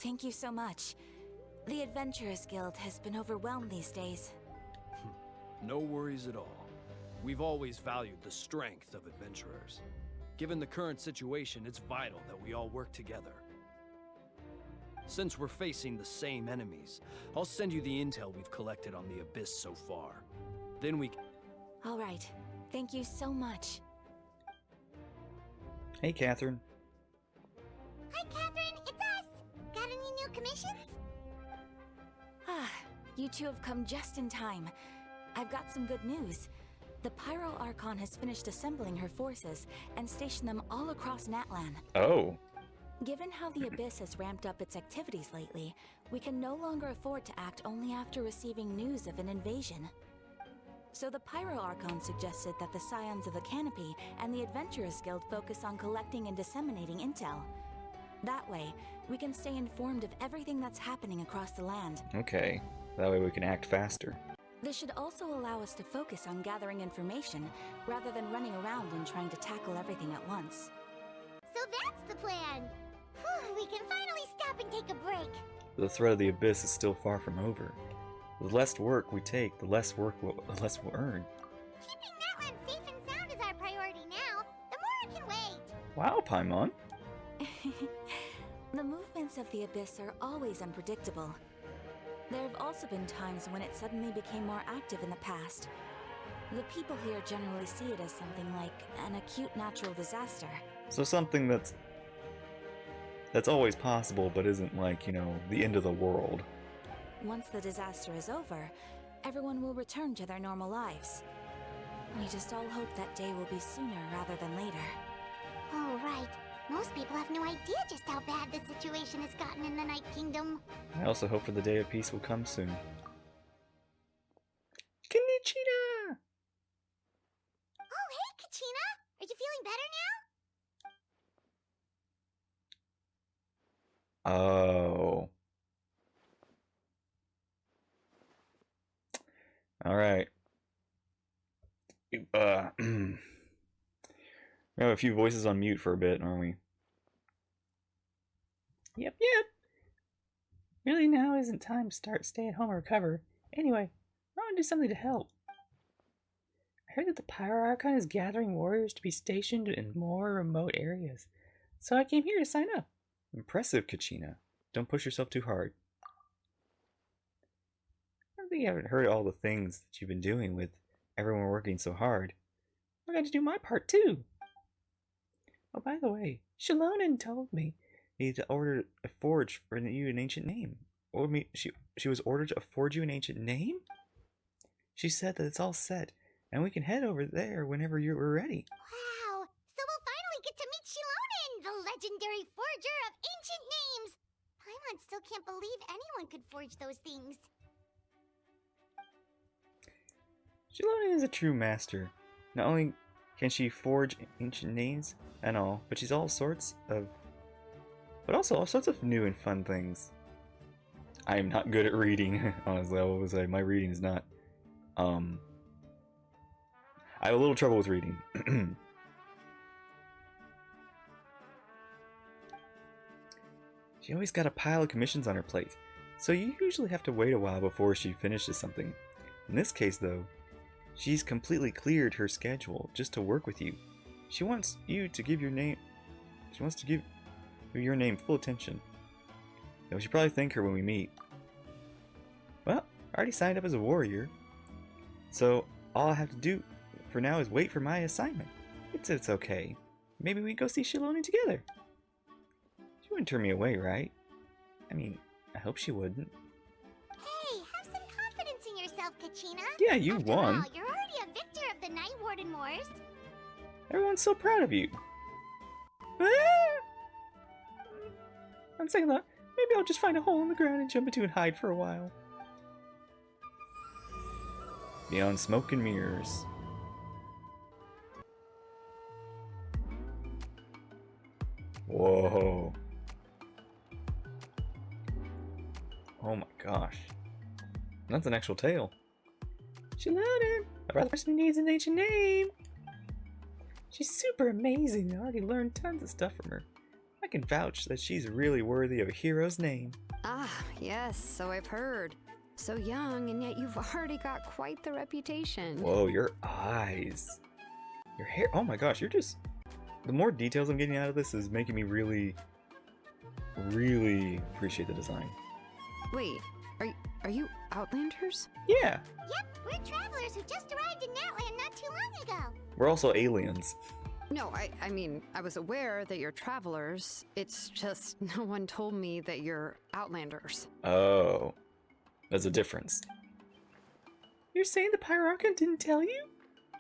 Thank you so much. The Adventurers Guild has been overwhelmed these days. No worries at all. We've always valued the strength of adventurers. Given the current situation, it's vital that we all work together. Since we're facing the same enemies, I'll send you the intel we've collected on the Abyss so far. Then we can... All right. Thank you so much. Hey, Catherine. Hi, Catherine. It's us. Got any new commissions? Ah, you two have come just in time. I've got some good news. The Pyro Archon has finished assembling her forces and stationed them all across Natlan. Oh. Given how the Abyss has ramped up its activities lately, we can no longer afford to act only after receiving news of an invasion. So the Pyro Archon suggested that the Scions of the Canopy and the Adventurers Guild focus on collecting and disseminating intel. That way, we can stay informed of everything that's happening across the land. Okay. That way we can act faster. This should also allow us to focus on gathering information, rather than running around and trying to tackle everything at once. So that's the plan. Whew, we can finally stop and take a break. The threat of the Abyss is still far from over. The less work we take, the less we'll earn. Keeping Natlan safe and sound is our priority now. The more can wait. Wow, Paimon. The movements of the Abyss are always unpredictable. There have also been times when it suddenly became more active in the past. The people here generally see it as something like an acute natural disaster. So something that's always possible, but isn't like, you know, the end of the world. Once the disaster is over, everyone will return to their normal lives. We just all hope that day will be sooner rather than later. Oh, right. Most people have no idea just how bad the situation has gotten in the Night Kingdom. I also hope for the day of peace will come soon. Konnichiwa! Oh, hey, Kachina! Are you feeling better now? Oh. Alright. We have a few voices on mute for a bit, aren't we? Yep. Really now isn't time to start stay at home or recover. Anyway, I want to do something to help. I heard that the Pyro Archon is gathering warriors to be stationed in more remote areas, so I came here to sign up. Impressive, Kachina. Don't push yourself too hard. I don't think you haven't heard all the things that you've been doing with everyone working so hard. I got to do my part too. Oh, by the way, Shalonen told me he to order a forge for you an ancient name. She was ordered to forge you an ancient name? She said that it's all set, and we can head over there whenever you're ready. Wow! So we'll finally get to meet Shalonen, the legendary forger of ancient names! Paimon still can't believe anyone could forge those things. Shalonen is a true master. Not only can she forge ancient names and all, but also all sorts of new and fun things. I am not good at reading, honestly. I will say my reading is not. I have a little trouble with reading. She always got a pile of commissions on her plate, so you usually have to wait a while before she finishes something. In this case, though, she's completely cleared her schedule just to work with you. She wants you to give your name. She wants to give your name full attention. Now, we should probably thank her when we meet. Well, I already signed up as a warrior, so all I have to do for now is wait for my assignment. It's okay. Maybe we go see Shalonen together. She wouldn't turn me away, right? I mean, I hope she wouldn't. Hey, have some confidence in yourself, Kachina. Yeah, you After won. all, you're already a victor of the Night Warden Wars. Everyone's so proud of you. On second thought, maybe I'll just find a hole in the ground and jump into and hide for a while. Beyond smoke and mirrors. Whoa. Oh my gosh. That's an actual tale. Shalonen, a brother person who needs an ancient name. She's super amazing. I already learned tons of stuff from her. I can vouch that she's really worthy of a hero's name. Ah, yes, so I've heard. So young, and yet you've already got quite the reputation. Whoa, your eyes. Your hair. Oh my gosh, you're just... The more details I'm getting out of this is making me really appreciate the design. Wait, are you Outlanders? Yeah, Yep, we're travelers who just arrived in Natlan not too long ago. we're also aliens. No, I mean, I was aware that you're travelers. It's just no one told me that you're Outlanders. Oh, there's a difference. You're saying the Pyrarchon didn't tell you?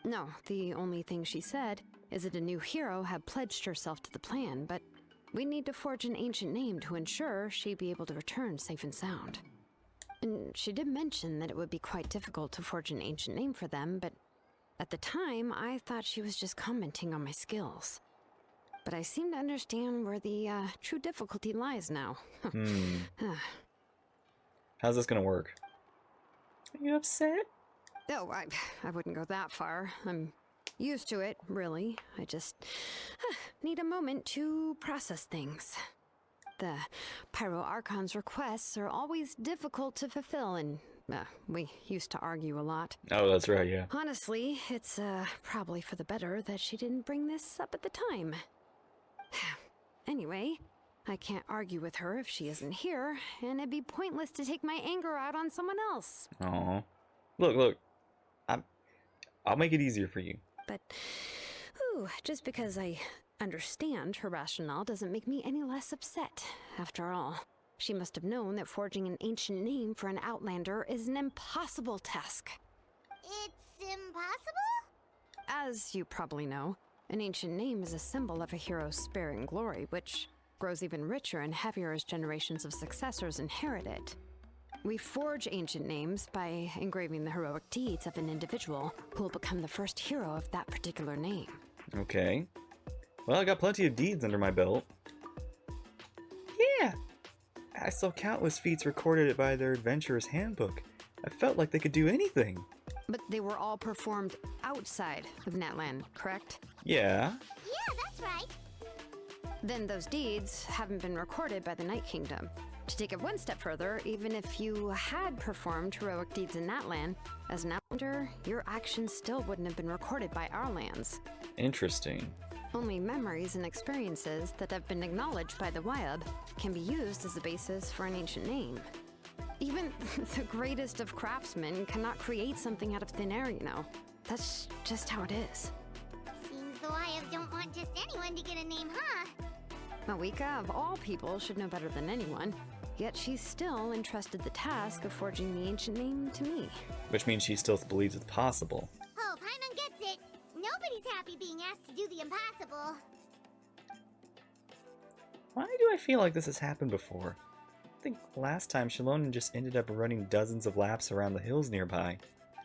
No, the only thing she said is that a new hero had pledged herself to the plan, but we need to forge an ancient name to ensure she'd be able to return safe and sound. And she did mention that it would be quite difficult to forge an ancient name for them, but at the time, I thought she was just commenting on my skills. But I seem to understand where the true difficulty lies now. How's this gonna work? Are you upset? Oh, I wouldn't go that far. I'm used to it, really. I just need a moment to process things. The Pyro Archon's requests are always difficult to fulfill, and we used to argue a lot. Oh, that's right, yeah. Honestly, it's probably for the better that she didn't bring this up at the time. Anyway, I can't argue with her if she isn't here, and it'd be pointless to take my anger out on someone else. Aw. Look. I'll make it easier for you. But, just because I understand her rationale doesn't make me any less upset. After all, she must have known that forging an ancient name for an Outlander is an impossible task. It's impossible? As you probably know, an ancient name is a symbol of a hero's spirit and glory, which grows even richer and heavier as generations of successors inherit it. We forge ancient names by engraving the heroic deeds of an individual who will become the first hero of that particular name. Okay. Well, I got plenty of deeds under my belt. Yeah! I saw countless feats recorded by their adventurer's handbook. I felt like they could do anything. But they were all performed outside of Natlan, correct? Yeah. Yeah, that's right. Then those deeds haven't been recorded by the Night Kingdom. To take it one step further, even if you had performed heroic deeds in Natlan, as an Outlander, your actions still wouldn't have been recorded by our lands. Interesting. Only memories and experiences that have been acknowledged by the Wyab can be used as a basis for an ancient name. Even the greatest of craftsmen cannot create something out of thin air, you know. That's just how it is. Seems the Wyab don't want just anyone to get a name, huh? Mawika, of all people, should know better than anyone, yet she's still entrusted the task of forging the ancient name to me. Which means she still believes it's possible. Oh, Paimon gets it. Nobody's happy being asked to do the impossible. Why do I feel like this has happened before? I think last time Shalona just ended up running dozens of laps around the hills nearby.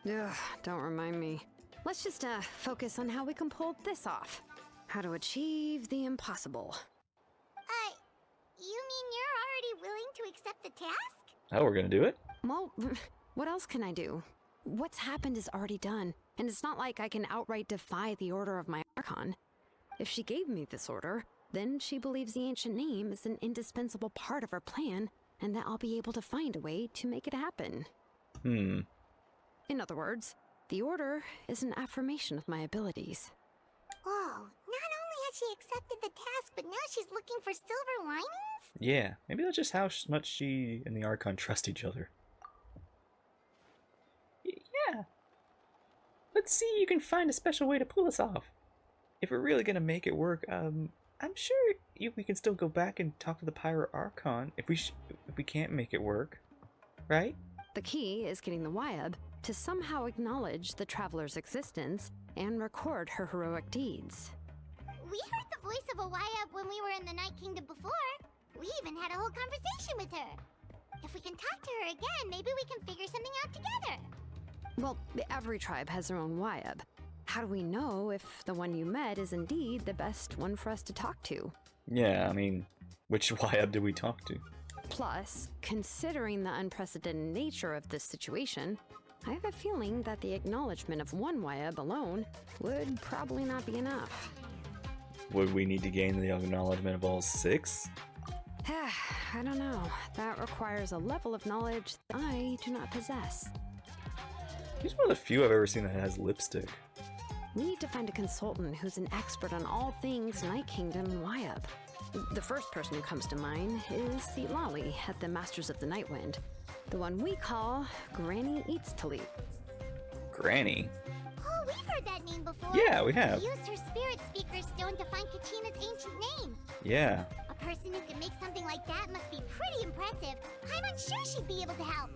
Ugh, don't remind me. Let's just focus on how we can pull this off. How to achieve the impossible. You mean you're already willing to accept the task? Oh, we're gonna do it? Well, what else can I do? What's happened is already done, and it's not like I can outright defy the order of my Archon. If she gave me this order, then she believes the ancient name is an indispensable part of her plan, and that I'll be able to find a way to make it happen. In other words, the order is an affirmation of my abilities. Whoa, not only has she accepted the task, but now she's looking for silver linings? Yeah, maybe that's just how much she and the Archon trust each other. Yeah. Let's see if you can find a special way to pull this off. If we're really gonna make it work, I'm sure we can still go back and talk to the Pyro Archon if we can't make it work, right? The key is getting the Wyab to somehow acknowledge the traveler's existence and record her heroic deeds. We heard the voice of a Wyab when we were in the Night Kingdom before. We even had a whole conversation with her. If we can talk to her again, maybe we can figure something out together. Well, every tribe has their own Wyab. How do we know if the one you met is indeed the best one for us to talk to? Yeah, I mean, which Wyab did we talk to? Plus, considering the unprecedented nature of this situation, I have a feeling that the acknowledgement of one Wyab alone would probably not be enough. Would we need to gain the acknowledgement of all 6? I don't know. That requires a level of knowledge that I do not possess. He's one of the few I've ever seen that has lipstick. We need to find a consultant who's an expert on all things Night Kingdom and Wyab. The first person who comes to mind is Lali at the Masters of the Nightwind. The one we call Granny Eats to Leap. Granny? Oh, we've heard that name before. Yeah, we have. She used her spirit speaker stone to find Kachina's ancient name. Yeah. A person who can make something like that must be pretty impressive. I'm unsure she'd be able to help.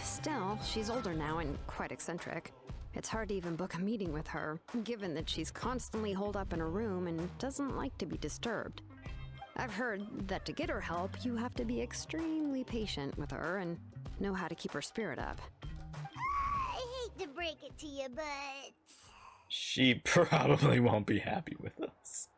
Still, she's older now and quite eccentric. It's hard to even book a meeting with her, given that she's constantly holed up in her room and doesn't like to be disturbed. I've heard that to get her help, you have to be extremely patient with her and know how to keep her spirit up. I hate to break it to you, but... She probably won't be happy with us.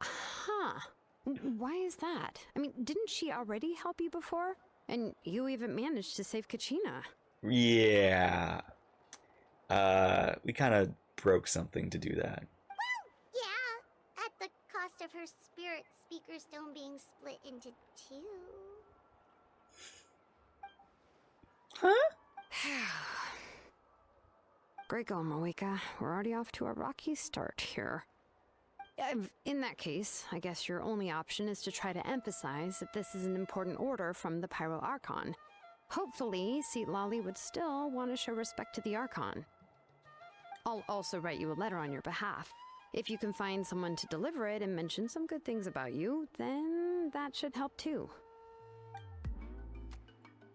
Huh. Why is that? I mean, didn't she already help you before? And you even managed to save Kachina. Yeah. We kind of broke something to do that. Well, yeah. At the cost of her spirit speaker stone being split into 2. Huh? Great going, Moeka. We're already off to a rocky start here. In that case, I guess your only option is to try to emphasize that this is an important order from the Pyro Archon. Hopefully, Lali would still want to show respect to the Archon. I'll also write you a letter on your behalf. If you can find someone to deliver it and mention some good things about you, then that should help too.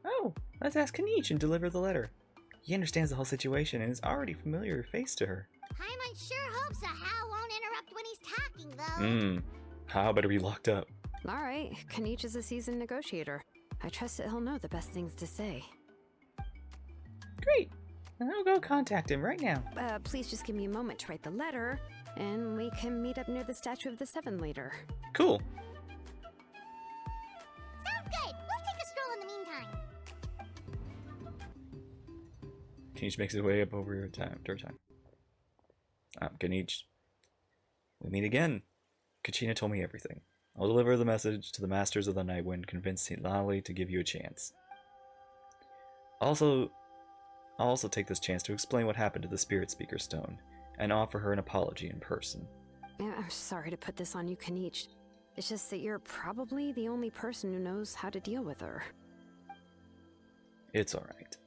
Oh, let's ask Kanich and deliver the letter. He understands the whole situation and is already familiar face to her. Paimon sure hopes a Hal won't interrupt when he's talking, though. How better be locked up? Alright, Kanich is a seasoned negotiator. I trust that he'll know the best things to say. Great! I'll go contact him right now. Please just give me a moment to write the letter, and we can meet up near the Statue of the Seven later. Cool. Sounds good. We'll take a stroll in the meantime. Kanich makes his way up over your time. Kanich. We meet again. Kachina told me everything. I'll deliver the message to the Masters of the Nightwind, convince Lali to give you a chance. I'll also take this chance to explain what happened to the Spirit Speaker Stone, and offer her an apology in person. I'm sorry to put this on you, Kanich. It's just that you're probably the only person who knows how to deal with her. It's alright.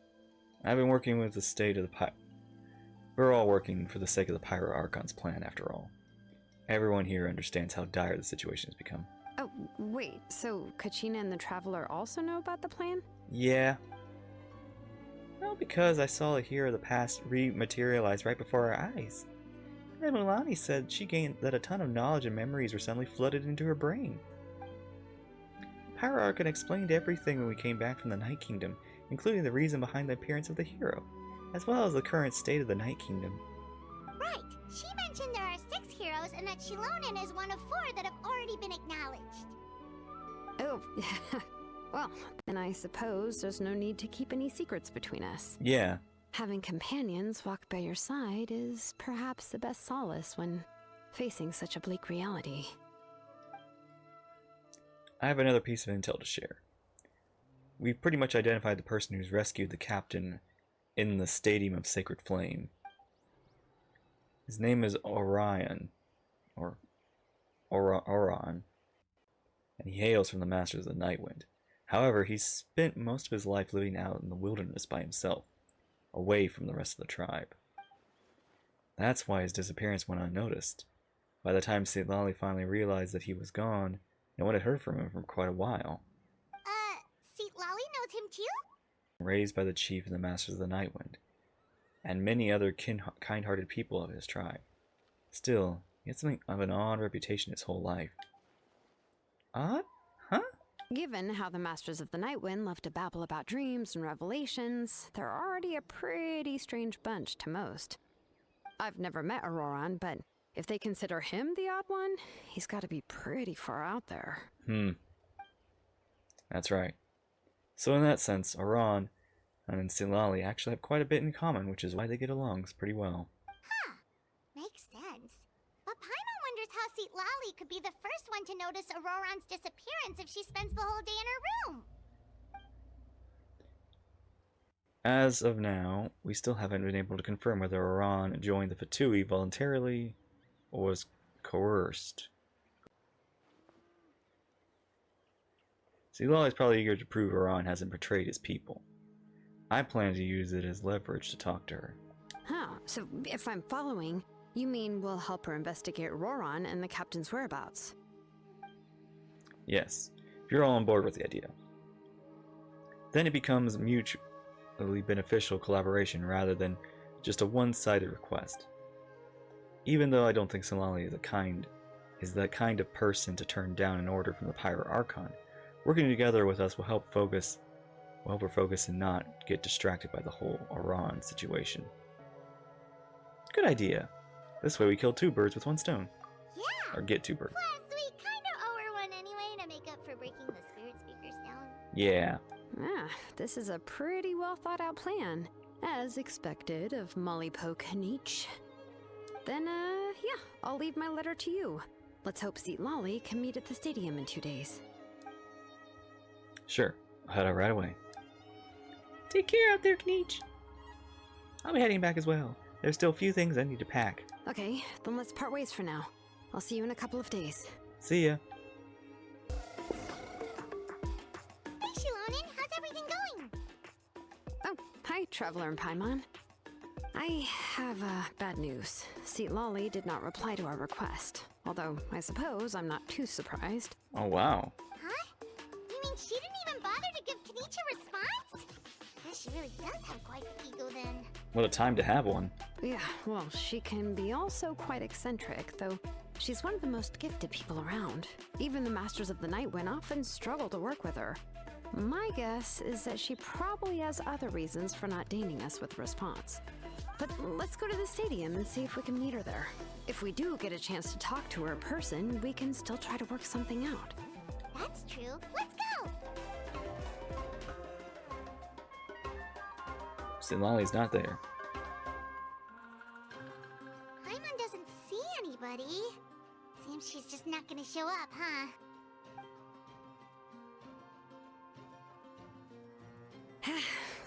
I've been working with the state of the We're all working for the sake of the Pyro Archon's plan, after all. Everyone here understands how dire the situation has become. Oh, wait, so Kachina and the Traveler also know about the plan? Yeah. Well, because I saw a hero of the past rematerialize right before our eyes. And Mulani said she gained that a ton of knowledge and memories were suddenly flooded into her brain. Pyro Archon explained everything when we came back from the Night Kingdom, including the reason behind the appearance of the hero, as well as the current state of the Night Kingdom. Right. She mentioned there are 6 heroes and that Shilonen is one of 4 that have already been acknowledged. Oh, well, then I suppose there's no need to keep any secrets between us. Yeah. Having companions walk by your side is perhaps the best solace when facing such a bleak reality. I have another piece of intel to share. We've pretty much identified the person who's rescued the captain in the Stadium of Sacred Flame. His name is Orion, or Oron, and he hails from the Masters of the Nightwind. However, he's spent most of his life living out in the wilderness by himself, away from the rest of the tribe. That's why his disappearance went unnoticed. By the time Lali finally realized that he was gone, no one had heard from him for quite a while. Lali knows him too? Raised by the chief and the Masters of the Nightwind, and many other kind-hearted people of his tribe. Still, he had something of an odd reputation his whole life. Odd? Huh? Given how the Masters of the Nightwind love to babble about dreams and revelations, they're already a pretty strange bunch to most. I've never met Auroran, but if they consider him the odd one, he's got to be pretty far out there. That's right. So in that sense, Auron and Lali actually have quite a bit in common, which is why they get along pretty well. Huh. Makes sense. But Paimon wonders how be the first one to notice Auroron's disappearance if she spends the whole day in her room. As of now, we still haven't been able to confirm whether Auron joined the Fatui voluntarily or was coerced. See, Lolly's probably eager to prove Auron hasn't betrayed his people. I plan to use it as leverage to talk to her. Huh, so if I'm following, you mean we'll help her investigate Roron and the captain's whereabouts? Yes, if you're all on board with the idea. Then it becomes mutually beneficial collaboration rather than just a one-sided request. Even though I don't think Solali is the kind of person to turn down an order from the Pyro Archon, working together with us will help her focus and not get distracted by the whole Auron situation. Good idea. This way we kill 2 birds with 1 stone. Yeah! Or get 2 birds. Plus, we kinda owe her one anyway to make up for breaking the spirit speakers down. Yeah. Ah, this is a pretty well thought out plan, as expected of Molly Poke Nietzsche. Then, yeah, I'll leave my letter to you. Let's hope Seat Lolly can meet at the stadium in 2 days. Sure. I'll head out right away. Take care out there, Kneech. I'll be heading back as well. There's still a few things I need to pack. Okay, then let's part ways for now. I'll see you in a couple of days. See ya. Hey, Shilonin, how's everything going? Oh, hi, Traveler and Paimon. I have, bad news. Seat Lolly did not reply to our request. Although, I suppose I'm not too surprised. Oh, wow. Huh? You mean she didn't even bother to give Kenichi a response? Guess she really does have quite the ego then. What a time to have one. Yeah, well, she can be also quite eccentric, though she's one of the most gifted people around. Even the Masters of the Nightwind often struggle to work with her. My guess is that she probably has other reasons for not deigning us with a response. But let's go to the stadium and see if we can meet her there. If we do get a chance to talk to her in person, we can still try to work something out. That's true. Let's go! Lolly's not there. Paimon doesn't see anybody. Seems she's just not gonna show up, huh?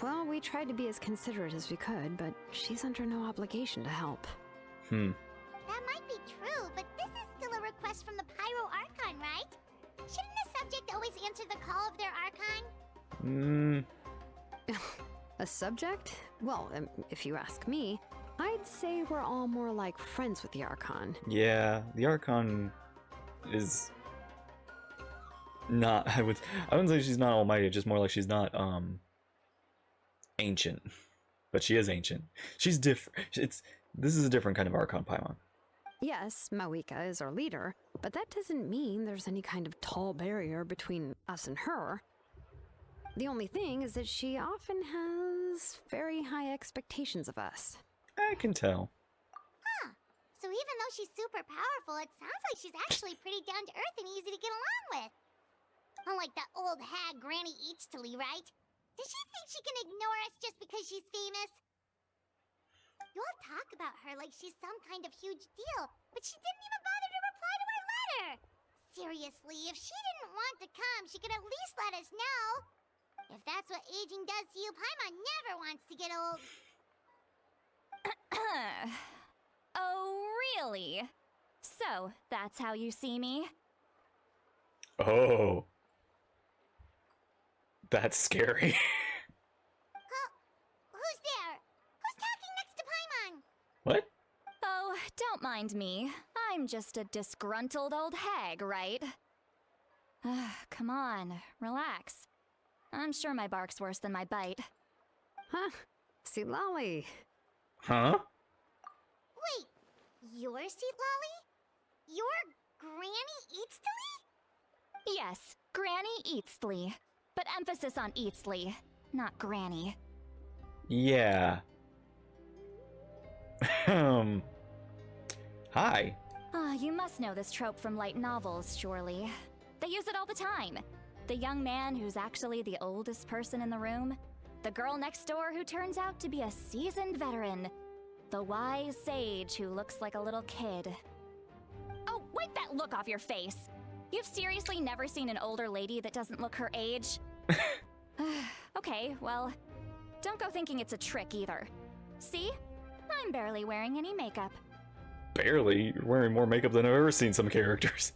Well, we tried to be as considerate as we could, but she's under no obligation to help. That might be true, but this is still a request from the Pyro Archon, right? Shouldn't a subject always answer the call of their Archon? A subject? Well, if you ask me, I'd say we're all more like friends with the Archon. Yeah, the Archon is not, I wouldn't say she's not almighty, just more like she's not, ancient. But she is ancient. She's different. This is a different kind of Archon Paimon. Yes, Mawika is our leader, but that doesn't mean there's any kind of tall barrier between us and her. The only thing is that she often has very high expectations of us. I can tell. Huh. So even though she's super powerful, it sounds like she's actually pretty down to earth and easy to get along with. Unlike that old hag Granny Eatstily, right? Does she think she can ignore us just because she's famous? You all talk about her like she's some kind of huge deal, but she didn't even bother to reply to our letter! Seriously, if she didn't want to come, she could at least let us know! If that's what aging does to you, Paimon never wants to get old. Oh, really? So, that's how you see me? Oh. That's scary. Who's there? Who's talking next to Paimon? What? Oh, don't mind me. I'm just a disgruntled old hag, right? Come on, relax. I'm sure my bark's worse than my bite. Huh? See Lolly. Huh? Wait, you're Seat Lolly? You're Granny Eatstily? Yes, Granny Eatstly. But emphasis on Eatstly, not Granny. Yeah. Hi. You must know this trope from light novels, surely. They use it all the time. The young man who's actually the oldest person in the room. The girl next door who turns out to be a seasoned veteran. The wise sage who looks like a little kid. Oh, wipe that that look off your face. You've seriously never seen an older lady that doesn't look her age? Okay, well, don't go thinking it's a trick either. See? I'm barely wearing any makeup. Barely? You're wearing more makeup than I've ever seen some characters.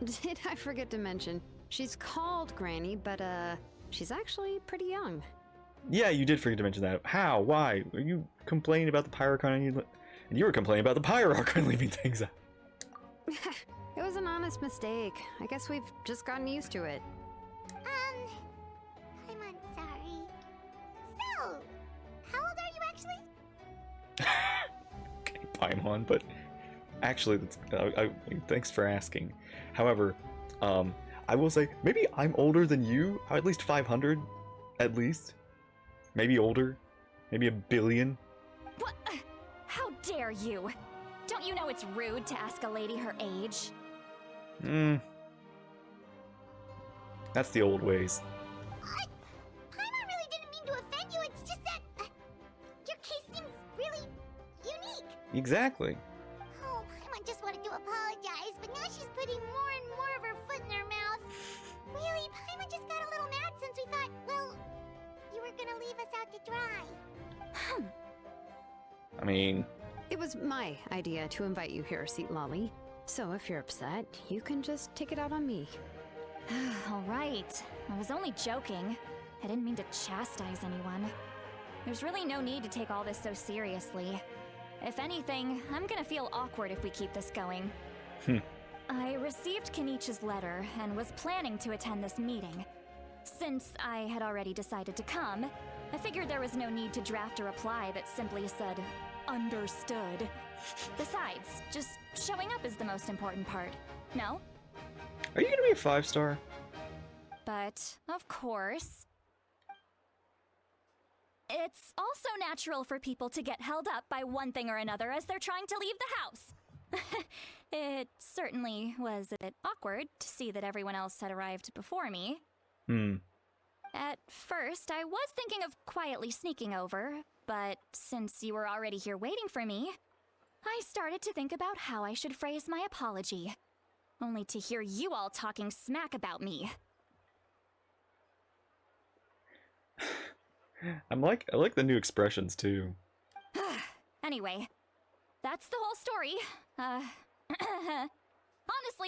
Did I forget to mention? She's called Granny, but she's actually pretty young. Yeah, you did forget to mention that. How? Why? You complained about the Pyrocon and you were complaining about the Pyrocon leaving things out. It was an honest mistake. I guess we've just gotten used to it. I'm sorry. So, how old are you actually? Okay, Paimon, but actually, thanks for asking. However, I will say, maybe I'm older than you, at least 500, at least. Maybe older, maybe a billion. What? How dare you? Don't you know it's rude to ask a lady her age? That's the old ways. Paimon really didn't mean to offend you, it's just that your case seems really unique. Exactly. Oh, Paimon just wanted to apologize, but now she's putting more and more of her foot in her mouth. Really, Paimon just got a little mad since we thought, well, you were gonna leave us out to dry. I mean... It was my idea to invite you here, Seat Lolly. So if you're upset, you can just take it out on me. All right. I was only joking. I didn't mean to chastise anyone. There's really no need to take all this so seriously. If anything, I'm gonna feel awkward if we keep this going. I received Kenichi's letter and was planning to attend this meeting. Since I had already decided to come, I figured there was no need to draft a reply that simply said, "Understood." Besides, just showing up is the most important part. No? Are you gonna be a 5-star? But, of course. It's also natural for people to get held up by one thing or another as they're trying to leave the house. It certainly was a bit awkward to see that everyone else had arrived before me. At first, I was thinking of quietly sneaking over, but since you were already here waiting for me, I started to think about how I should phrase my apology. Only to hear you all talking smack about me. I like the new expressions too. Anyway, that's the whole story. Honestly,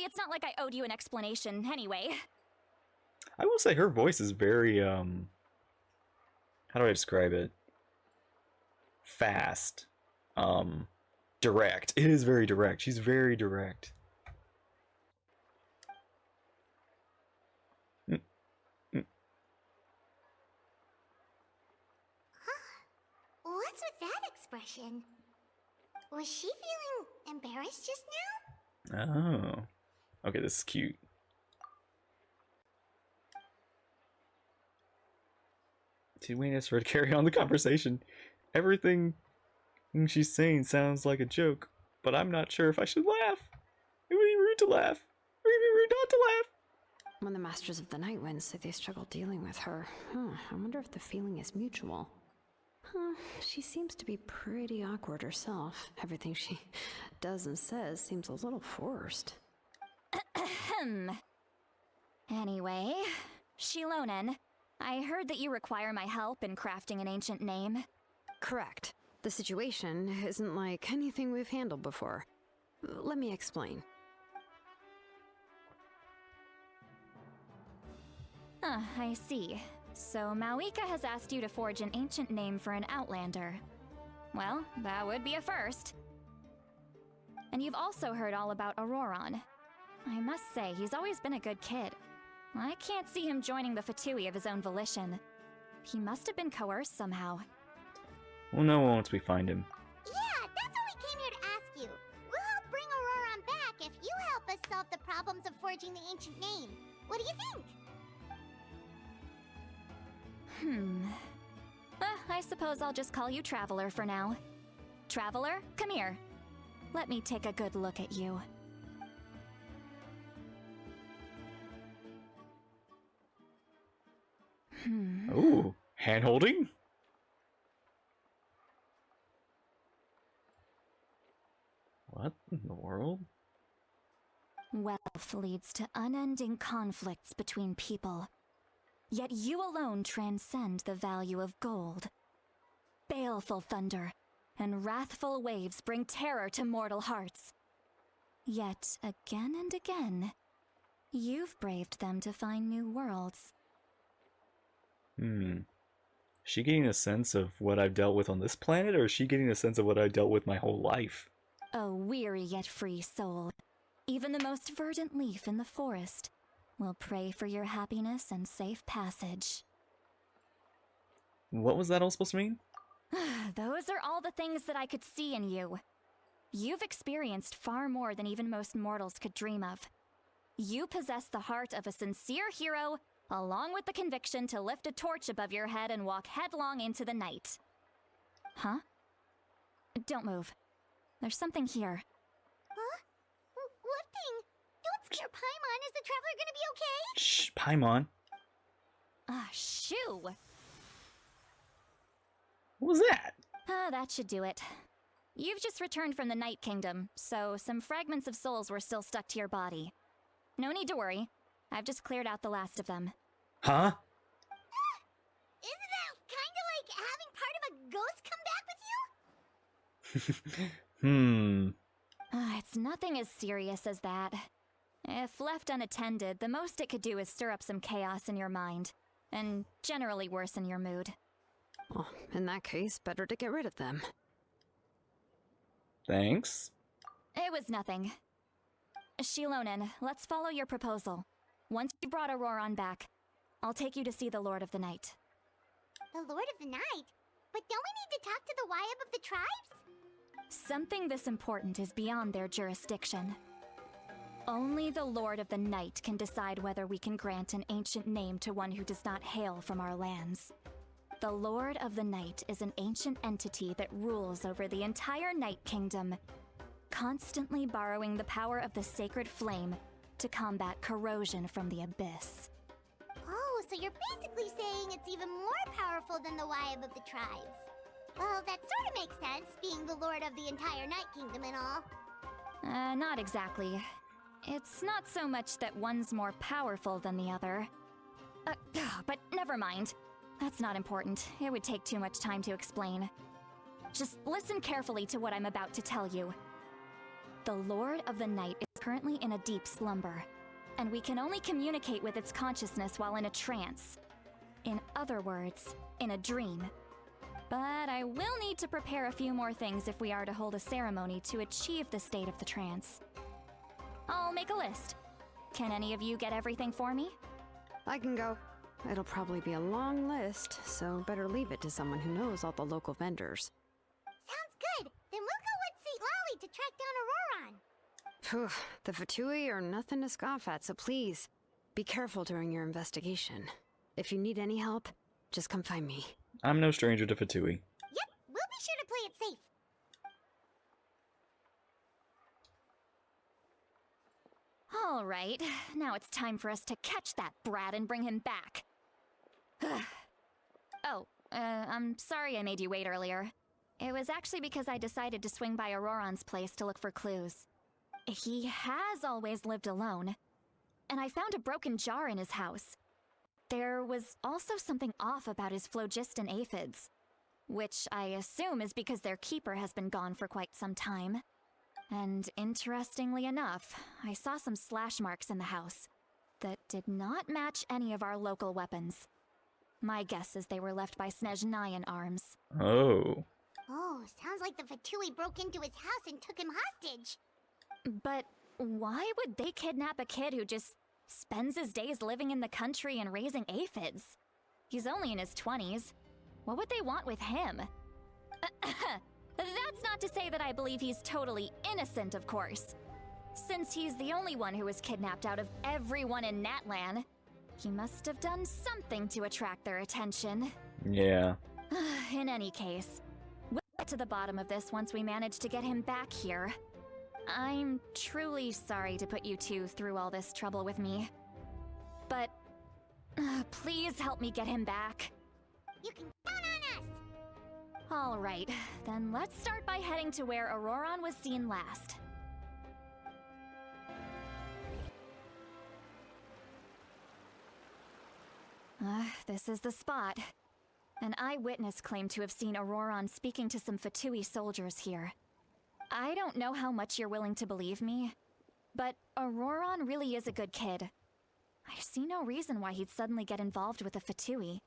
it's not like I owed you an explanation anyway. I will say her voice is very, how do I describe it? Fast. Direct. It is very direct. She's very direct. What's with that expression? Was she feeling embarrassed just now? Oh. Okay, this is cute. She's waiting for her to carry on the conversation. Everything she's saying sounds like a joke, but I'm not sure if I should laugh. It would be rude to laugh. It would be rude not to laugh. When the Masters of the Nightwind say they struggle dealing with her, I wonder if the feeling is mutual. She seems to be pretty awkward herself. Everything she does and says seems a little forced. Anyway, Shilonen, I heard that you require my help in crafting an ancient name. Correct. The situation isn't like anything we've handled before. Let me explain. I see. So Mawika has asked you to forge an ancient name for an Outlander. Well, that would be a first. And you've also heard all about Auroron. I must say, he's always been a good kid. I can't see him joining the Fatui of his own volition. He must have been coerced somehow. We'll know once we find him. Yeah, that's what we came here to ask you. We'll help bring Auroron back if you help us solve the problems of forging the ancient name. What do you think? I suppose I'll just call you Traveler for now. Traveler, come here. Let me take a good look at you. Ooh, hand-holding? What in the world? Wealth leads to unending conflicts between people. Yet you alone transcend the value of gold. Baleful thunder and wrathful waves bring terror to mortal hearts. Yet, again and again, you've braved them to find new worlds. Is she getting a sense of what I've dealt with on this planet, or is she getting a sense of what I've dealt with my whole life? A weary yet free soul. Even the most verdant leaf in the forest will pray for your happiness and safe passage. What was that all supposed to mean? Those are all the things that I could see in you. You've experienced far more than even most mortals could dream of. You possess the heart of a sincere hero, along with the conviction to lift a torch above your head and walk headlong into the night. Huh? Don't move. There's something here. Huh? What thing? Don't scare Paimon. Is the traveler gonna be okay? Shh, Paimon. Ah, shoo! What was that? That should do it. You've just returned from the Night Kingdom, so some fragments of souls were still stuck to your body. No need to worry. I've just cleared out the last of them. Huh? Isn't that kinda like having part of a ghost come back with you? It's nothing as serious as that. If left unattended, the most it could do is stir up some chaos in your mind, and generally worsen your mood. Well, in that case, better to get rid of them. Thanks. It was nothing. Shilonen, let's follow your proposal. Once you brought Auroron back, I'll take you to see the Lord of the Night. The Lord of the Night? But don't we need to talk to the Wyab of the tribes? Something this important is beyond their jurisdiction. Only the Lord of the Night can decide whether we can grant an ancient name to one who does not hail from our lands. The Lord of the Night is an ancient entity that rules over the entire Night Kingdom, constantly borrowing the power of the sacred flame to combat corrosion from the abyss. Oh, so you're basically saying it's even more powerful than the Wyab of the tribes. Well, that sort of makes sense, being the lord of the entire Night Kingdom and all. Not exactly. It's not so much that one's more powerful than the other. But never mind. That's not important. It would take too much time to explain. Just listen carefully to what I'm about to tell you. The Lord of the Night is currently in a deep slumber, and we can only communicate with its consciousness while in a trance. In other words, in a dream. But I will need to prepare a few more things if we are to hold a ceremony to achieve the state of the trance. I'll make a list. Can any of you get everything for me? I can go. It'll probably be a long list, so better leave it to someone who knows all the local vendors. Sounds good. Then we'll go with St. Lolly to track down Auroron. Phew, the Fatui are nothing to scoff at, so please, be careful during your investigation. If you need any help, just come find me. I'm no stranger to Fatui. Yep, we'll be sure to play it safe. All right, now it's time for us to catch that brat and bring him back. I'm sorry I made you wait earlier. It was actually because I decided to swing by Auroron's place to look for clues. He has always lived alone, and I found a broken jar in his house. There was also something off about his phlogiston aphids, which I assume is because their keeper has been gone for quite some time. And interestingly enough, I saw some slash marks in the house that did not match any of our local weapons. My guess is they were left by Snezhnayan arms. Oh. Oh, sounds like the Fatui broke into his house and took him hostage. But why would they kidnap a kid who just spends his days living in the country and raising aphids? He's only in his 20s. What would they want with him? That's not to say that I believe he's totally innocent, of course. Since he's the only one who was kidnapped out of everyone in Natlan, he must have done something to attract their attention. Yeah. In any case, we'll get to the bottom of this once we manage to get him back here. I'm truly sorry to put you two through all this trouble with me. But please help me get him back. You can count on us! All right, then let's start by heading to where Auroron was seen last. This is the spot. An eyewitness claimed to have seen Auroron speaking to some Fatui soldiers here. I don't know how much you're willing to believe me, but Auroron really is a good kid. I see no reason why he'd suddenly get involved with the Fatui.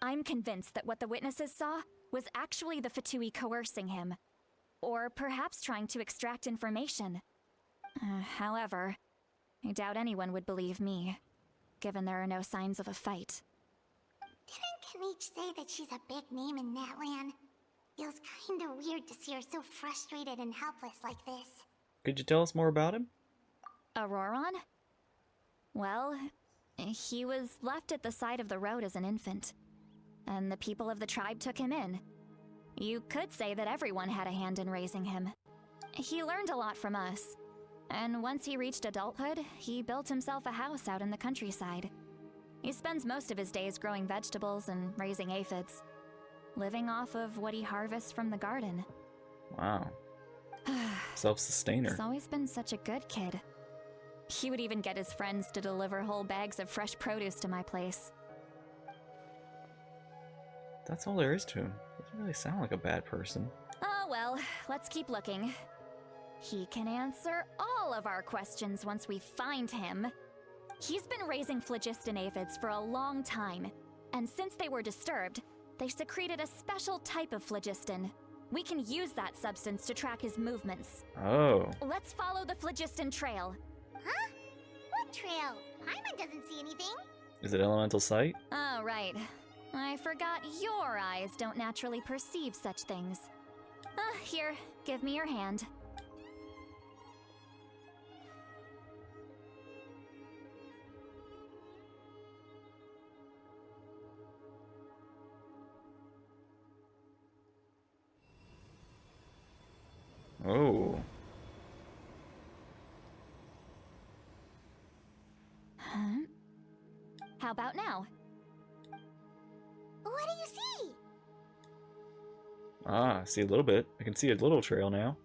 I'm convinced that what the witnesses saw was actually the Fatui coercing him, or perhaps trying to extract information. However, I doubt anyone would believe me, given there are no signs of a fight. Didn't Kanich say that she's a big name in Natlan? Feels kinda weird to see her so frustrated and helpless like this. Could you tell us more about him? Auroron? Well, he was left at the side of the road as an infant, and the people of the tribe took him in. You could say that everyone had a hand in raising him. He learned a lot from us, and once he reached adulthood, he built himself a house out in the countryside. He spends most of his days growing vegetables and raising aphids, living off of what he harvests from the garden. Wow. Self-sustainer. He's always been such a good kid. He would even get his friends to deliver whole bags of fresh produce to my place. That's all there is to him. Doesn't really sound like a bad person. Oh well, let's keep looking. He can answer all of our questions once we find him. He's been raising phlogiston aphids for a long time, and since they were disturbed, they secreted a special type of phlogiston. We can use that substance to track his movements. Oh. Let's follow the phlogiston trail. Huh? What trail? Paimon doesn't see anything. Is it elemental sight? Oh, right. I forgot your eyes don't naturally perceive such things. Here, give me your hand. Oh. Huh? How about now? What do you see? Ah, I see a little bit. I can see a little trail now.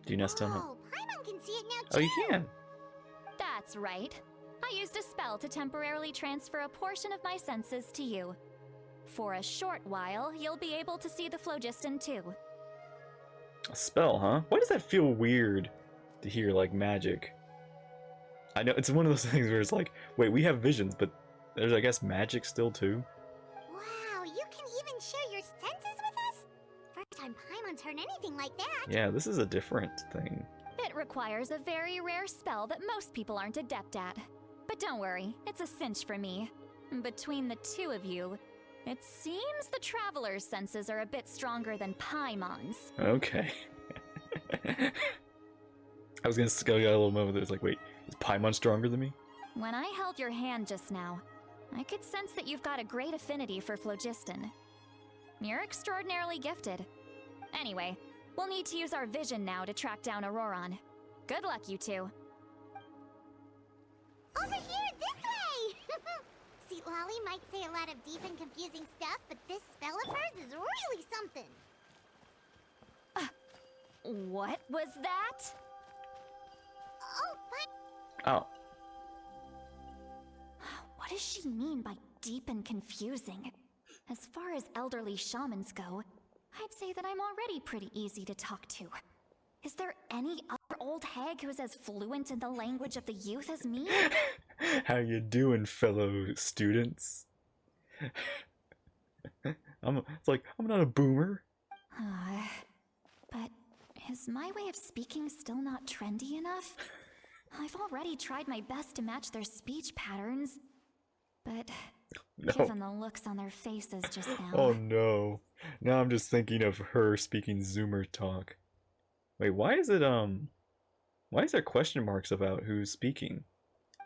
Do you now still know? Oh, Paimon can see it now Oh, too. you can. That's right. I used a spell to temporarily transfer a portion of my senses to you. For a short while, you'll be able to see the phlogiston too. A spell, huh? Why does that feel weird to hear like magic? I know it's one of those things where it's like, wait, we have visions, but there's, I guess, magic still too. Wow, you can even share your senses with us? First time Paimon's heard anything like that. Yeah, this is a different thing. It requires a very rare spell that most people aren't adept at. But don't worry, it's a cinch for me. Between the two of you, it seems the Traveler's senses are a bit stronger than Paimon's. Okay. I was gonna go a little moment there. It's like, wait, is Paimon stronger than me? When I held your hand just now, I could sense that you've got a great affinity for phlogiston. You're extraordinarily gifted. Anyway, we'll need to use our vision now to track down Auroron. Good luck, you two. Over here, this way! See, Lolly might say a lot of deep and confusing stuff, but this spell of hers is really something. What was that? Oh, but Oh. What does she mean by deep and confusing? As far as elderly shamans go, I'd say that I'm already pretty easy to talk to. Is there any other old hag who's as fluent in the language of the youth as me? How you doing, fellow students? It's like, I'm not a boomer. But is my way of speaking still not trendy enough? I've already tried my best to match their speech patterns, but No. given the looks on their faces just now... Oh no. Now I'm just thinking of her speaking Zoomer talk. Wait, why is there question marks about who's speaking?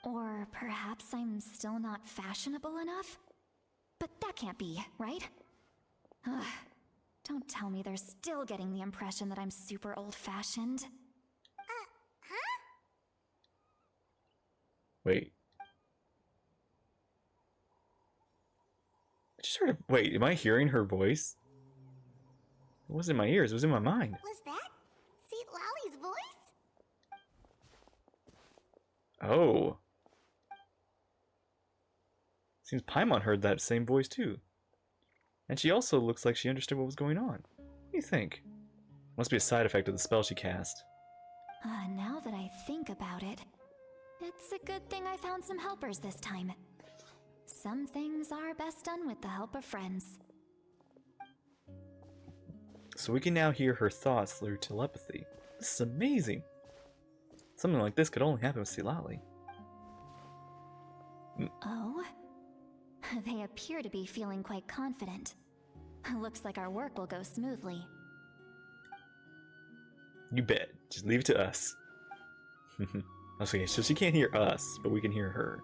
Or perhaps I'm still not fashionable enough? But that can't be, right? Ugh, don't tell me they're still getting the impression that I'm super old-fashioned. huh? Wait. I just heard a, wait, am I hearing her voice? It wasn't in my ears, it was in my mind. Was that Seat Lolly's voice? Oh. Seems Paimon heard that same voice too. And she also looks like she understood what was going on. What do you think? Must be a side effect of the spell she cast. Now that I think about it, it's a good thing I found some helpers this time. Some things are best done with the help of friends. So we can now hear her thoughts through telepathy. This is amazing. Something like this could only happen with Silali. Oh? They appear to be feeling quite confident. Looks like our work will go smoothly. You bet. Just leave it to us. Okay, so she can't hear us, but we can hear her.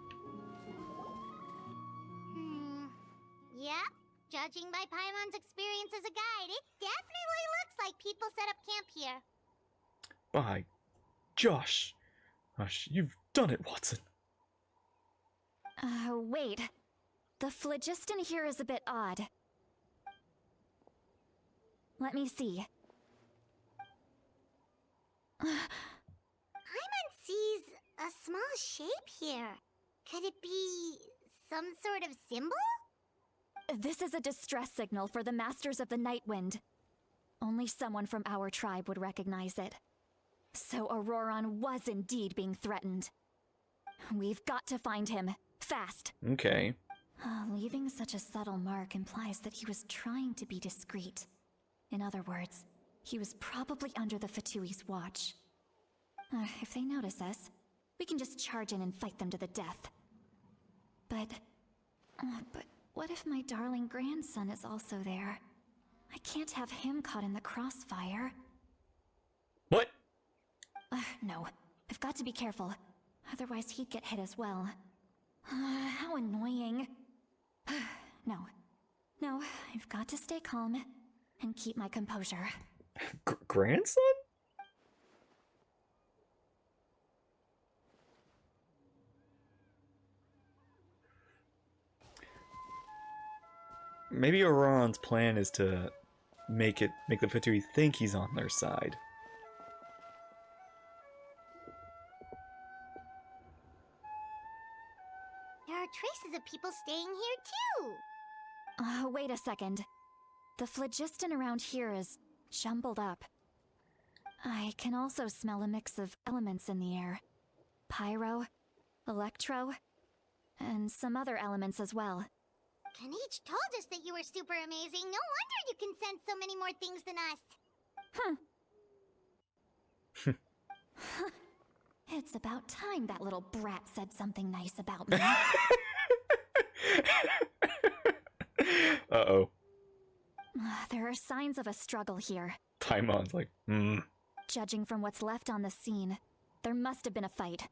Yep. Judging by Paimon's experience as a guide, it definitely looks like people set up camp here. By Josh. Gosh, you've done it, Watson. Wait. The phlogiston here is a bit odd. Let me see. Paimon sees a small shape here. Could it be some sort of symbol? This is a distress signal for the Masters of the Nightwind. Only someone from our tribe would recognize it. So Auroron was indeed being threatened. We've got to find him. Fast. Okay. Leaving such a subtle mark implies that he was trying to be discreet. In other words, he was probably under the Fatui's watch. If they notice us, we can just charge in and fight them to the death. But what if my darling grandson is also there? I can't have him caught in the crossfire. What? No, I've got to be careful. Otherwise he'd get hit as well. How annoying. No, I've got to stay calm and keep my composure. Grandson? Maybe Auron's plan is to make the Fatui think he's on their side. There are traces of people staying here too. Wait a second. The phlogiston around here is jumbled up. I can also smell a mix of elements in the air. Pyro, electro, and some other elements as well. Kanich told us that you were super amazing. No wonder you can sense so many more things than us. It's about time that little brat said something nice about me. Uh-oh. There are signs of a struggle here. Paimon's like, Judging from what's left on the scene, there must have been a fight.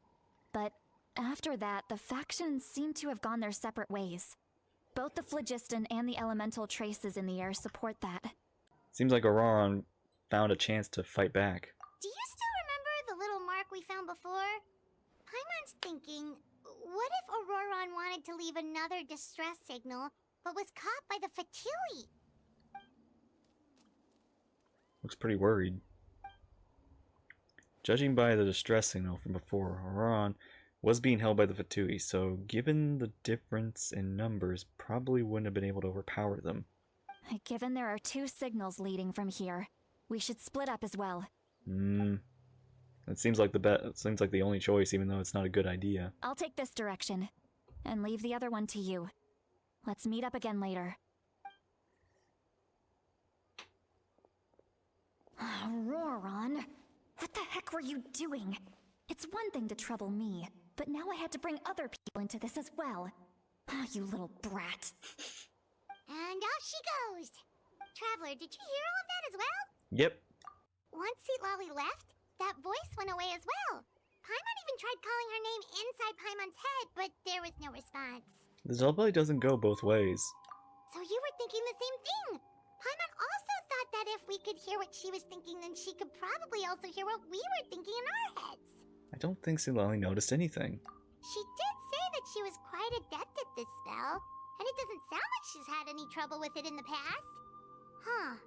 But after that, the factions seem to have gone their separate ways. Both the phlogiston and the elemental traces in the air support that. Seems like Auroron found a chance to fight back. Do you still remember the little mark we found before? Paimon's thinking, what if Auroron wanted to leave another distress signal, but was caught by the Fatui? Looks pretty worried. Judging by the distress signal from before, Auroron was being held by the Fatui, so given the difference in numbers, probably wouldn't have been able to overpower them. Given there are two signals leading from here, we should split up as well. It seems like the only choice, even though it's not a good idea. I'll take this direction, and leave the other one to you. Let's meet up again later. Auroron, what the heck were you doing? It's one thing to trouble me, but now I had to bring other people into this as well. You little brat. And off she goes. Traveler, did you hear all of that as well? Yep. Once Silali left, that voice went away as well. Paimon even tried calling her name inside Paimon's head, but there was no response. The telepathy doesn't go both ways. So you were thinking the same thing. Paimon also thought that if we could hear what she was thinking, then she could probably also hear what we were thinking in our heads. I don't think Silali noticed anything. She did say that she was quite adept at this spell, and it doesn't sound like she's had any trouble with it in the past.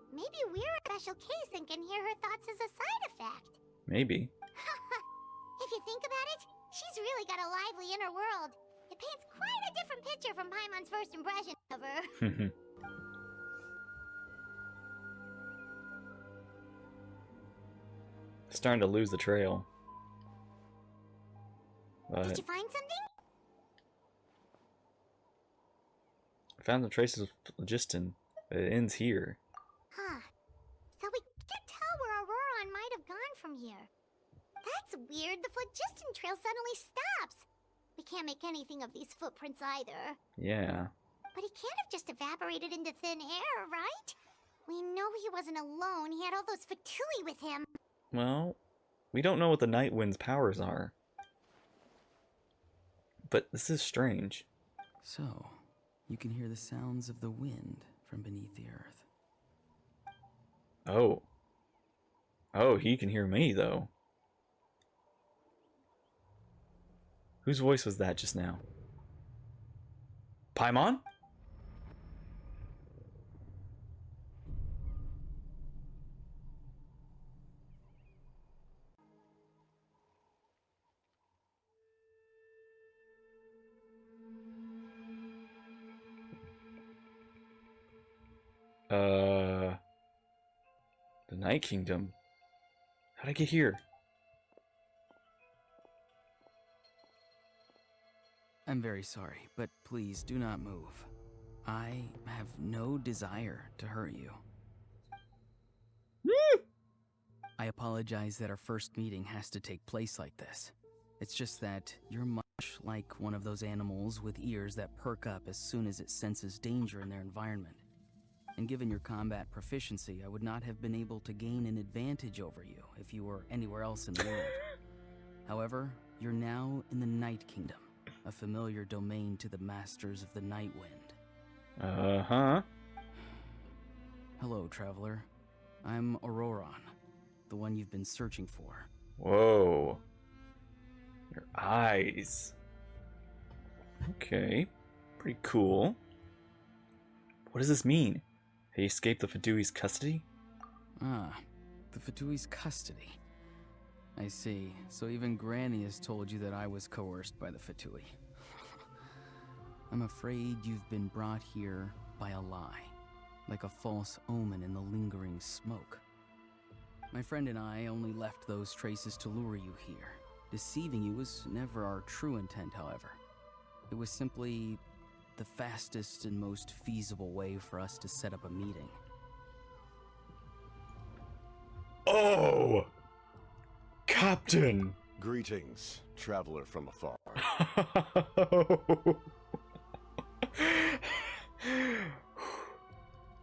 Maybe we're a special case and can hear her thoughts as a side effect. Maybe. If you think about it, she's really got a lively inner world. It paints quite a different picture from Paimon's first impression of her. Starting to lose the trail. Did But you find something? I found the traces of phlogiston, but it ends here. Huh. So we can't tell where Auroron might have gone from here. That's weird. The phlogiston trail suddenly stops. We can't make anything of these footprints either. Yeah. But he can't have just evaporated into thin air, right? We know he wasn't alone. He had all those Fatui with him. Well, we don't know what the Nightwind's powers are. But this is strange. So, you can hear the sounds of the wind from beneath the earth. Oh. Oh, he can hear me, though. Whose voice was that just now? Paimon? The Night Kingdom. How'd I get here? I'm very sorry, but please do not move. I have no desire to hurt you. I apologize that our first meeting has to take place like this. It's just that you're much like one of those animals with ears that perk up as soon as it senses danger in their environment. And given your combat proficiency, I would not have been able to gain an advantage over you if you were anywhere else in the world. However, you're now in the Night Kingdom, a familiar domain to the masters of the Nightwind. Uh-huh. Hello, traveler. I'm Auroron, the one you've been searching for. Whoa. Your eyes. Okay. Pretty cool. What does this mean? He escaped the Fadui's custody? Ah, the Fatui's custody. I see. So even Granny has told you that I was coerced by the Fatui. I'm afraid you've been brought here by a lie, like a false omen in the lingering smoke. My friend and I only left those traces to lure you here. Deceiving you was never our true intent, however. It was simply the fastest and most feasible way for us to set up a meeting. Oh! Captain! Greetings, traveler from afar.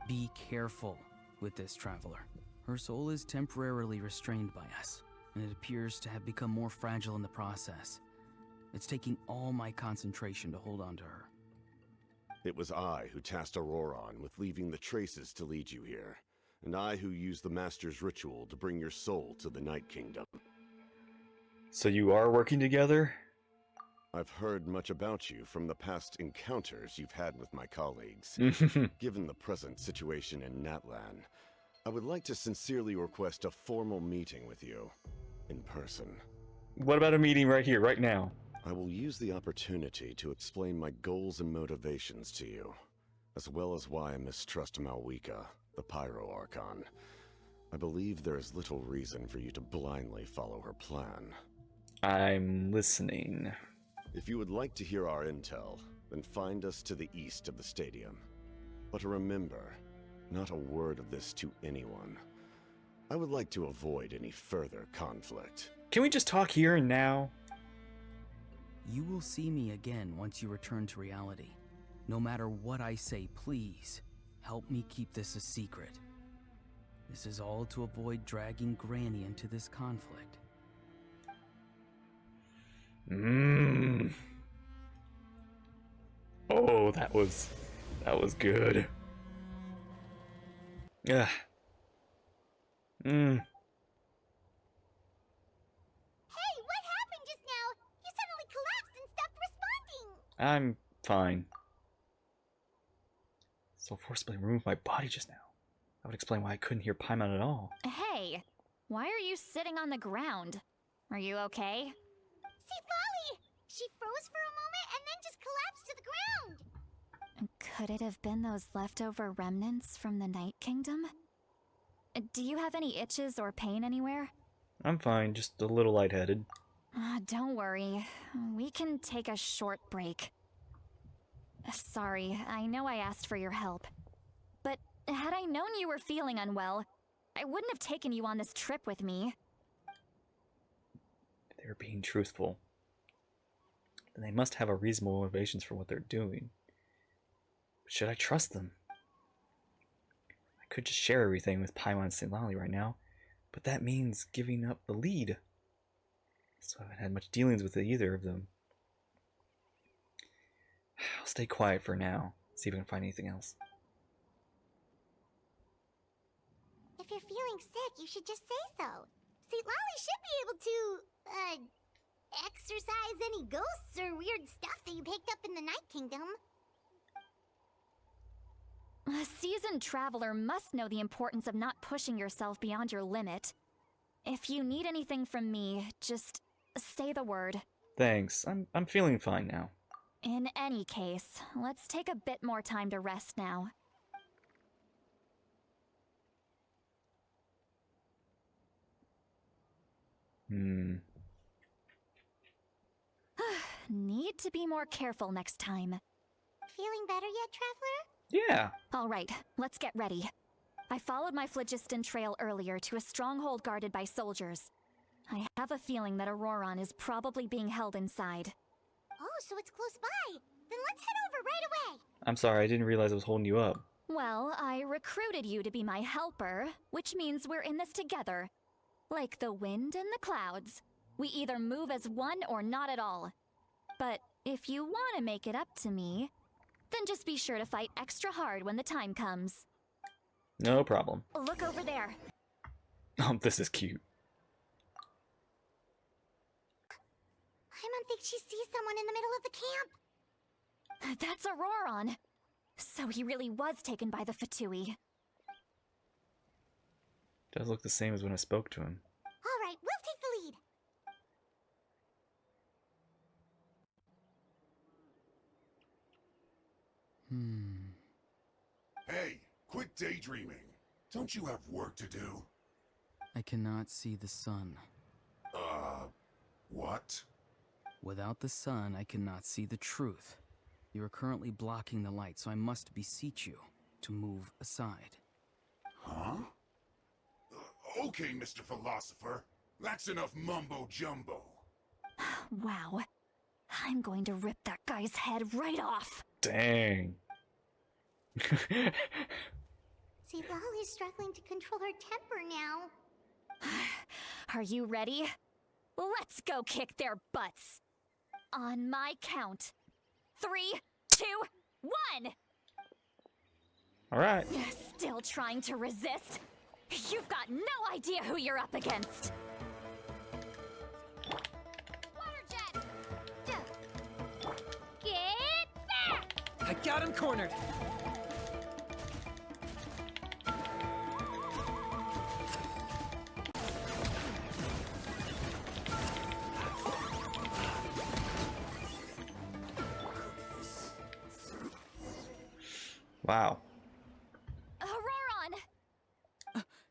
Be careful with this traveler. Her soul is temporarily restrained by us, and it appears to have become more fragile in the process. It's taking all my concentration to hold on to her. It was I who tasked Auroron with leaving the traces to lead you here, and I who used the Master's ritual to bring your soul to the Night Kingdom. So you are working together? I've heard much about you from the past encounters you've had with my colleagues. Given the present situation in Natlan, I would like to sincerely request a formal meeting with you, in person. What about a meeting right here, right now? I will use the opportunity to explain my goals and motivations to you, as well as why I mistrust Malwika, the Pyro Archon. I believe there is little reason for you to blindly follow her plan. I'm listening. If you would like to hear our intel, then find us to the east of the stadium. But remember, not a word of this to anyone. I would like to avoid any further conflict. Can we just talk here and now? You will see me again once you return to reality. No matter what I say, please, help me keep this a secret. This is all to avoid dragging Granny into this conflict. Oh, that was good. Yeah. Hey, what happened just now? You suddenly collapsed and stopped responding. I'm fine. So forcibly removed my body just now. That would explain why I couldn't hear Paimon at all. Hey, why are you sitting on the ground? Are you okay? See, Lolly! She froze for a moment and then just collapsed Could it have been those leftover remnants from the Night Kingdom? Do you have any itches or pain anywhere? I'm fine, just a little lightheaded. Don't worry. We can take a short break. Sorry, I know I asked for your help. But had I known you were feeling unwell, I wouldn't have taken you on this trip with me. They're being truthful. Then they must have a reasonable motivations for what they're doing. But should I trust them? I could just share everything with Paimon and St. Lally right now, but that means giving up the lead. So I haven't had much dealings with either of them. I'll stay quiet for now, see if I can find anything else. If you're feeling sick, you should just say so. St. Lally should be able to, exorcise any ghosts or weird stuff that you picked up in the Night Kingdom. A seasoned traveler must know the importance of not pushing yourself beyond your limit. If you need anything from me, just say the word. Thanks, I'm feeling fine now. In any case, let's take a bit more time to rest now. Need to be more careful next time. Feeling better yet, Traveler? Yeah. Alright, let's get ready. I followed my phlogiston trail earlier to a stronghold guarded by soldiers. I have a feeling that Auroron is probably being held inside. Oh, so it's close by. Then let's head over right away. I'm sorry, I didn't realize I was holding you up. Well, I recruited you to be my helper, which means we're in this together. Like the wind and the clouds. We either move as one or not at all. But if you want to make it up to me, then just be sure to fight extra hard when the time comes. No problem. Look over there. Oh, this is cute. Paimon thinks she sees someone in the middle of the camp. That's Auroron. So he really was taken by the Fatui. Does look the same as when I spoke to him. All right, we'll take the lead. Hey, quit daydreaming. Don't you have work to do? I cannot see the sun. What? Without the sun, I cannot see the truth. You are currently blocking the light, so I must beseech you to move aside. Huh? Okay, Mr. Philosopher. That's enough mumbo-jumbo. Wow. I'm going to rip that guy's head right off. Dang. See, Lolly's struggling to control her temper now. Are you ready? Let's go kick their butts. On my count. 3, 2, 1! Alright. Still trying to resist? You've got no idea who you're up against. Water jet! Get back! I got him cornered. Wow. Auroron!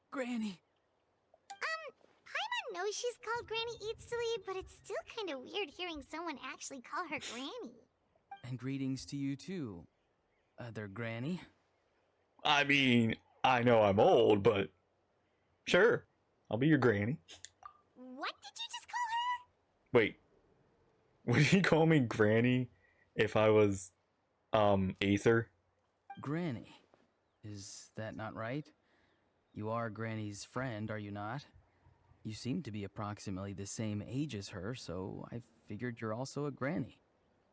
Granny! Paimon knows she's called Granny Eats to Lead, but it's still kind of weird hearing someone actually call her Granny. And greetings to you too, other Granny. I mean, I know I'm old, but sure, I'll be your granny. What did you just call her? Wait, would he call me granny if I was, Aether? Granny. Is that not right? You are Granny's friend, are you not? You seem to be approximately the same age as her, so I figured you're also a Granny.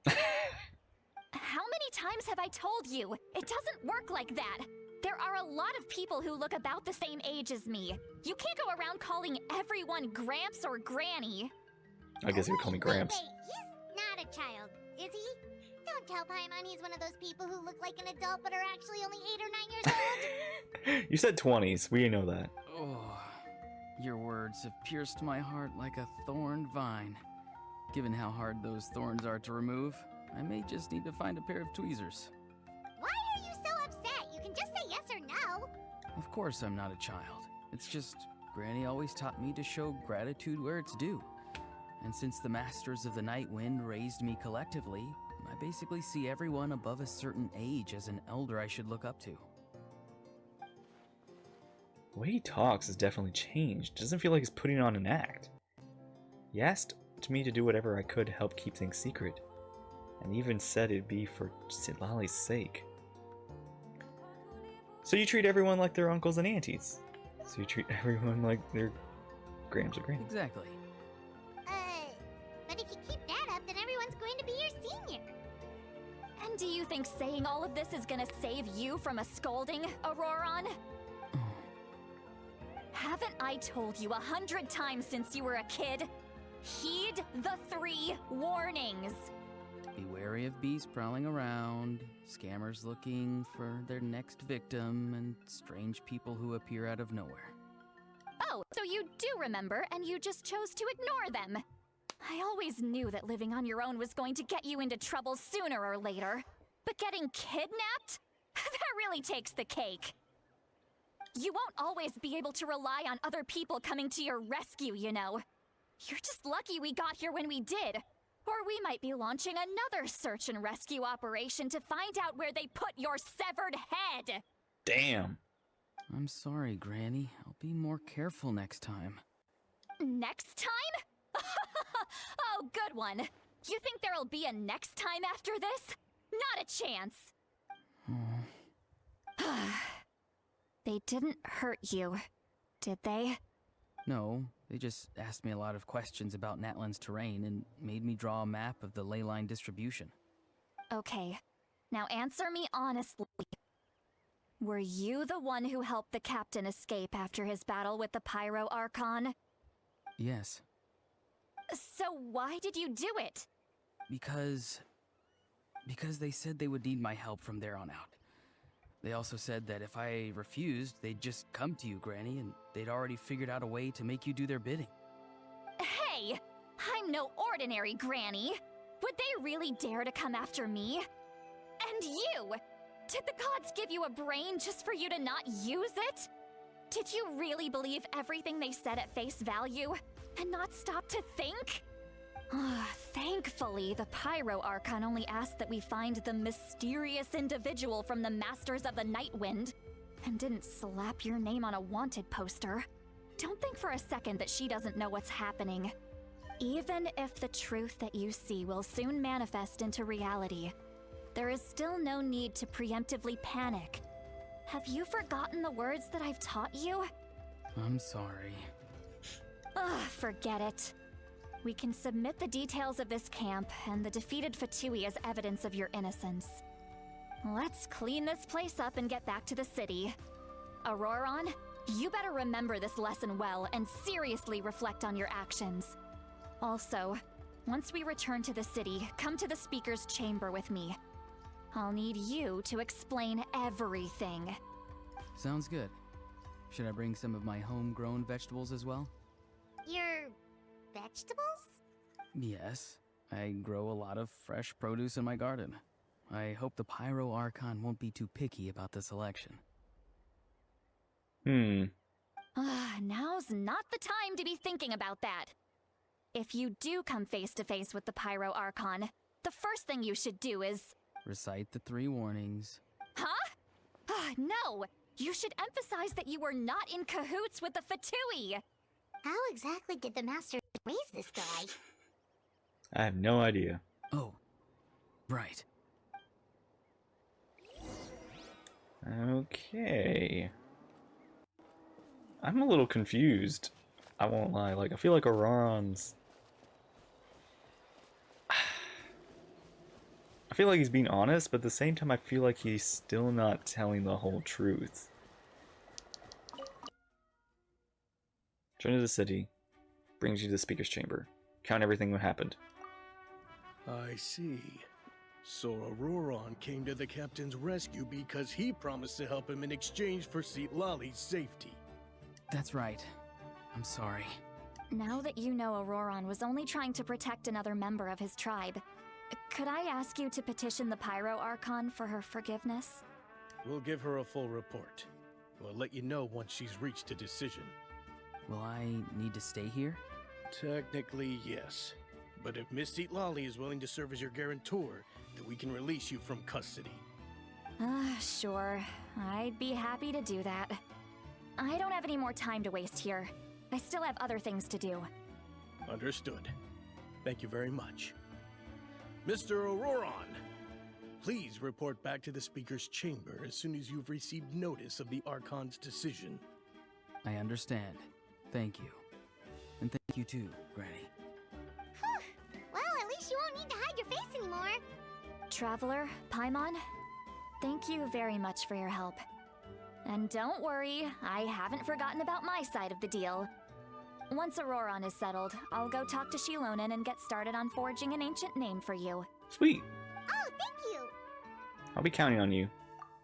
How many times have I told you? It doesn't work like that. There are a lot of people who look about the same age as me. You can't go around calling everyone Gramps or Granny. I guess he would call me Gramps. Wait, he's not a child, is he? Don't tell Paimon he's one of those people who look like an adult but are actually only 8 or 9 years old. You said 20s, we know that. Oh, your words have pierced my heart like a thorned vine. Given how hard those thorns are to remove, I may just need to find a pair of tweezers. Why course I'm not a child. It's just, Granny always taught me to show gratitude where it's due. And since the Masters of the Nightwind raised me collectively, I basically see everyone above a certain age as an elder I should look up to. The way he talks has definitely changed. It doesn't feel like he's putting on an act. He asked me to do whatever I could to help keep things secret, and even said it'd be for Sitlali's sake. So you treat everyone like their uncles and aunties. So you treat everyone like their grams or grannies. Exactly. But if you keep that up, then everyone's going to be your senior. And do you think saying all of this is gonna save you from a scolding, Auroron? Haven't I told you 100 times since you were a kid? Heed the 3 warnings. Be wary of bees prowling around, scammers looking for their next victim, and strange people who appear out of nowhere. Oh, so you do remember, and you just chose to ignore them. I always knew that living on your own was going to get you into trouble sooner or later. But getting kidnapped? That really takes the cake. You won't always be able to rely on other people coming to your rescue, you know. You're just lucky we got here when we did. Or we might be launching another search and rescue operation to find out where they put your severed head. Damn. I'm sorry, Granny. I'll be more careful next time. Next time? Oh, good one. You think there'll be a next time after this? Not a chance. They didn't hurt you, did they? No, they just asked me a lot of questions about Natlan's terrain and made me draw a map of the ley line distribution. Okay, now answer me honestly. Were you the one who helped the captain escape after his battle with the Pyro Archon? Yes. So why did you do it? Because they said they would need my help from there on out. They also said that if I refused, they'd just come to you, Granny, and they'd already figured out a way to make you do their bidding. Hey! I'm no ordinary Granny! Would they really dare to come after me? And you! Did the gods give you a brain just for you to not use it? Did you really believe everything they said at face value, and not stop to think? Thankfully, the Pyro Archon only asked that we find the mysterious individual from the Masters of the Nightwind, and didn't slap your name on a wanted poster. Don't think for a second that she doesn't know what's happening. Even if the truth that you see will soon manifest into reality, there is still no need to preemptively panic. Have you forgotten the words that I've taught you? I'm sorry. Forget it. We can submit the details of this camp and the defeated Fatui as evidence of your innocence. Let's clean this place up and get back to the city. Auroron, you better remember this lesson well and seriously reflect on your actions. Also, once we return to the city, come to the speaker's chamber with me. I'll need you to explain everything. Sounds good. Should I bring some of my homegrown vegetables as well? Your vegetables? Yes. I grow a lot of fresh produce in my garden. I hope the Pyro Archon won't be too picky about the selection. Now's not the time to be thinking about that. If you do come face to face with the Pyro Archon, the first thing you should do is... Recite the 3 warnings. Huh? No! You should emphasize that you were not in cahoots with the Fatui! How exactly did the Master raise this guy? I have no idea. Oh, right. Okay. I'm a little confused. I won't lie. Like, I feel like Auroron's... I feel like he's being honest, but at the same time I feel like he's still not telling the whole truth. Return to the city. Brings you to the speaker's chamber. Count everything that happened. I see. So Auroron came to the captain's rescue because he promised to help him in exchange for Sitlali's safety. That's right. I'm sorry. Now that you know Auroron was only trying to protect another member of his tribe, could I ask you to petition the Pyro Archon for her forgiveness? We'll give her a full report. We'll let you know once she's reached a decision. Will I need to stay here? Technically, yes. But if Miss Lolly is willing to serve as your guarantor, then we can release you from custody. Sure. I'd be happy to do that. I don't have any more time to waste here. I still have other things to do. Understood. Thank you very much. Mr. Auroron, please report back to the Speaker's chamber as soon as you've received notice of the Archon's decision. I understand. Thank you. And thank you too, Granny. Whew. Well, at least you won't need to hide your face anymore. Traveler, Paimon, thank you very much for your help. And don't worry, I haven't forgotten about my side of the deal. Once Auroron is settled, I'll go talk to Shilonen and get started on forging an ancient name for you. Sweet. Oh, thank you. I'll be counting on you.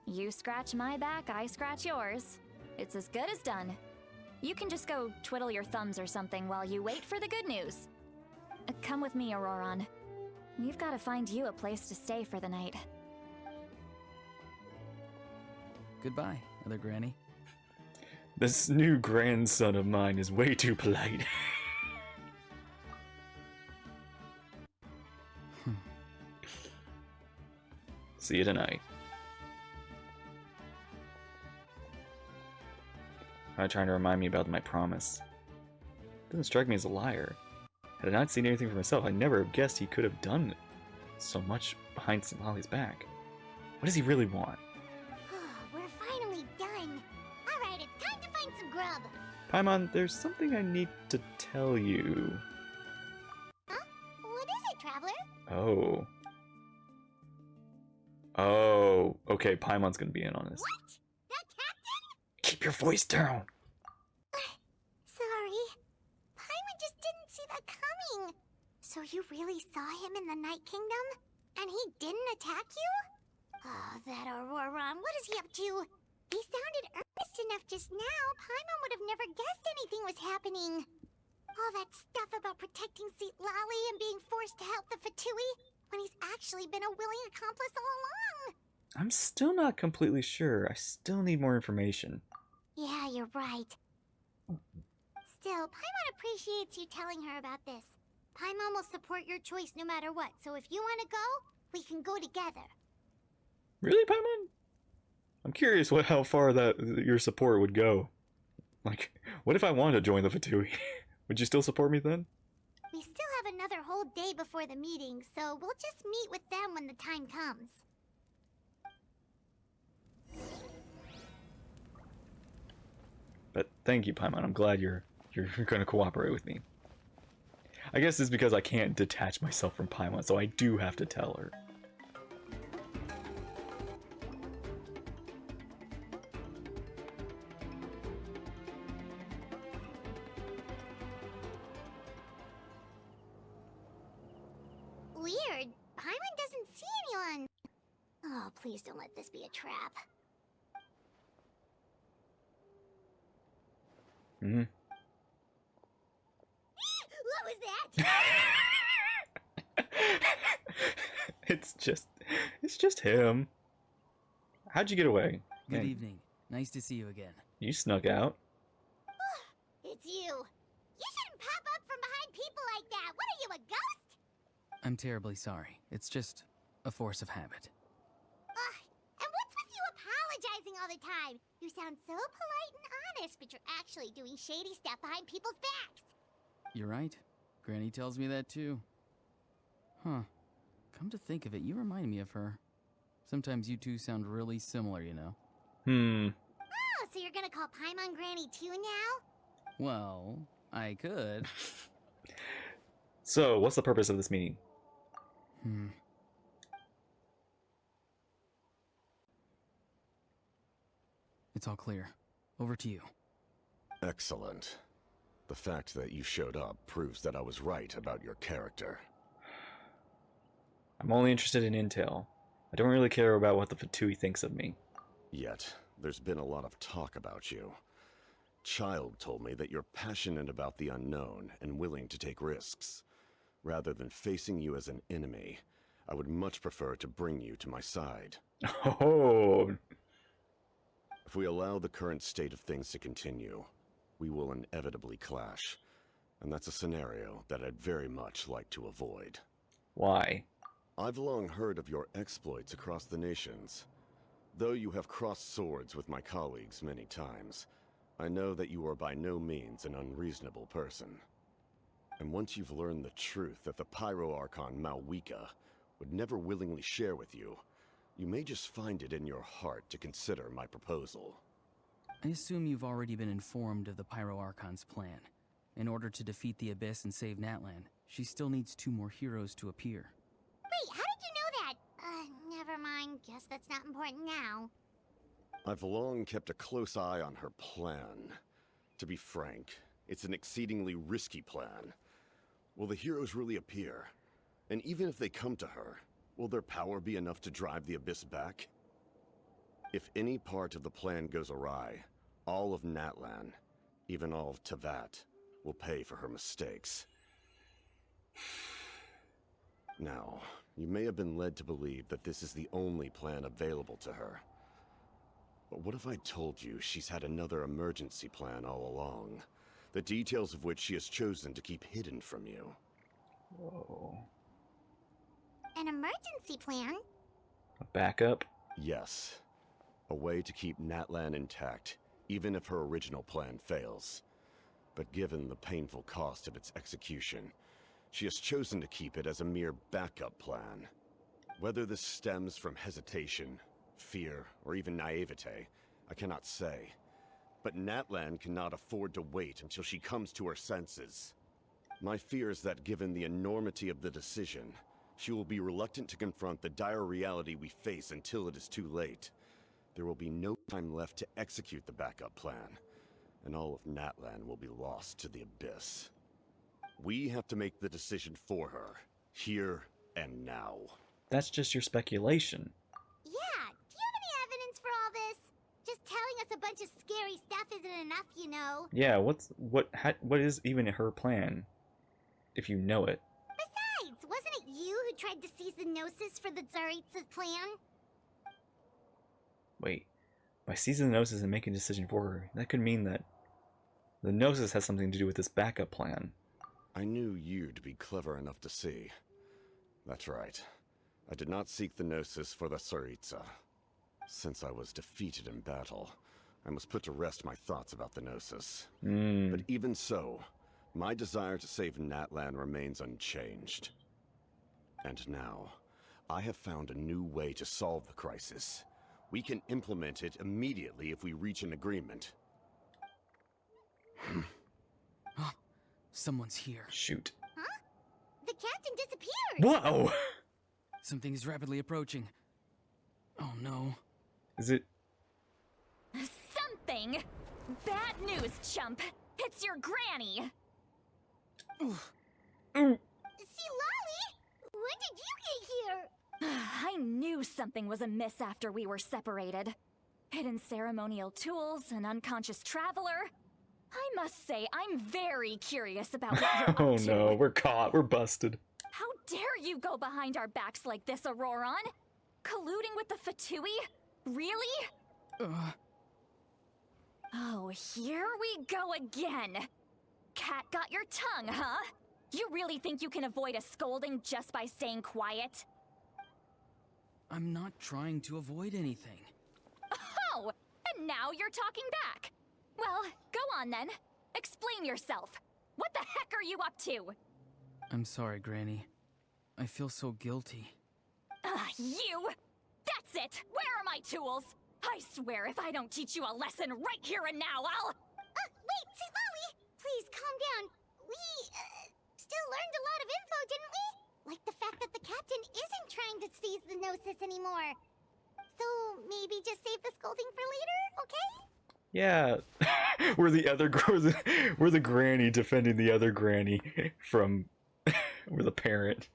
You scratch my back, I scratch yours. It's as good as done. You can just go twiddle your thumbs or something while you wait for the good news. Come with me, Auroron. We've got to find you a place to stay for the night. Goodbye, other Granny. This new grandson of mine is way too polite. See you tonight. Trying to remind me about my promise. Doesn't strike me as a liar. Had I not seen anything for myself, I never have guessed he could have done so much behind Somali's back. What does he really want? We're finally done. Alright, it's time to find some grub. Paimon, there's something I need to tell you. Huh? What is it, Traveler? Oh. Oh. Okay, Paimon's gonna be in on this. What? The captain? Keep your voice down. Sorry. Paimon just didn't see that coming. So you really saw him in the Night Kingdom? And he didn't attack you? Oh, that Auroron, what is he up to? He sounded earnest enough just now. Paimon would have never guessed anything was happening. All that stuff about protecting Seat Lally and being forced to help the Fatui, when he's actually been a willing accomplice all along. I'm still not completely sure. I still need more information. Yeah, you're right. Still, Paimon appreciates you telling her about this. Paimon will support your choice no matter what, so if you want to go, we can go together. Really, Paimon? I'm curious how far your support would go. Like, what if I wanted to join the Fatui? Would you still support me then? We still have another whole day before the meeting, so we'll just meet with them when the time comes. But thank you, Paimon. I'm glad you're going to cooperate with me. I guess it's because I can't detach myself from Paimon, so I do have to tell her. Weird. Paimon doesn't see anyone. Oh, please don't let this be a trap. Mm-hmm. What was that? It's just him. How'd you get away? Good Man, evening. Nice to see you again. you snuck out. It's you. You shouldn't pop up from behind people like that. What are you, a ghost? I'm terribly sorry. It's just a force of habit. And what's with you apologizing all the time? You sound so polite and honest, but you're actually doing shady stuff behind people's backs. You're right. Granny tells me that too. Huh. Come to think of it, you remind me of her. Sometimes you two sound really similar, you know. Oh, so you're gonna call Paimon Granny too now? Well, I could. So, what's the purpose of this meeting? It's all clear. Over to you. Excellent. The fact that you showed up proves that I was right about your character. I'm only interested in intel. I don't really care about what the Fatui thinks of me. Yet, there's been a lot of talk about you. Child told me that you're passionate about the unknown and willing to take risks. Rather than facing you as an enemy, I would much prefer to bring you to my side. Oh. If we allow the current state of things to continue, we will inevitably clash. And that's a scenario that I'd very much like to avoid. Why? I've long heard of your exploits across the nations. Though you have crossed swords with my colleagues many times, I know that you are by no means an unreasonable person. And once you've learned the truth that the Pyro Archon Malwika would never willingly share with you, you may just find it in your heart to consider my proposal. I assume you've already been informed of the Pyro Archon's plan. In order to defeat the Abyss and save Natlan, she still needs 2 more heroes to appear. Wait, how did you know that? Never mind. Guess that's not important now. I've long kept a close eye on her plan. To be frank, it's an exceedingly risky plan. Will the heroes really appear? And even if they come to her, will their power be enough to drive the Abyss back? If any part of the plan goes awry, all of Natlan, even all of Tevat, will pay for her mistakes. Now, you may have been led to believe that this is the only plan available to her. But what if I told you she's had another emergency plan all along, the details of which she has chosen to keep hidden from you? Whoa. An emergency plan? A backup? Yes. A way to keep Natlan intact, even if her original plan fails. But given the painful cost of its execution, she has chosen to keep it as a mere backup plan. Whether this stems from hesitation, fear, or even naivete, I cannot say. But Natlan cannot afford to wait until she comes to her senses. My fear is that given the enormity of the decision, she will be reluctant to confront the dire reality we face until it is too late. There will be no time left to execute the backup plan, and all of Natlan will be lost to the Abyss. We have to make the decision for her, here and now. That's just your speculation. Yeah, do you have any evidence for all this? Just telling us a bunch of scary stuff isn't enough, you know. Yeah, what is even her plan? If you know it. Besides, wasn't it you who tried to seize the Gnosis for the Tsaritsa's plan? Wait, by seizing the Gnosis and making a decision for her, that could mean that the Gnosis has something to do with this backup plan. I knew you to be clever enough to see. That's right. I did not seek the Gnosis for the Tsaritsa. Since I was defeated in battle, I must put to rest my thoughts about the Gnosis. But even so, my desire to save Natlan remains unchanged. And now, I have found a new way to solve the crisis. We can implement it immediately if we reach an agreement. Someone's here. Shoot. Huh? The captain disappeared! Whoa! Something is rapidly approaching. Oh no. Is it... Something! Bad news, chump! It's your granny! See, Lolly! When did you get here? I knew something was amiss after we were separated. Hidden ceremonial tools, an unconscious traveler. I must say, I'm very curious about what you're up to. Oh no, we're caught. We're busted. How dare you go behind our backs like this, Auroron? Colluding with the Fatui? Really? Oh, here we go again. Cat got your tongue, huh? You really think you can avoid a scolding just by staying quiet? I'm not trying to avoid anything. Oh, and now you're talking back. Well, go on then. Explain yourself. What the heck are you up to? I'm sorry, Granny. I feel so guilty. You! That's it! Where are my tools? I swear if I don't teach you a lesson right here and now, I'll... Wait, see, Lolly! Please, calm down. We, still learned a lot of info, didn't we? Like the fact that the captain isn't trying to seize the Gnosis anymore. So, maybe just save the scolding for later, okay? Yeah, we're the granny defending the other granny from, we're the parent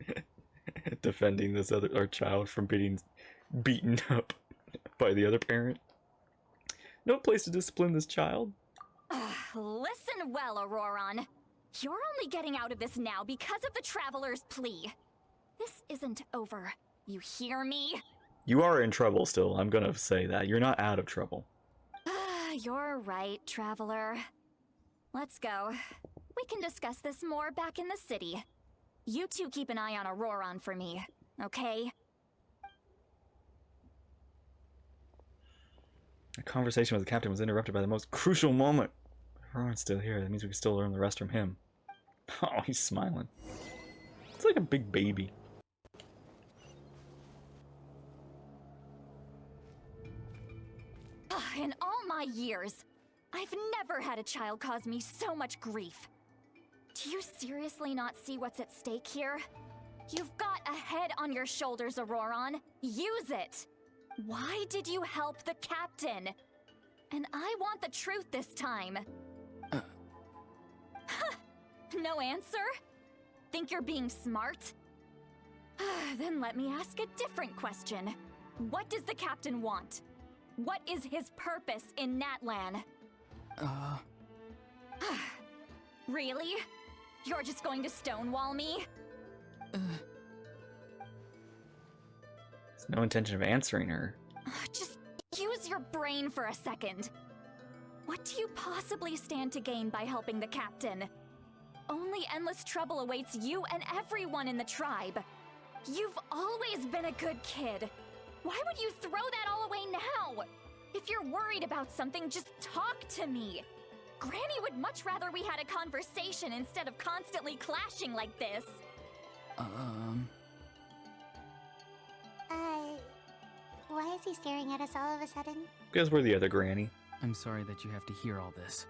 defending this our child from being beaten up by the other parent. No place to discipline this child. Listen well, Auroron. You're only getting out of this now because of the Traveler's plea. This isn't over. You hear me? You are in trouble still, I'm gonna say that. You're not out of trouble. You're right, Traveler. Let's go. We can discuss this more back in the city. You two keep an eye on Auroron for me, okay? The conversation with the captain was interrupted by the most crucial moment. Ron's still here. That means we can still learn the rest from him. Oh, he's smiling. It's like a big baby. In all my years, I've never had a child cause me so much grief. Do you seriously not see what's at stake here? You've got a head on your shoulders, Auroron. Use it! Why did you help the captain? And I want the truth this time. No answer? Think you're being smart? Then let me ask a different question. What does the captain want? What is his purpose in Natlan? Really? You're just going to stonewall me? There's no intention of answering her. Just use your brain for a second. What do you possibly stand to gain by helping the captain? Only endless trouble awaits you and everyone in the tribe. You've always been a good kid. Why would you throw that all away now? If you're worried about something, just talk to me. Granny would much rather we had a conversation instead of constantly clashing like this. Why is he staring at us all of a sudden? Because we're the other Granny. I'm sorry that you have to hear all this.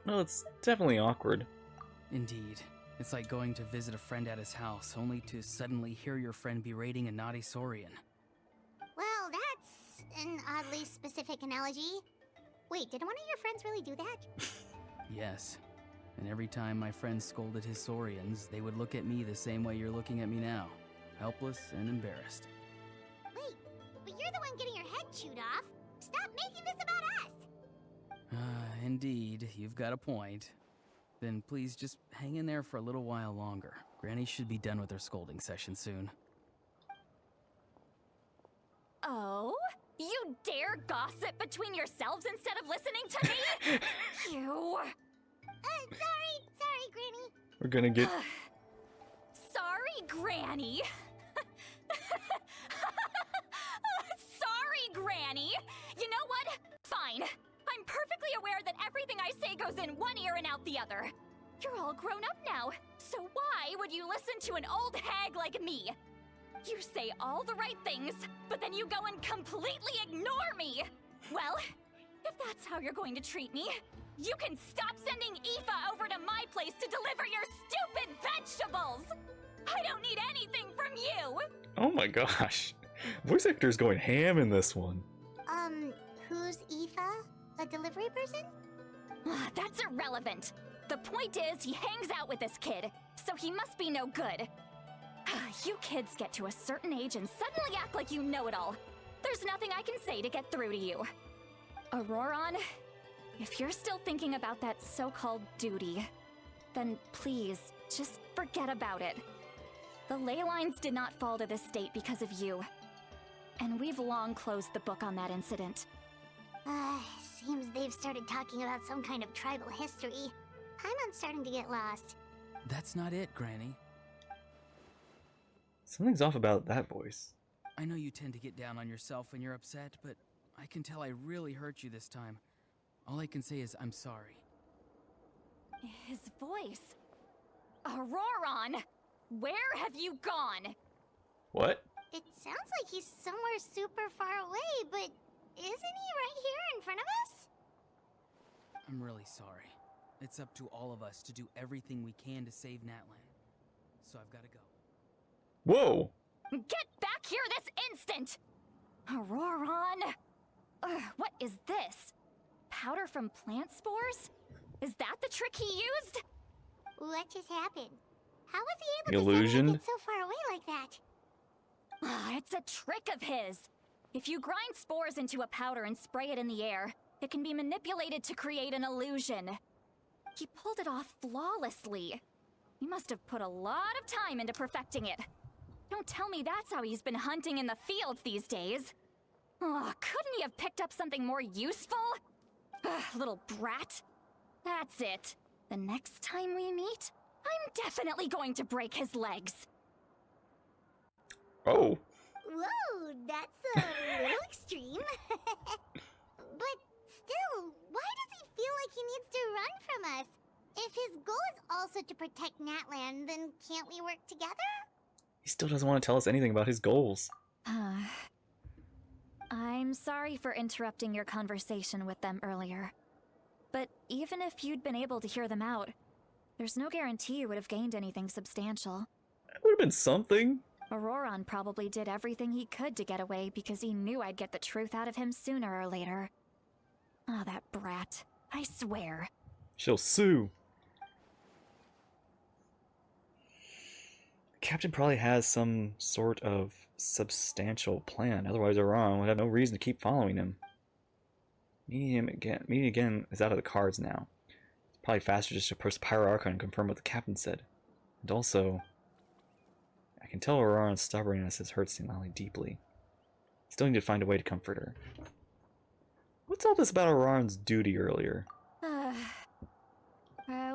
Well, it's definitely awkward. Indeed. It's like going to visit a friend at his house, only to suddenly hear your friend berating a naughty Saurian. Well, that's an oddly specific analogy. Wait, did one of your friends really do that? Yes. And every time my friend scolded his Saurians, they would look at me the same way you're looking at me now. Helpless and embarrassed. Wait, but you're the one getting your head chewed off. Stop making this about us! Indeed, you've got a point. Then please just hang in there for a little while longer. Granny should be done with her scolding session soon. Oh? You dare gossip between yourselves instead of listening to me? You... Sorry, Granny. We're gonna get... Sorry, Granny. Sorry, Granny. You know what? Fine. I'm perfectly aware that everything I say goes in one ear and out the other. You're all grown up now, so why would you listen to an old hag like me? You say all the right things, but then you go and completely ignore me. Well, if that's how you're going to treat me, you can stop sending Aoife over to my place to deliver your stupid vegetables! I don't need anything from you! Oh my gosh. Voice actor's going ham in this one. Who's Aoife? A delivery person? That's irrelevant. The point is, he hangs out with this kid, so he must be no good. You kids get to a certain age and suddenly act like you know it all. There's nothing I can say to get through to you. Auroron, if you're still thinking about that so-called duty, then please, just forget about it. The ley lines did not fall to this state because of you. And we've long closed the book on that incident. Seems they've started talking about some kind of tribal history. I'm starting to get lost. That's not it, Granny. Something's off about that voice. I know you tend to get down on yourself when you're upset, but I can tell I really hurt you this time. All I can say is I'm sorry. His voice. Auroron! Where have you gone? What? It sounds like he's somewhere super far away, but isn't he right here in front of us? I'm really sorry. It's up to all of us to do everything we can to save Natlan. So I've got to go. Whoa! Get back here this instant! Auroron! What is this? Powder from plant spores? Is that the trick he used? What just happened? How was he able Illusion? to get so far away like that? It's a trick of his. If you grind spores into a powder and spray it in the air, it can be manipulated to create an illusion. He pulled it off flawlessly. He must have put a lot of time into perfecting it. Don't tell me that's how he's been hunting in the fields these days. Oh, couldn't he have picked up something more useful? Ugh, little brat. That's it. The next time we meet, I'm definitely going to break his legs. Oh. Whoa, that's a little extreme. But still, why does he feel like he needs to run from us? If his goal is also to protect Natlan, then can't we work together? He still doesn't want to tell us anything about his goals. I'm sorry for interrupting your conversation with them earlier. But even if you'd been able to hear them out, there's no guarantee you would have gained anything substantial. It would have been something. Auroron probably did everything he could to get away because he knew I'd get the truth out of him sooner or later. Ah, that brat. I swear. She'll sue. The captain probably has some sort of substantial plan. Otherwise, Auroron would have no reason to keep following him. Meeting again is out of the cards now. It's probably faster just to press Pyro Archon and confirm what the captain said. And also, I can tell Auroron's stubbornness has hurt Sinlali deeply. Still need to find a way to comfort her. What's all this about Auroron's duty earlier?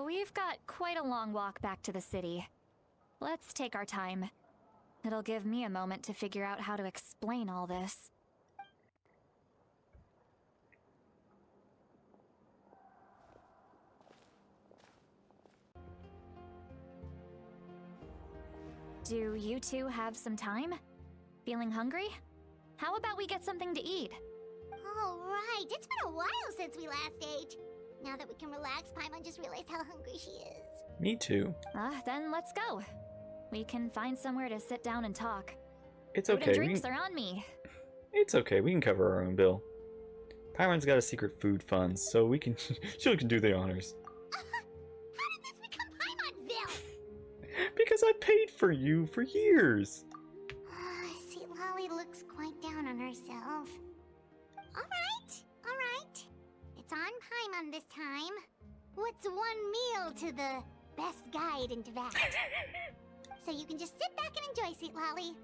We've got quite a long walk back to the city. Let's take our time. It'll give me a moment to figure out how to explain all this. Do you two have some time? Feeling hungry? How about we get something to eat? All right, it's been a while since we last ate. Now that we can relax, Paimon just realized how hungry she is. Me too. Then let's go. We can find somewhere to sit down and talk. It's Food okay. and drinks are on me. It's okay. We can cover our own bill. Paimon's got a secret food fund, so we can. She can do the honors. How did this become Paimon's bill? Because I paid for you for years. See, Lolly looks quite down on herself. All right. It's on Paimon this time. What's one meal to the best guide into that? So you can just sit back and enjoy, Sweet Lolly.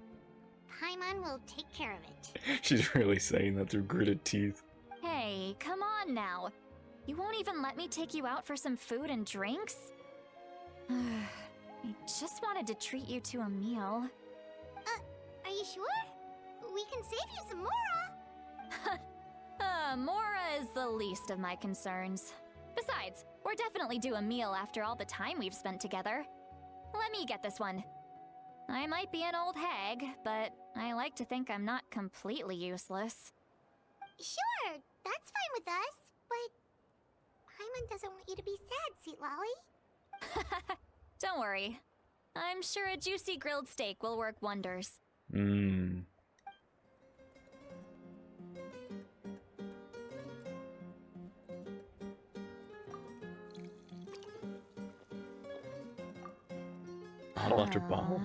Paimon will take care of it. She's really saying that through gritted teeth. Hey, come on now. You won't even let me take you out for some food and drinks? I just wanted to treat you to a meal. Are you sure? We can save you some Mora. Mora is the least of my concerns. Besides, we're definitely due a meal after all the time we've spent together. Let me get this one. I might be an old hag, but I like to think I'm not completely useless. Sure, that's fine with us, but Paimon doesn't want you to be sad, Sweet Lolly. Don't worry. I'm sure a juicy grilled steak will work wonders. Bottle after bottle.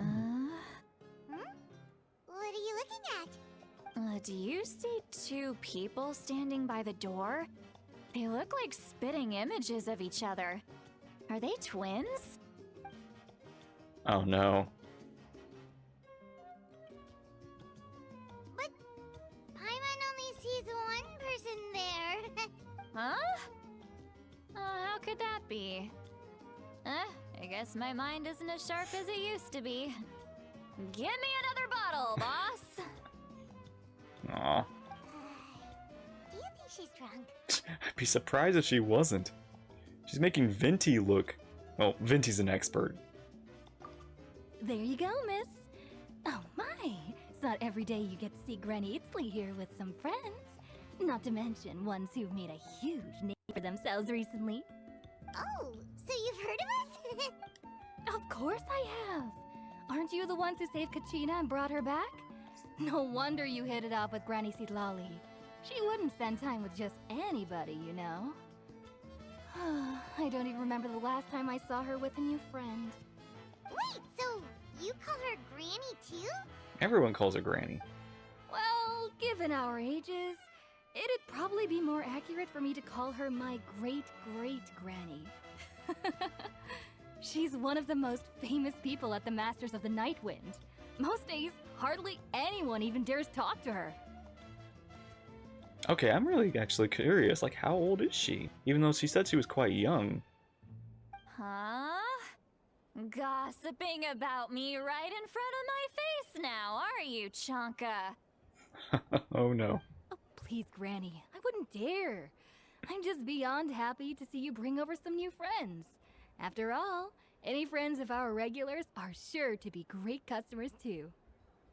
What are you looking at? Do you see two people standing by the door? They look like spitting images of each other. Are they twins? Oh no. But Paimon only sees one person there. Huh? How could that be? I guess my mind isn't as sharp as it used to be. Give me another bottle, boss! Aw. Do you think she's drunk? I'd be surprised if she wasn't. She's making Venti look... Well, Venti's an expert. There you go, miss. Oh my, it's not every day you get to see Granny Itzley here with some friends. Not to mention ones who've made a huge name for themselves recently. Oh, so you've heard of us? Of course I have. Aren't you the ones who saved Kachina and brought her back? No wonder you hit it off with Granny Sitlali. She wouldn't spend time with just anybody, you know. I don't even remember the last time I saw her with a new friend. Wait, so you call her Granny too? Everyone calls her Granny. Well, given our ages, it'd probably be more accurate for me to call her my great-great-granny. She's one of the most famous people at the Masters of the Nightwind. Most days, hardly anyone even dares talk to her. Okay, I'm really actually curious. Like, how old is she? Even though she said she was quite young. Huh? Gossiping about me right in front of my face now, are you, Chonka? Oh no. Oh, please, Granny. I wouldn't dare. I'm just beyond happy to see you bring over some new friends. After all, any friends of our regulars are sure to be great customers too.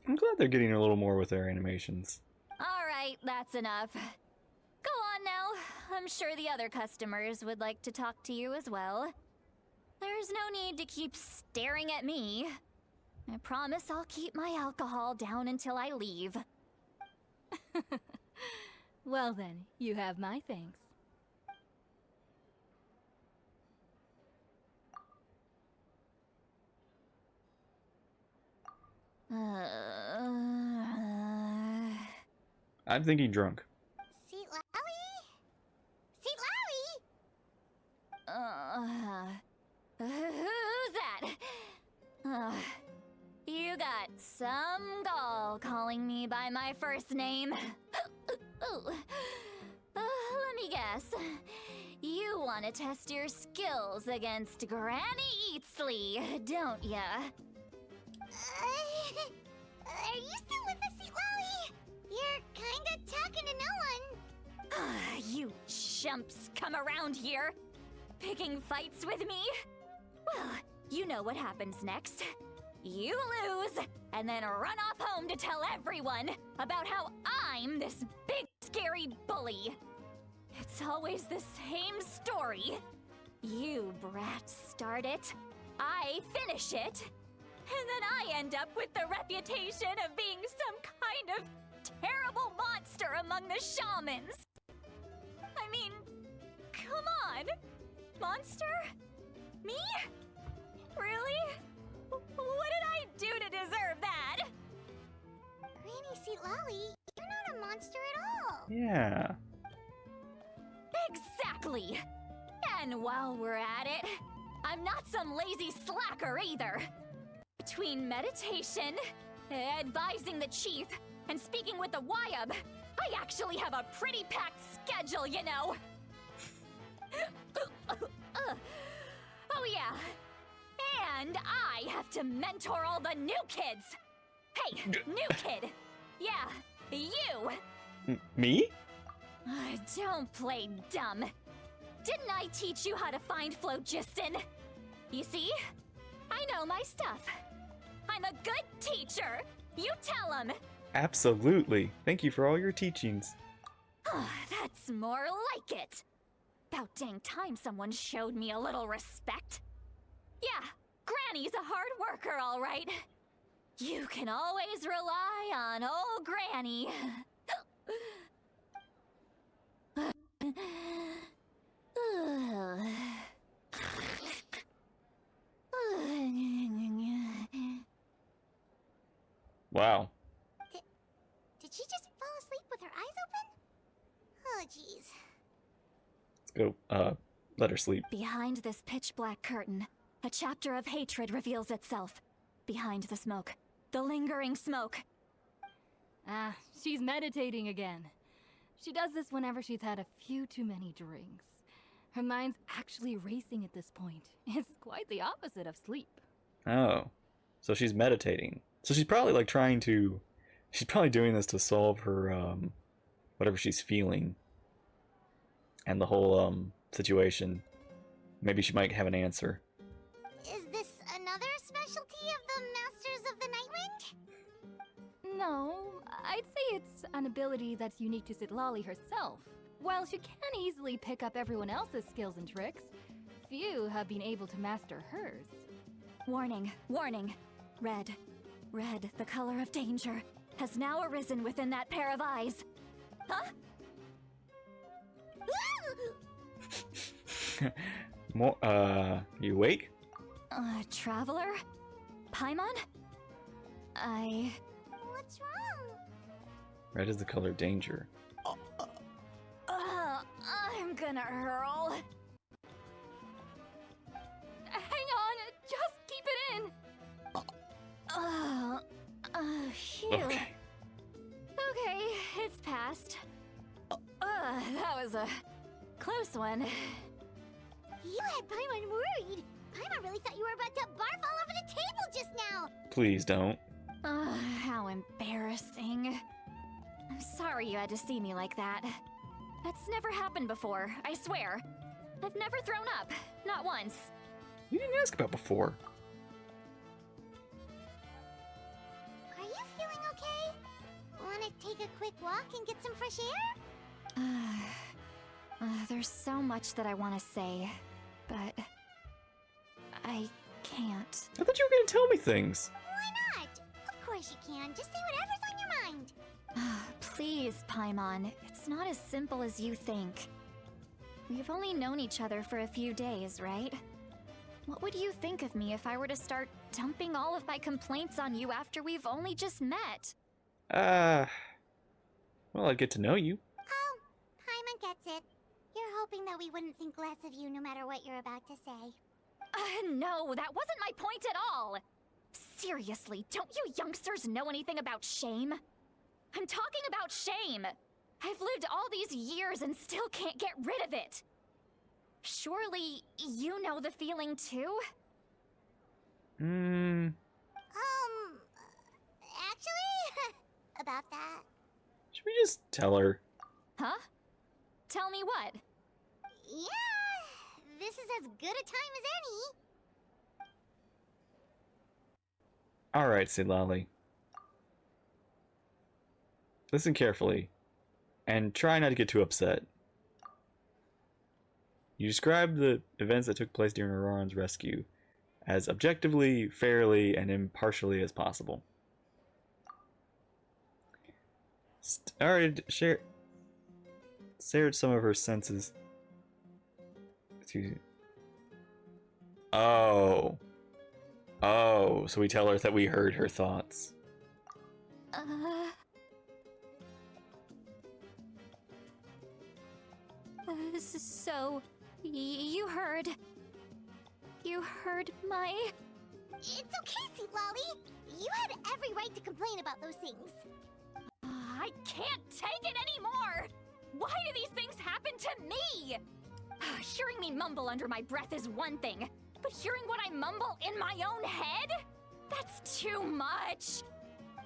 I'm glad they're getting a little more with their animations. Alright, that's enough. Go on now. I'm sure the other customers would like to talk to you as well. There's no need to keep staring at me. I promise I'll keep my alcohol down until I leave. Well then, you have my thanks. I'm thinking drunk. Seat Lally? Seat Lally? Who's that? You got some gall calling me by my first name. Let me guess. You want to test your skills against Granny Eatsley, don't ya? Are you still with us, Seat Lally? You're kinda talking to no one. You chumps come around here, picking fights with me? Well, you know what happens next. You lose, and then run off home to tell everyone about how I'm this big scary bully. It's always the same story. You brats start it, I finish it, and then I end up with the reputation of being some kind of terrible monster among the shamans. I mean, come on. Monster? Me? Really? What did I do to deserve that? Granny Seat Lally, you're not a monster at all. Yeah. Exactly. And while we're at it, I'm not some lazy slacker either. Between meditation, advising the chief, and speaking with the Wyab, I actually have a pretty packed schedule, you know. Oh yeah. And I have to mentor all the new kids. Hey, new kid. Yeah, you. Me? Don't play dumb. Didn't I teach you how to find phlogiston? You see? I know my stuff. I'm a good teacher. You tell him. Absolutely. Thank you for all your teachings. That's more like it. About dang time someone showed me a little respect. Yeah, Granny's a hard worker, all right. You can always rely on old Granny. Wow. Did she just fall asleep with her eyes open? Oh, jeez. Let's go, let her sleep. Behind this pitch-black curtain, a chapter of hatred reveals itself. Behind the smoke. The lingering smoke. Ah, she's meditating again. She does this whenever she's had a few too many drinks. Her mind's actually racing at this point. It's quite the opposite of sleep. Oh. So she's meditating. So she's probably like she's probably doing this to solve her, whatever she's feeling. And the whole, situation. Maybe she might have an answer. Is this another specialty of the Masters of the Nightwind? No, I'd say it's an ability that's unique to Citlali herself. While she can easily pick up everyone else's skills and tricks, few have been able to master hers. Warning, warning. Red, the color of danger, has now arisen within that pair of eyes. Huh? More, you awake? Traveler? Paimon? What's wrong? Red is the color of danger. I'm gonna hurl. Hang on, just keep it in. Phew. Okay. Okay, it's passed. That was a close one. You had Paimon worried. Paimon really thought you were about to barf all over the table just now. Please don't. How embarrassing. I'm sorry you had to see me like that. That's never happened before, I swear. I've never thrown up, not once. We didn't ask about before. Are you feeling okay? Wanna take a quick walk and get some fresh air? There's so much that I want to say, but I can't. I thought you were gonna tell me things. Why not? Of course you can. Just say whatever's on your mind. Please, Paimon. It's not as simple as you think. We've only known each other for a few days, right? What would you think of me if I were to start dumping all of my complaints on you after we've only just met? Well, I'd get to know you. Oh, Paimon gets it. You're hoping that we wouldn't think less of you no matter what you're about to say. No, that wasn't my point at all. Seriously, don't you youngsters know anything about shame? I'm talking about shame. I've lived all these years and still can't get rid of it. Surely you know the feeling too? Actually, about that. Should we just tell her? Huh? Tell me what? Yeah, this is as good a time as any. Alright, Silali. Listen carefully, and try not to get too upset. You described the events that took place during Auroran's rescue as objectively, fairly, and impartially as possible. Alright, shared some of her senses. Excuse me. Oh, so we tell her that we heard her thoughts. So, you heard my... It's okay, Sweet Lolly. You had every right to complain about those things. I can't take it anymore! Why do these things happen to me? Hearing me mumble under my breath is one thing, but hearing what I mumble in my own head? That's too much!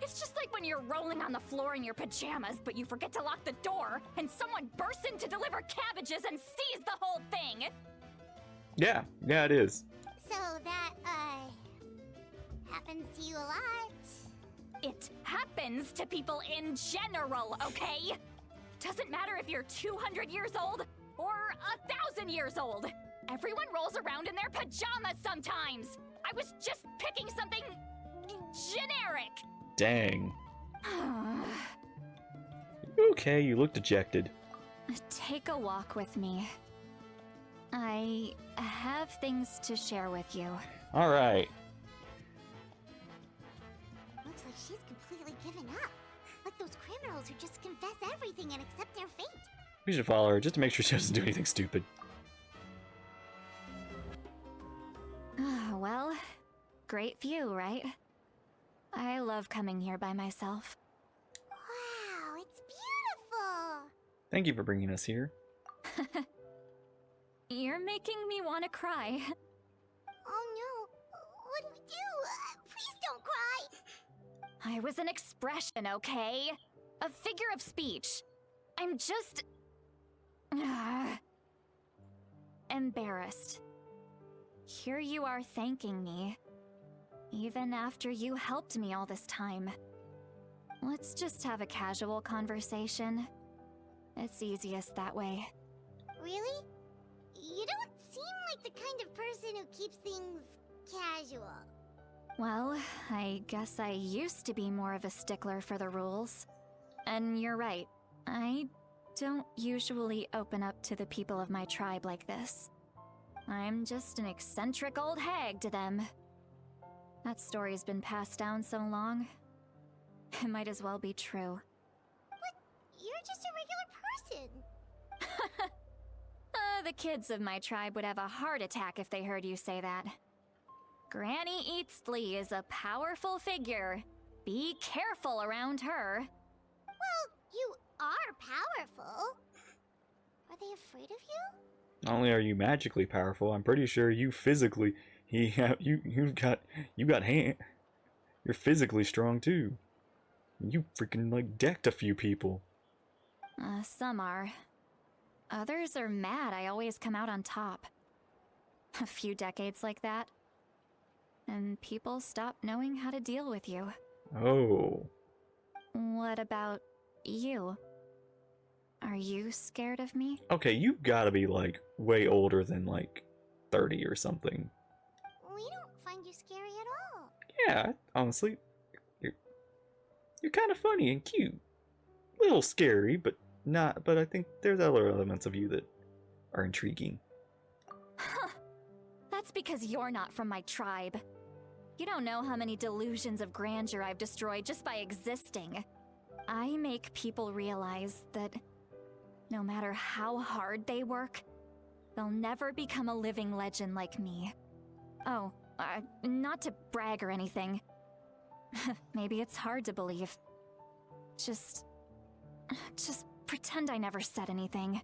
It's just like when you're rolling on the floor in your pajamas, but you forget to lock the door, and someone bursts in to deliver cabbages and sees the whole thing! Yeah, it is. So that, happens to you a lot. It happens to people in general, okay? Doesn't matter if you're 200 years old or 1,000 years old. Everyone rolls around in their pajamas sometimes. I was just picking something generic. Dang. Okay, you look dejected. Take a walk with me. I have things to share with you. All right. Looks like she's completely given up. Like those criminals who just confess everything and accept their fate. We should follow her just to make sure she doesn't do anything stupid. Well, great view, right? I love coming here by myself. Wow, it's beautiful! Thank you for bringing us here. You're making me want to cry. Oh no, what do we do? Please don't cry! I was an expression, okay? A figure of speech. I'm just... embarrassed. Here you are thanking me. Even after you helped me all this time. Let's just have a casual conversation. It's easiest that way. Really? You don't seem like the kind of person who keeps things casual. Well, I guess I used to be more of a stickler for the rules. And you're right, I don't usually open up to the people of my tribe like this. I'm just an eccentric old hag to them. That story's been passed down so long, it might as well be true. But you're just a regular person. The kids of my tribe would have a heart attack if they heard you say that. Granny Eastly is a powerful figure. Be careful around her. Well, you are powerful. they afraid of you? Not only are you magically powerful, I'm pretty sure you physically you got hand. You're physically strong too. You freaking like decked a few people. Some are. Others are mad I always come out on top. A few decades like that, and people stop knowing how to deal with you. Oh. What about you? Are you scared of me? Okay, you've gotta be like way older than like 30 or something. We don't find you scary at all. Yeah, honestly, you're kind of funny and cute. A little scary, but not. But I think there's other elements of you that are intriguing. Huh. That's because you're not from my tribe. You don't know how many delusions of grandeur I've destroyed just by existing. I make people realize that no matter how hard they work, they'll never become a living legend like me. Oh, not to brag or anything. Maybe it's hard to believe. Just pretend I never said anything.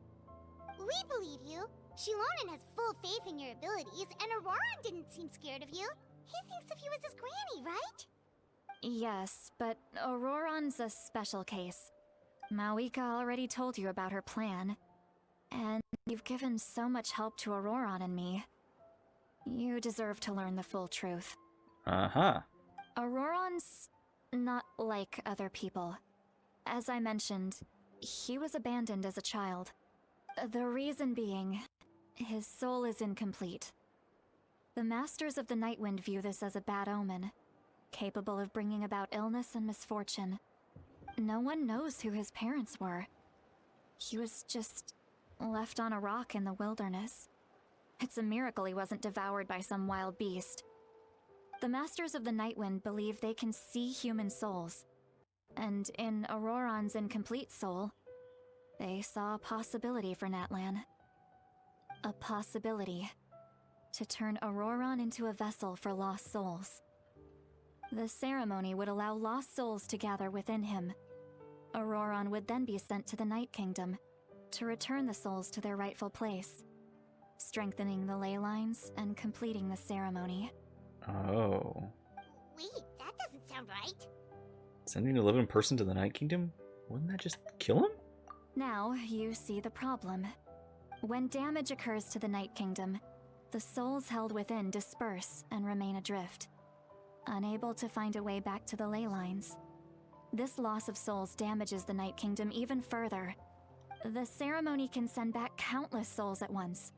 We believe you. Shilonen has full faith in your abilities, and Auroran didn't seem scared of you. He thinks of you as his granny, right? Yes, but Auroran's a special case. Mawika already told you about her plan. And you've given so much help to Auroran and me. You deserve to learn the full truth. Uh-huh. Auroran's not like other people. As I mentioned, he was abandoned as a child. The reason being, his soul is incomplete. The Masters of the Nightwind view this as a bad omen, capable of bringing about illness and misfortune. No one knows who his parents were. He was just left on a rock in the wilderness. It's a miracle he wasn't devoured by some wild beast. The Masters of the Nightwind believe they can see human souls, and in Auroran's incomplete soul, they saw a possibility for Natlan. A possibility to turn Auroran into a vessel for lost souls. The ceremony would allow lost souls to gather within him. Auroran would then be sent to the Night Kingdom to return the souls to their rightful place, strengthening the ley lines and completing the ceremony. Oh. Wait, that doesn't sound right. Sending a living person to the Night Kingdom? Wouldn't that just kill him? Now you see the problem. When damage occurs to the Night Kingdom, the souls held within disperse and remain adrift, unable to find a way back to the ley lines. This loss of souls damages the Night Kingdom even further. The ceremony can send back countless souls at once,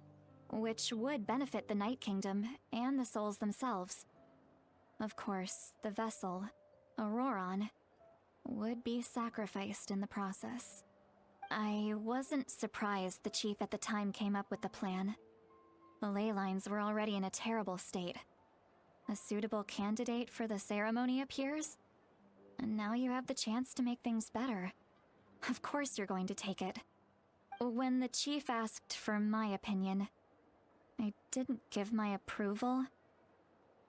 which would benefit the Night Kingdom and the souls themselves. Of course, the vessel, Auroran, would be sacrificed in the process. I wasn't surprised the chief at the time came up with the plan. The ley lines were already in a terrible state. A suitable candidate for the ceremony appears, and now you have the chance to make things better. Of course you're going to take it. When the chief asked for my opinion, I didn't give my approval,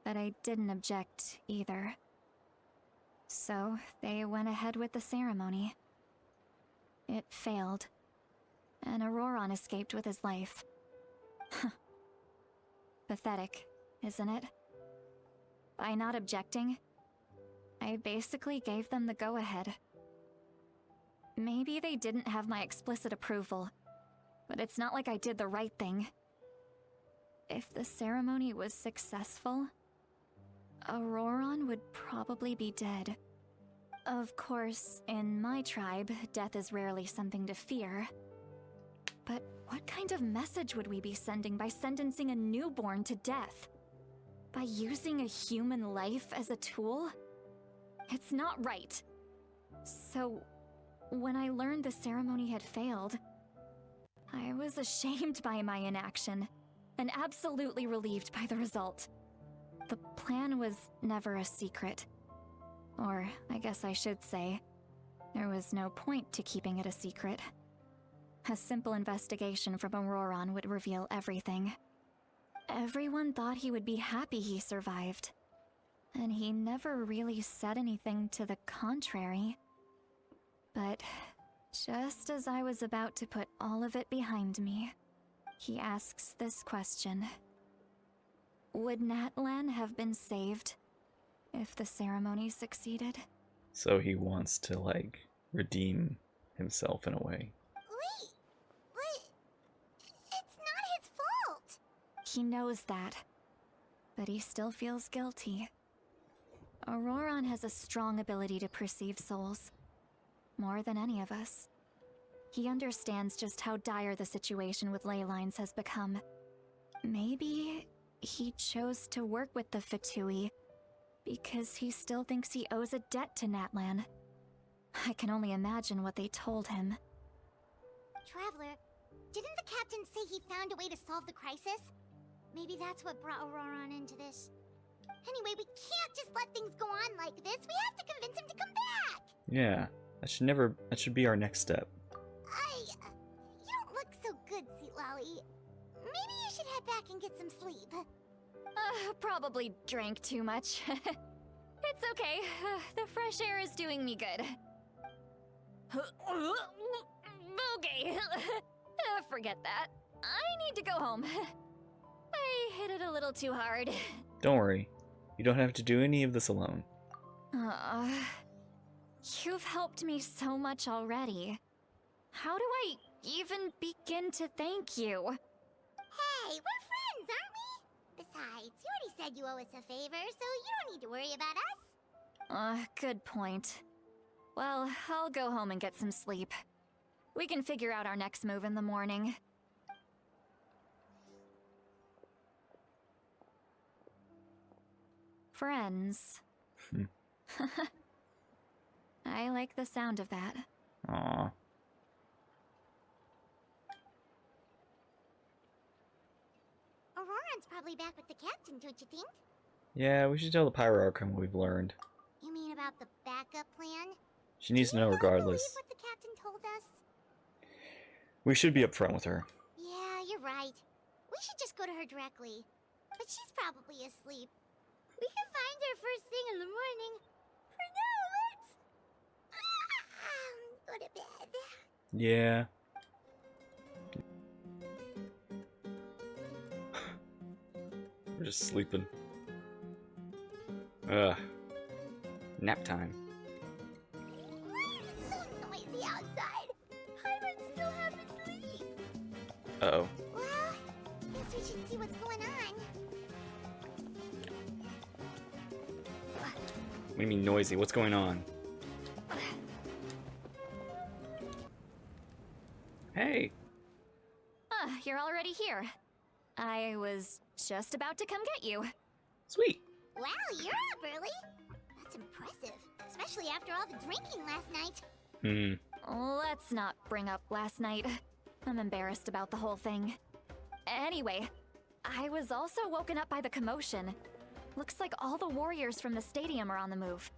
but I didn't object either. So they went ahead with the ceremony. It failed, and Auroran escaped with his life. Pathetic, isn't it? By not objecting, I basically gave them the go-ahead. Maybe they didn't have my explicit approval, but it's not like I did the right thing. If the ceremony was successful, Auroran would probably be dead. Of course, in my tribe, death is rarely something to fear. But what kind of message would we be sending by sentencing a newborn to death? By using a human life as a tool? It's not right. So, when I learned the ceremony had failed, I was ashamed by my inaction, and absolutely relieved by the result. The plan was never a secret. Or, I guess I should say, there was no point to keeping it a secret. A simple investigation from Auroran would reveal everything. Everyone thought he would be happy he survived, and he never really said anything to the contrary. But Just as I was about to put all of it behind me, he asks this question. Would Natlan have been saved if the ceremony succeeded? So he wants to, like, redeem himself in a way. Wait, but it's not his fault. He knows that, but he still feels guilty. Auroron has a strong ability to perceive souls, more than any of us. He understands just how dire the situation with ley lines has become. Maybe he chose to work with the Fatui because he still thinks he owes a debt to Natlan. I can only imagine what they told him. Traveler, didn't the captain say he found a way to solve the crisis? Maybe that's what brought Auroron into this. Anyway, we can't just let things go on like this. We have to convince him to come back. Yeah, that should be our next step. You don't look so good, Sweet Lolly. Maybe you should head back and get some sleep. Probably drank too much. It's okay. The fresh air is doing me good. Okay. Forget that. I need to go home. I hit it a little too hard. Don't worry. You don't have to do any of this alone. You've helped me so much already. How do I even begin to thank you? Hey, we're friends, aren't we? Besides, you already said you owe us a favor, so you don't need to worry about us. Good point. Well, I'll go home and get some sleep. We can figure out our next move in the morning. Friends. I like the sound of that. Aww. Auroron's probably back with the captain, don't you think? Yeah, we should tell the Pyro Archon what we've learned. You mean about the backup plan? She needs to know regardless. Believe what the captain told us? We should be upfront with her. Yeah, you're right. We should just go to her directly. But she's probably asleep. We can find her first thing in the morning. For now, let's go to bed. Yeah. We're just sleeping. Nap time. Why is it so noisy outside? Pirates still haven't sleep. Uh-oh. Well, guess we should see what's going on. What do you mean noisy? What's going on? Hey! You're already here. I was just about to come get you. Sweet! Wow, you're up early. That's impressive, especially after all the drinking last night. Let's not bring up last night. I'm embarrassed about the whole thing. Anyway, I was also woken up by the commotion. Looks like all the warriors from the stadium are on the move.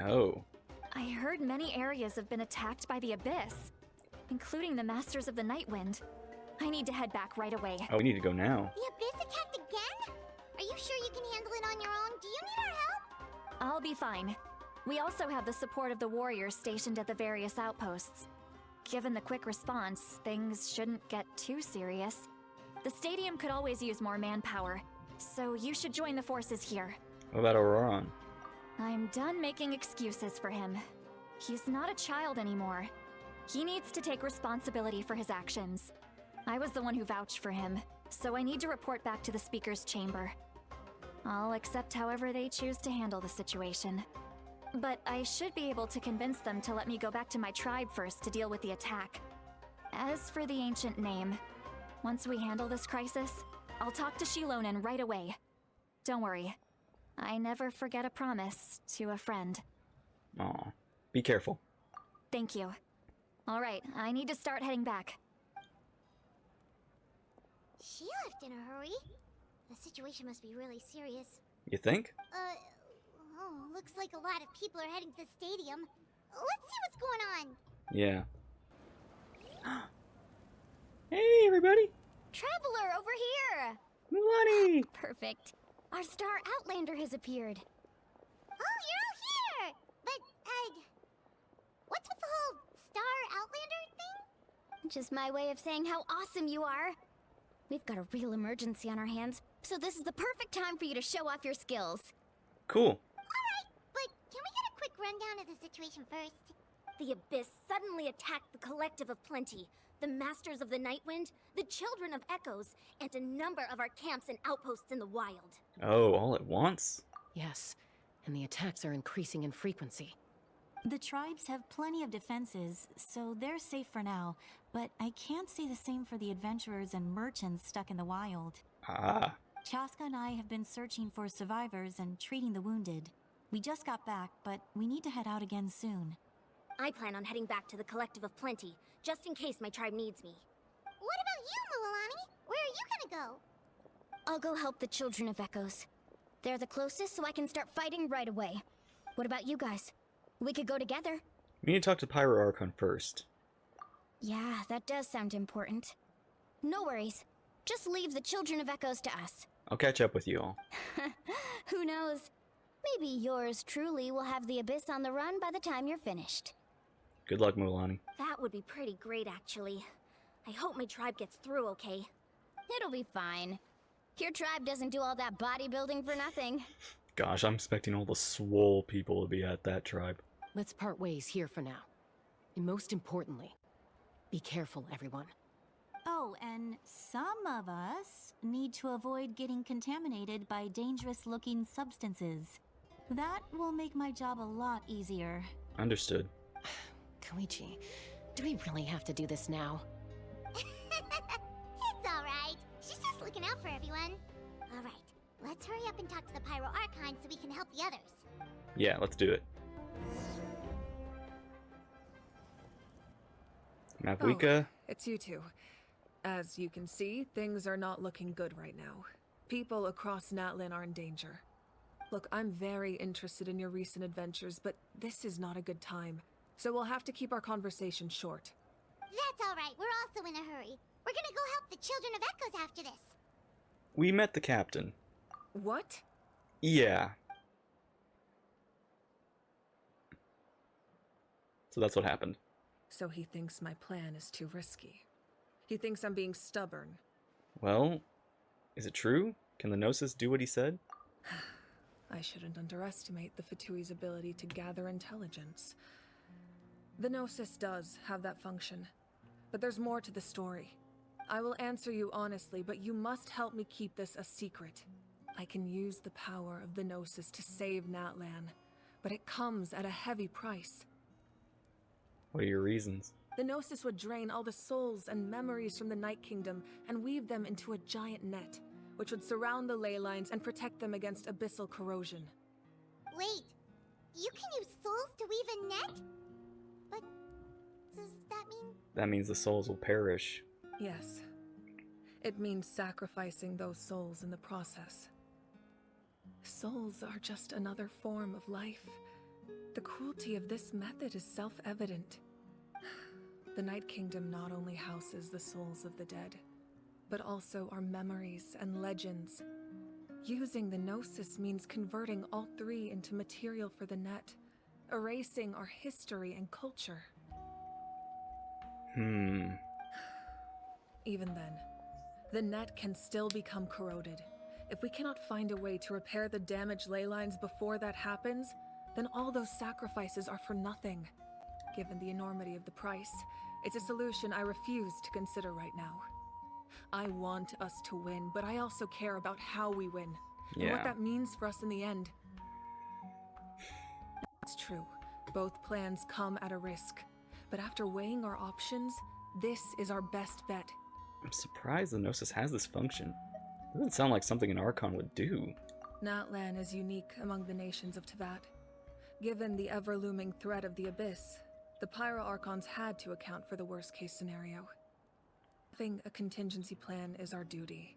Oh. I heard many areas have been attacked by the Abyss, including the Masters of the Nightwind. I need to head back right away. Oh, we need to go now. The Abyss attacked again? Are you sure you can handle it on your own? Do you need our help? I'll be fine. We also have the support of the warriors stationed at the various outposts. Given the quick response, things shouldn't get too serious. The stadium could always use more manpower, so you should join the forces here. What about Auroron? I'm done making excuses for him. He's not a child anymore. He needs to take responsibility for his actions. I was the one who vouched for him, so I need to report back to the Speaker's Chamber. I'll accept however they choose to handle the situation. But I should be able to convince them to let me go back to my tribe first to deal with the attack. As for the ancient name, once we handle this crisis, I'll talk to Shilonen right away. Don't worry. I never forget a promise to a friend. Aw. Be careful. Thank you. Alright, I need to start heading back. She left in a hurry. The situation must be really serious. You think? Looks like a lot of people are heading to the stadium. Let's see what's going on. Yeah. Hey, everybody! Traveler, over here! Milani! Perfect. Our star Outlander has appeared. Oh, you're all here! But, what's with the whole Star Outlander thing? Just my way of saying how awesome you are. We've got a real emergency on our hands, so this is the perfect time for you to show off your skills. Cool. Alright, but can we get a quick rundown of the situation first? The Abyss suddenly attacked the Collective of Plenty, the Masters of the Nightwind, the Children of Echoes, and a number of our camps and outposts in the wild. Oh, all at once? Yes, and the attacks are increasing in frequency. The tribes have plenty of defenses, so they're safe for now, but I can't say the same for the adventurers and merchants stuck in the wild. Ah. Chaska and I have been searching for survivors and treating the wounded. We just got back, but we need to head out again soon. I plan on heading back to the Collective of Plenty, just in case my tribe needs me. What about you, Mulalani? Where are you gonna go? I'll go help the Children of Echoes. They're the closest, so I can start fighting right away. What about you guys? We could go together. We need to talk to Pyro Archon first. Yeah, that does sound important. No worries. Just leave the Children of Echoes to us. I'll catch up with you all. Who knows? Maybe yours truly will have the Abyss on the run by the time you're finished. Good luck, Mulalani. That would be pretty great, actually. I hope my tribe gets through okay. It'll be fine. Your tribe doesn't do all that bodybuilding for nothing. Gosh, I'm expecting all the swole people to be at that tribe. Let's part ways here for now. And most importantly, be careful, everyone. Oh, and some of us need to avoid getting contaminated by dangerous-looking substances. That will make my job a lot easier. Understood. Koichi, do we really have to do this now? It's alright. She's just looking out for everyone. Alright, let's hurry up and talk to the Pyro Archon so we can help the others. Yeah, let's do it. Mavuika? It's you two. As you can see, things are not looking good right now. People across Natlan are in danger. Look, I'm very interested in your recent adventures, but this is not a good time. So we'll have to keep our conversation short. That's alright, we're also in a hurry. We're gonna go help the Children of Echoes after this. We met the captain. What? Yeah. So that's what happened. So he thinks my plan is too risky. He thinks I'm being stubborn. Well, is it true? Can the Gnosis do what he said? I shouldn't underestimate the Fatui's ability to gather intelligence. The Gnosis does have that function, but there's more to the story. I will answer you honestly, but you must help me keep this a secret. I can use the power of the Gnosis to save Natlan, but it comes at a heavy price. What are your reasons? The Gnosis would drain all the souls and memories from the Night Kingdom and weave them into a giant net, which would surround the ley lines and protect them against abyssal corrosion. Wait, you can use souls to weave a net? But does that mean... That means the souls will perish. Yes. It means sacrificing those souls in the process. Souls are just another form of life. The cruelty of this method is self-evident. The Night Kingdom not only houses the souls of the dead, but also our memories and legends. Using the Gnosis means converting all three into material for the net, erasing our history and culture. Even then, the net can still become corroded. If we cannot find a way to repair the damaged ley lines before that happens, then all those sacrifices are for nothing. Given the enormity of the price, it's a solution I refuse to consider right now. I want us to win, but I also care about how we win, and what that means for us in the end. It's true, both plans come at a risk, but after weighing our options, this is our best bet. I'm surprised the Gnosis has this function. It doesn't sound like something an Archon would do. Natlan is unique among the nations of Teyvat. Given the ever-looming threat of the Abyss, the Pyro Archons had to account for the worst-case scenario. Having a contingency plan is our duty,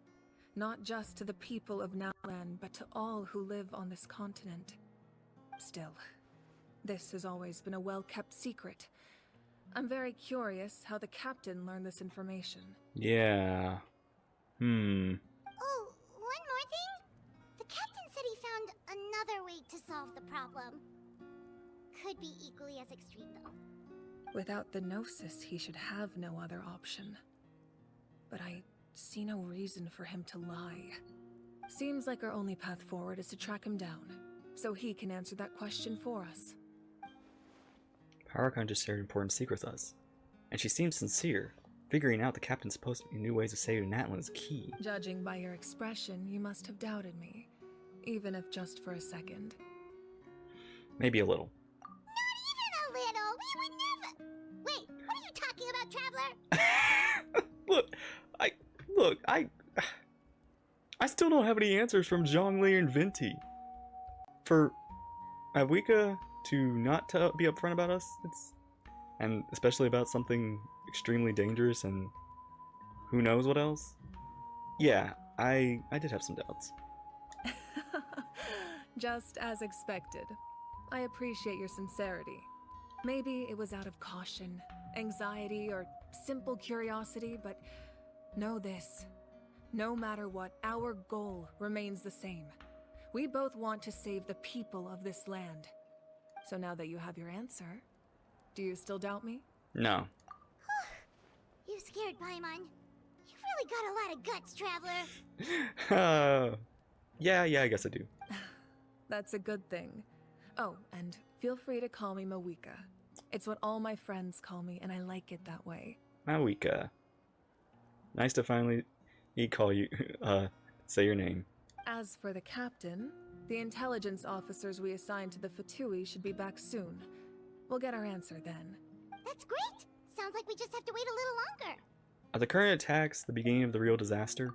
not just to the people of Natlan, but to all who live on this continent. Still, this has always been a well-kept secret. I'm very curious how the captain learned this information. Yeah. Oh, one more thing? The captain said he found another way to solve the problem. Could be equally as extreme, though. Without the Gnosis, he should have no other option. But I see no reason for him to lie. Seems like our only path forward is to track him down, so he can answer that question for us. Paracon just shared important secrets with us, and she seems sincere. Figuring out the captain's supposed to be new ways of saving Natlan is key. Judging by your expression, you must have doubted me, even if just for a second. Maybe a little. Not even a little. We would never. Wait, what are you talking about, Traveler? I still don't have any answers from Zhongli and Venti. For Awika to not be upfront about us, and especially about something extremely dangerous and who knows what else. Yeah, I did have some doubts. Just as expected. I appreciate your sincerity. Maybe it was out of caution, anxiety, or simple curiosity, but know this. No matter what, our goal remains the same. We both want to save the people of this land. So now that you have your answer, do you still doubt me? No. You scared, Paimon. You've really got a lot of guts, Traveler. Yeah, I guess I do. That's a good thing. Oh, and feel free to call me Mawika. It's what all my friends call me, and I like it that way. Mawika. Nice to finally call you, say your name. As for the captain, the intelligence officers we assigned to the Fatui should be back soon. We'll get our answer then. That's great. Sounds like we just have to wait a little longer. Are the current attacks the beginning of the real disaster?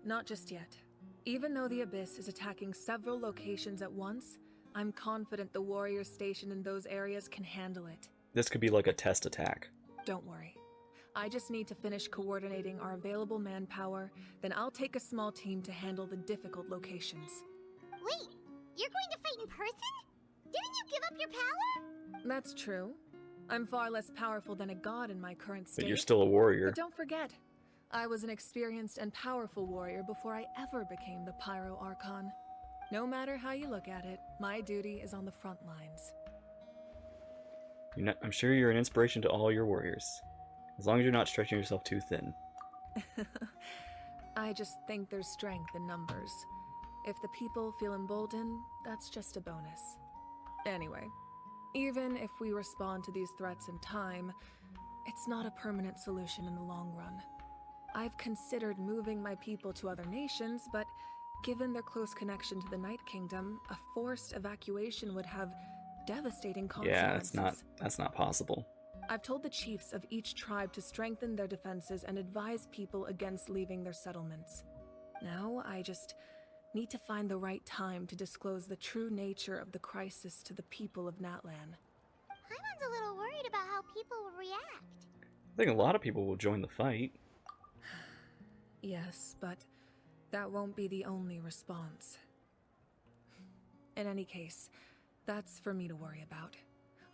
Not just yet. Even though the Abyss is attacking several locations at once, I'm confident the warriors stationed in those areas can handle it. This could be like a test attack. Don't worry. I just need to finish coordinating our available manpower, then I'll take a small team to handle the difficult locations. Wait, you're going to fight in person? Didn't you give up your power? That's true. I'm far less powerful than a god in my current state. But you're still a warrior. But don't forget, I was an experienced and powerful warrior before I ever became the Pyro Archon. No matter how you look at it, my duty is on the front lines. I'm sure you're an inspiration to all your warriors. As long as you're not stretching yourself too thin. I just think there's strength in numbers. If the people feel emboldened, that's just a bonus. Anyway, even if we respond to these threats in time, it's not a permanent solution in the long run. I've considered moving my people to other nations, but given their close connection to the Night Kingdom, a forced evacuation would have devastating consequences. Yeah, that's not possible. I've told the chiefs of each tribe to strengthen their defenses and advise people against leaving their settlements. Now, I just need to find the right time to disclose the true nature of the crisis to the people of Natlan. Paimon's a little worried about how people will react. I think a lot of people will join the fight. Yes, but that won't be the only response. In any case, that's for me to worry about.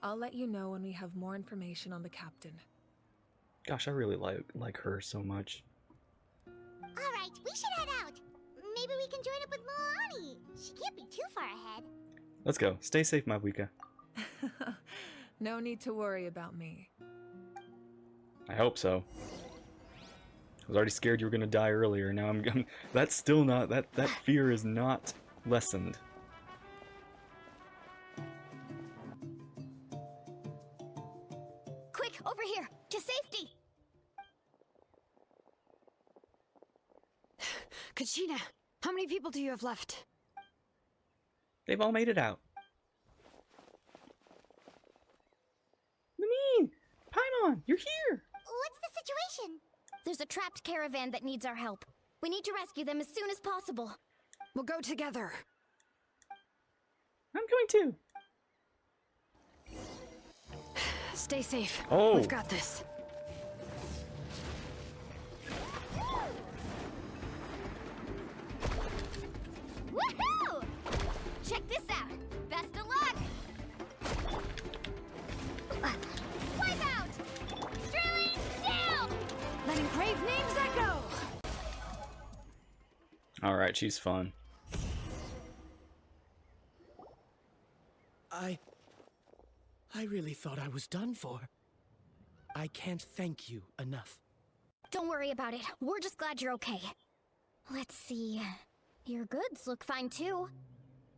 I'll let you know when we have more information on the captain. Gosh, I really like her so much. Alright, we should head out. Maybe we can join up with Milani. She can't be too far ahead. Let's go. Stay safe, Mawika. No need to worry about me. I hope so. I was already scared you were gonna die earlier. Now I'm that's still not that fear is not lessened. Quick, over here! To safety! Kachina, how many people do you have left? They've all made it out. Lamine! Paimon, you're here! What's the situation? There's a trapped caravan that needs our help. We need to rescue them as soon as possible. We'll go together. I'm going to. Stay safe. Oh. We've got this. Woohoo! Check this out. Best of luck. Wipe out. Drilling down. Letting brave names echo. All right, she's fun. I really thought I was done for. I can't thank you enough. Don't worry about it. We're just glad you're okay. Let's see. Your goods look fine too.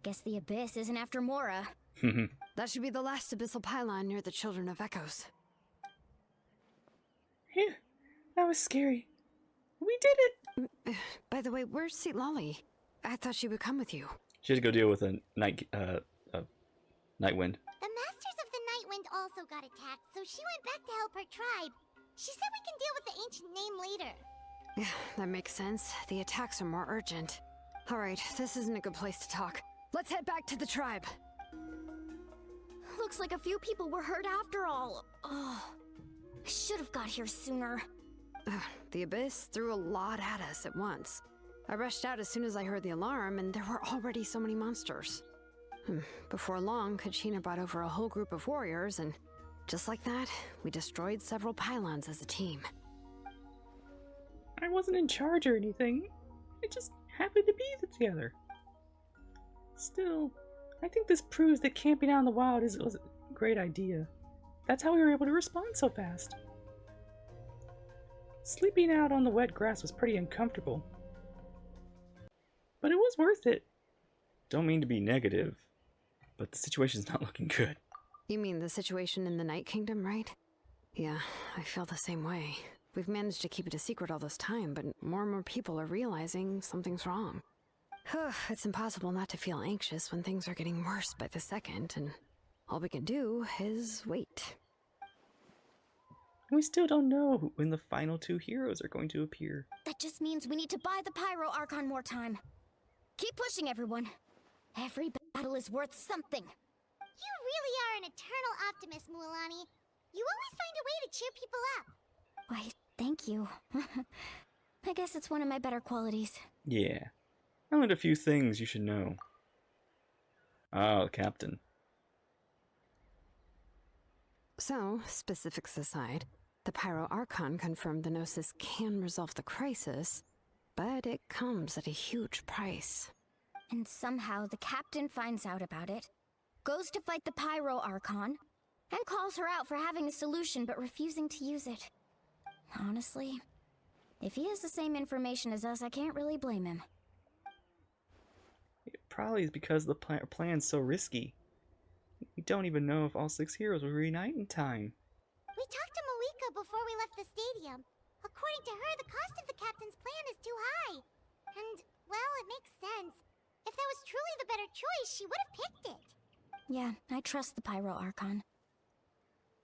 Guess the Abyss isn't after Mora. That should be the last abyssal pylon near the Children of Echoes. Phew, that was scary. We did it! By the way, where's Lolly? I thought she would come with you. She had to go deal with a Nightwind. The Masters of the Nightwind also got attacked, so she went back to help her tribe. She said we can deal with the ancient name later. Yeah, that makes sense. The attacks are more urgent. Alright, this isn't a good place to talk. Let's head back to the tribe. Looks like a few people were hurt after all. Oh, I should have got here sooner. The Abyss threw a lot at us at once. I rushed out as soon as I heard the alarm, and there were already so many monsters. Before long, Kachina brought over a whole group of warriors, and just like that, we destroyed several pylons as a team. I wasn't in charge or anything. I just happened to be together. Still, I think this proves that camping out in the wild was a great idea. That's how we were able to respond so fast. Sleeping out on the wet grass was pretty uncomfortable. But it was worth it. Don't mean to be negative, but the situation's not looking good. You mean the situation in the Night Kingdom, right? Yeah, I feel the same way. We've managed to keep it a secret all this time, but more and more people are realizing something's wrong. It's impossible not to feel anxious when things are getting worse by the second, and all we can do is wait. We still don't know when the final two heroes are going to appear. That just means we need to buy the Pyro Archon more time. Keep pushing, everyone. Every battle is worth something. You really are an eternal optimist, Mualani. You always find a way to cheer people up. Why, thank you. I guess it's one of my better qualities. Yeah. I learned a few things you should know. Ah, the captain. So, specifics aside, the Pyro Archon confirmed the Gnosis can resolve the crisis, but it comes at a huge price. And somehow the captain finds out about it, goes to fight the Pyro Archon, and calls her out for having a solution but refusing to use it. Honestly, if he has the same information as us, I can't really blame him. It probably is because the plan's so risky. We don't even know if all 6 heroes will reunite in time. We talked to Moika before we left the stadium. According to her, the cost of the captain's plan is too high. And, well, it makes sense. If that was truly the better choice, she would have picked it. Yeah, I trust the Pyro Archon.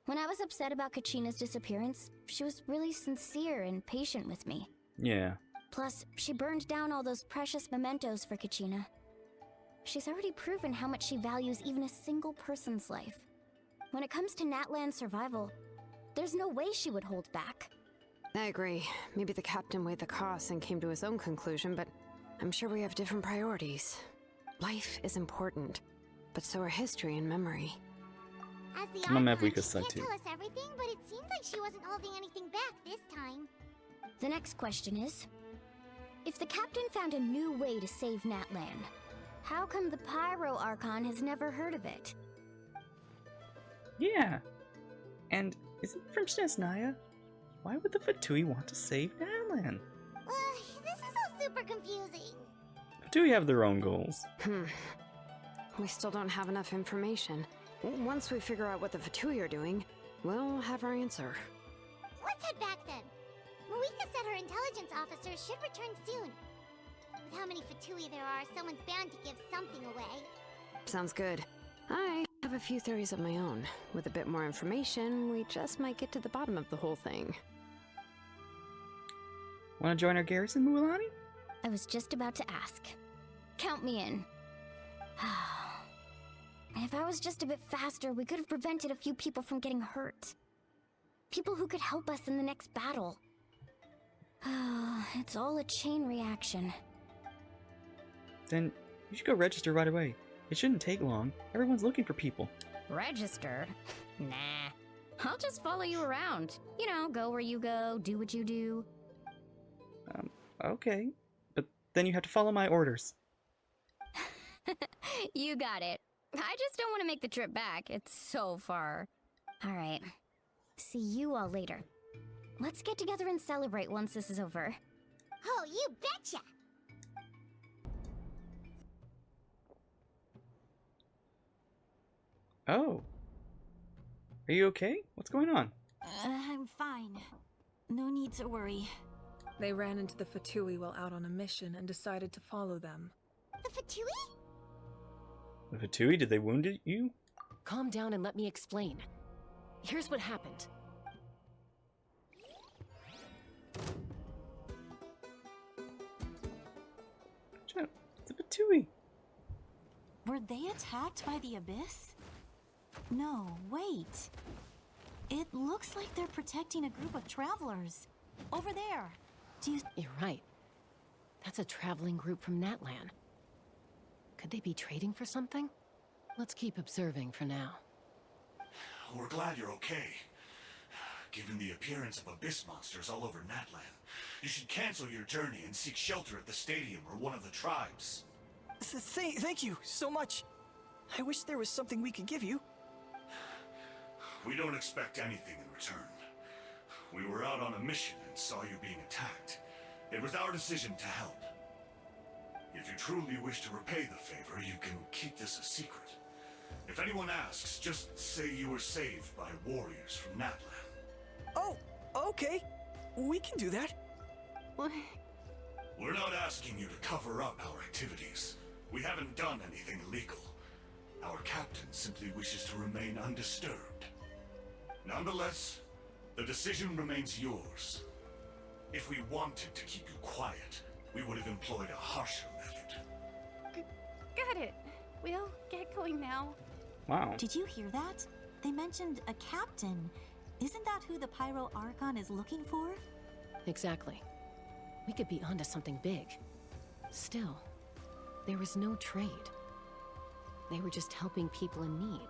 When I was upset about Kachina's disappearance, she was really sincere and patient with me. Yeah. Plus, she burned down all those precious mementos for Kachina. She's already proven how much she values even a single person's life. When it comes to Natlan's survival, there's no way she would hold back. I agree. Maybe the captain weighed the costs and came to his own conclusion, but I'm sure we have different priorities. Life is important, but so are history and memory. As the I'm Archon, Mavwika's she side can't too. tell us everything, but it seems like she wasn't holding anything back this time. The next question is, if the captain found a new way to save Natlan, how come the Pyro Archon has never heard of it? Yeah. And is it from Snezhnaya? Why would the Fatui want to save Natlan? This is all super confusing. Fatui have their own goals. We still don't have enough information. Once we figure out what the Fatui are doing, we'll have our answer. Let's head back then. Moika said her intelligence officers should return soon. With how many Fatui there are, someone's bound to give something away. Sounds good. I have a few theories of my own. With a bit more information, we just might get to the bottom of the whole thing. Want to join our garrison, Mualani? I was just about to ask. Count me in. If I was just a bit faster, we could have prevented a few people from getting hurt. People who could help us in the next battle. It's all a chain reaction. Then you should go register right away. It shouldn't take long. Everyone's looking for people. Register? Nah. I'll just follow you around. You know, go where you go, do what you do. Okay. But then you have to follow my orders. You got it. I just don't want to make the trip back. It's so far. Alright. See you all later. Let's get together and celebrate once this is over. Oh, you betcha! Oh. Are you okay? What's going on? I'm fine. No need to worry. They ran into the Fatui while out on a mission and decided to follow them. The Fatui? The Fatui? Did they wound you? Calm down and let me explain. Here's what happened. The Fatui. Were they attacked by the Abyss? No, wait. It looks like they're protecting a group of travelers. Over there. Do you... You're right. That's a traveling group from Natlan. Could they be trading for something? Let's keep observing for now. We're glad you're okay. Given the appearance of abyss monsters all over Natlan, you should cancel your journey and seek shelter at the stadium or one of the tribes. Thank you so much. I wish there was something we could give you. We don't expect anything in return. We were out on a mission and saw you being attacked. It was our decision to help. If you truly wish to repay the favor, you can keep this a secret. If anyone asks, just say you were saved by warriors from Natlan. Oh, okay. We can do that. We're not asking you to cover up our activities. We haven't done anything illegal. Our captain simply wishes to remain undisturbed. Nonetheless, the decision remains yours. If we wanted to keep you quiet, we would have employed a harsher method. Got it. We'll get going now. Wow. Did you hear that? They mentioned a captain. Isn't that who the Pyro Archon is looking for? Exactly. We could be onto something big. Still, there was no trade. They were just helping people in need.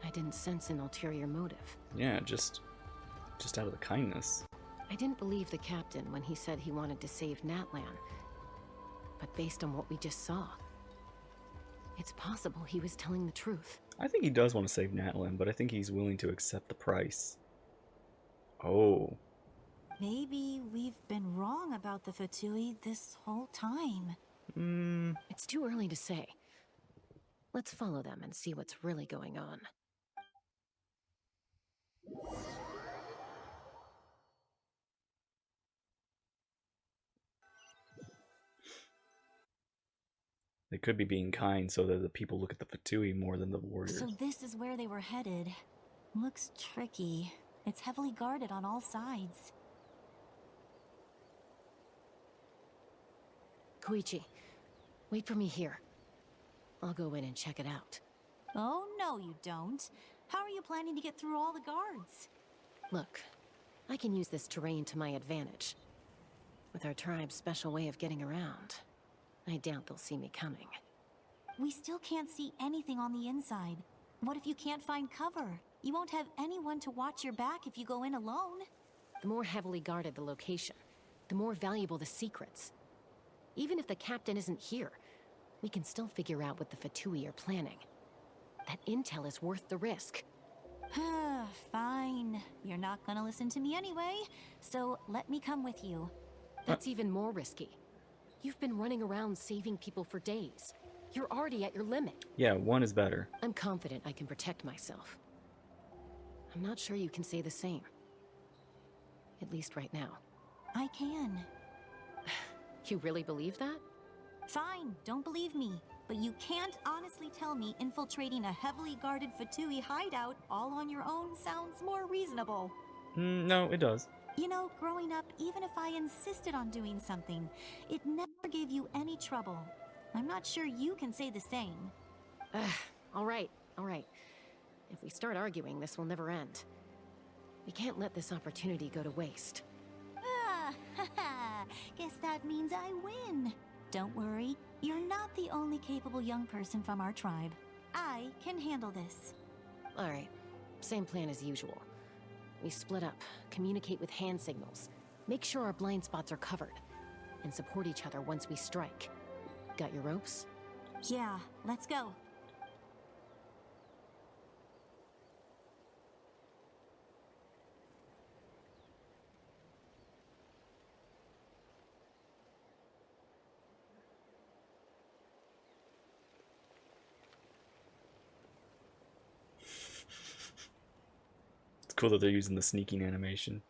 I didn't sense an ulterior motive. Yeah, just out of the kindness. I didn't believe the captain when he said he wanted to save Natlan. But based on what we just saw, it's possible he was telling the truth. I think he does want to save Natlan, but I think he's willing to accept the price. Oh. Maybe we've been wrong about the Fatui this whole time. It's too early to say. Let's follow them and see what's really going on. They could be being kind so that the people look at the Fatui more than the warriors. So this is where they were headed. Looks tricky. It's heavily guarded on all sides. Koichi, wait for me here. I'll go in and check it out. Oh, no you don't. How are you planning to get through all the guards? Look, I can use this terrain to my advantage. With our tribe's special way of getting around, I doubt they'll see me coming. We still can't see anything on the inside. What if you can't find cover? You won't have anyone to watch your back if you go in alone. The more heavily guarded the location, the more valuable the secrets. Even if the captain isn't here, we can still figure out what the Fatui are planning. That intel is worth the risk. Fine. You're not gonna listen to me anyway, so let me come with you. That's even more risky. You've been running around saving people for days. You're already at your limit. Yeah, one is better. I'm confident I can protect myself. I'm not sure you can say the same. At least right now. I can. You really believe that? Fine, don't believe me. But you can't honestly tell me infiltrating a heavily guarded Fatui hideout all on your own sounds more reasonable. No, it does. You know, growing up, even if I insisted on doing something, it never gave you any trouble. I'm not sure you can say the same. All right. If we start arguing, this will never end. We can't let this opportunity go to waste. Guess that means I win. Don't worry, you're not the only capable young person from our tribe. I can handle this. All right, same plan as usual. We split up, communicate with hand signals, make sure our blind spots are covered, and support each other once we strike. Got your ropes? Yeah, let's go. cool that they're using the sneaking animation.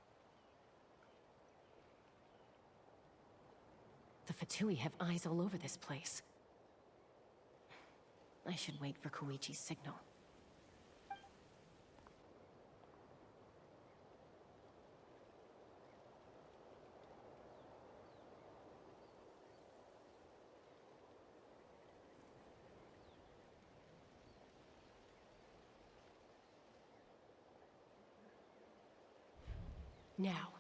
The Fatui have eyes all over this place. I should wait for Koichi's signal. Now.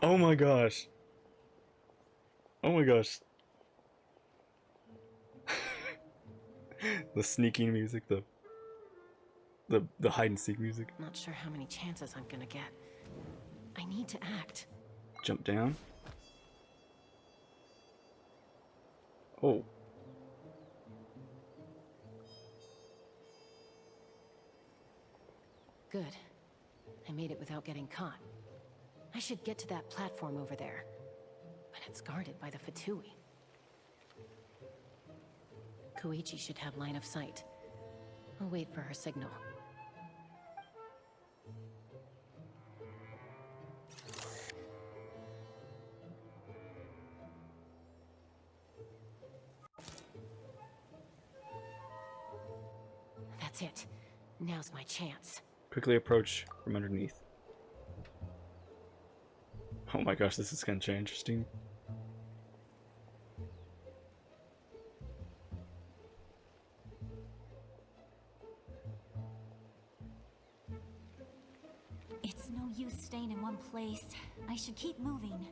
Oh my gosh. Oh my gosh. The sneaking music, the hide and seek music. Not sure how many chances I'm gonna get. I need to act. Jump down. Oh. Good. I made it without getting caught. I should get to that platform over there. But it's guarded by the Fatui. Koichi should have line of sight. I'll wait for her signal. That's it. Now's my chance. Quickly approach from underneath. Oh my gosh, this is kind of interesting. It's no use staying in one place. I should keep moving.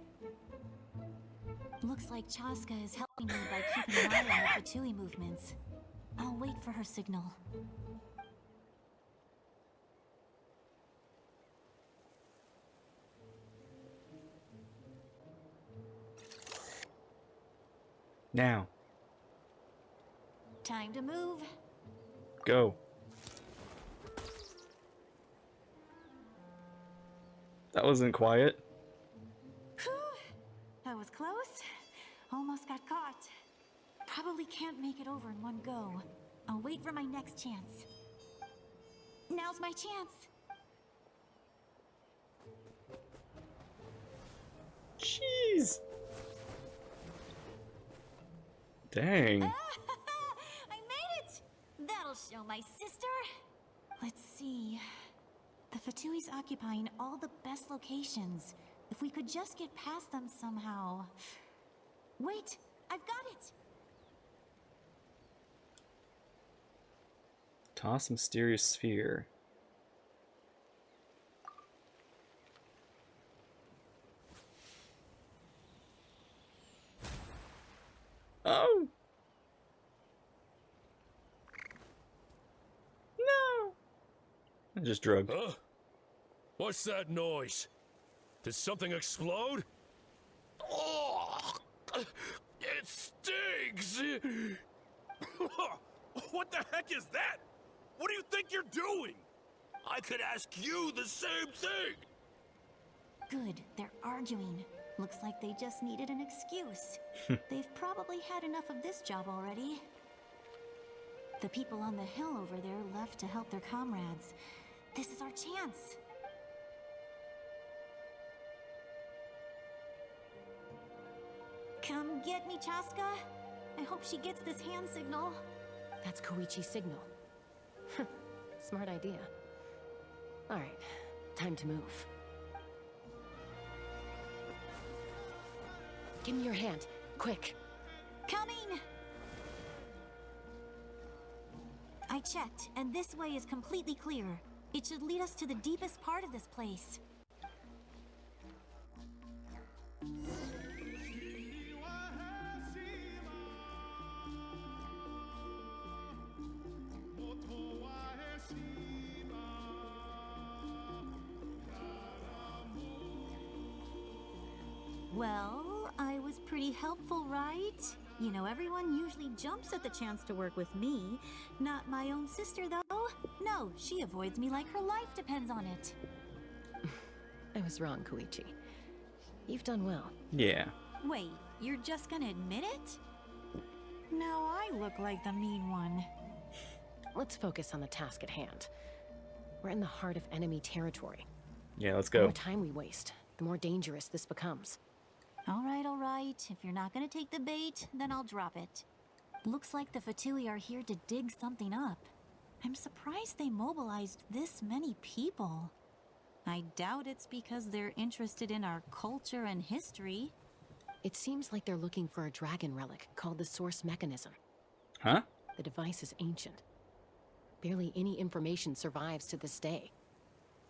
Looks like Chaska is helping me by keeping an eye on the Fatui movements. I'll wait for her signal. Now. Time to move. Go. That wasn't quiet. Whew. That was close. Almost got caught. Probably can't make it over in one go. I'll wait for my next chance. Now's my chance. Jeez. Dang. I made it! That'll show my sister. Let's see. The Fatui's occupying all the best locations. If we could just get past them somehow. Wait, I've got it! Toss mysterious sphere. Oh! No! I just drugged. Huh? What's that noise? Did something explode? Oh! It stinks! What the heck is that? What do you think you're doing? I could ask you the same thing! Good, they're arguing. Looks like they just needed an excuse. They've probably had enough of this job already. The people on the hill over there left to help their comrades. This is our chance. Come get me, Chaska. I hope she gets this hand signal. That's Koichi's signal. Smart idea. Alright, time to move. Give me your hand, quick. Coming! I checked, and this way is completely clear. It should lead us to the deepest part of this place. Well, I was pretty helpful, right? You know, everyone usually jumps at the chance to work with me. Not my own sister, though. No, she avoids me like her life depends on it. I was wrong, Koichi. You've done well. Yeah. Wait, you're just gonna admit it? Now I look like the mean one. let's focus on the task at hand. We're in the heart of enemy territory. Yeah, let's The go. more time we waste, the more dangerous this becomes. All right. If you're not gonna take the bait, then I'll drop it. Looks like the Fatui are here to dig something up. I'm surprised they mobilized this many people. I doubt it's because they're interested in our culture and history. It seems like they're looking for a dragon relic called the Source Mechanism. Huh? The device is ancient. Barely any information survives to this day.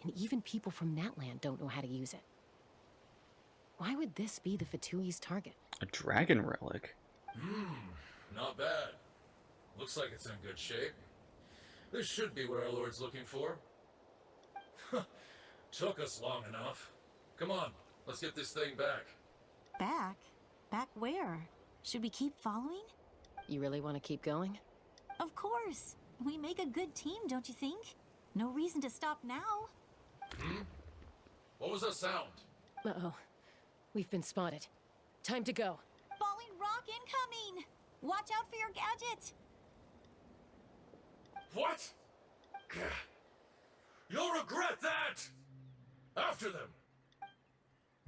And even people from Natlan don't know how to use it. Why would this be the Fatui's target? A dragon relic? Not bad. Looks like it's in good shape. This should be what our Lord's looking for. Took us long enough. Come on, let's get this thing back. Back? Back where? Should we keep following? You really want to keep going? Of course. We make a good team, don't you think? No reason to stop now. What was that sound? Uh-oh. We've been spotted. Time to go. Falling rock incoming! Watch out for your gadget! What? You'll regret that! After them!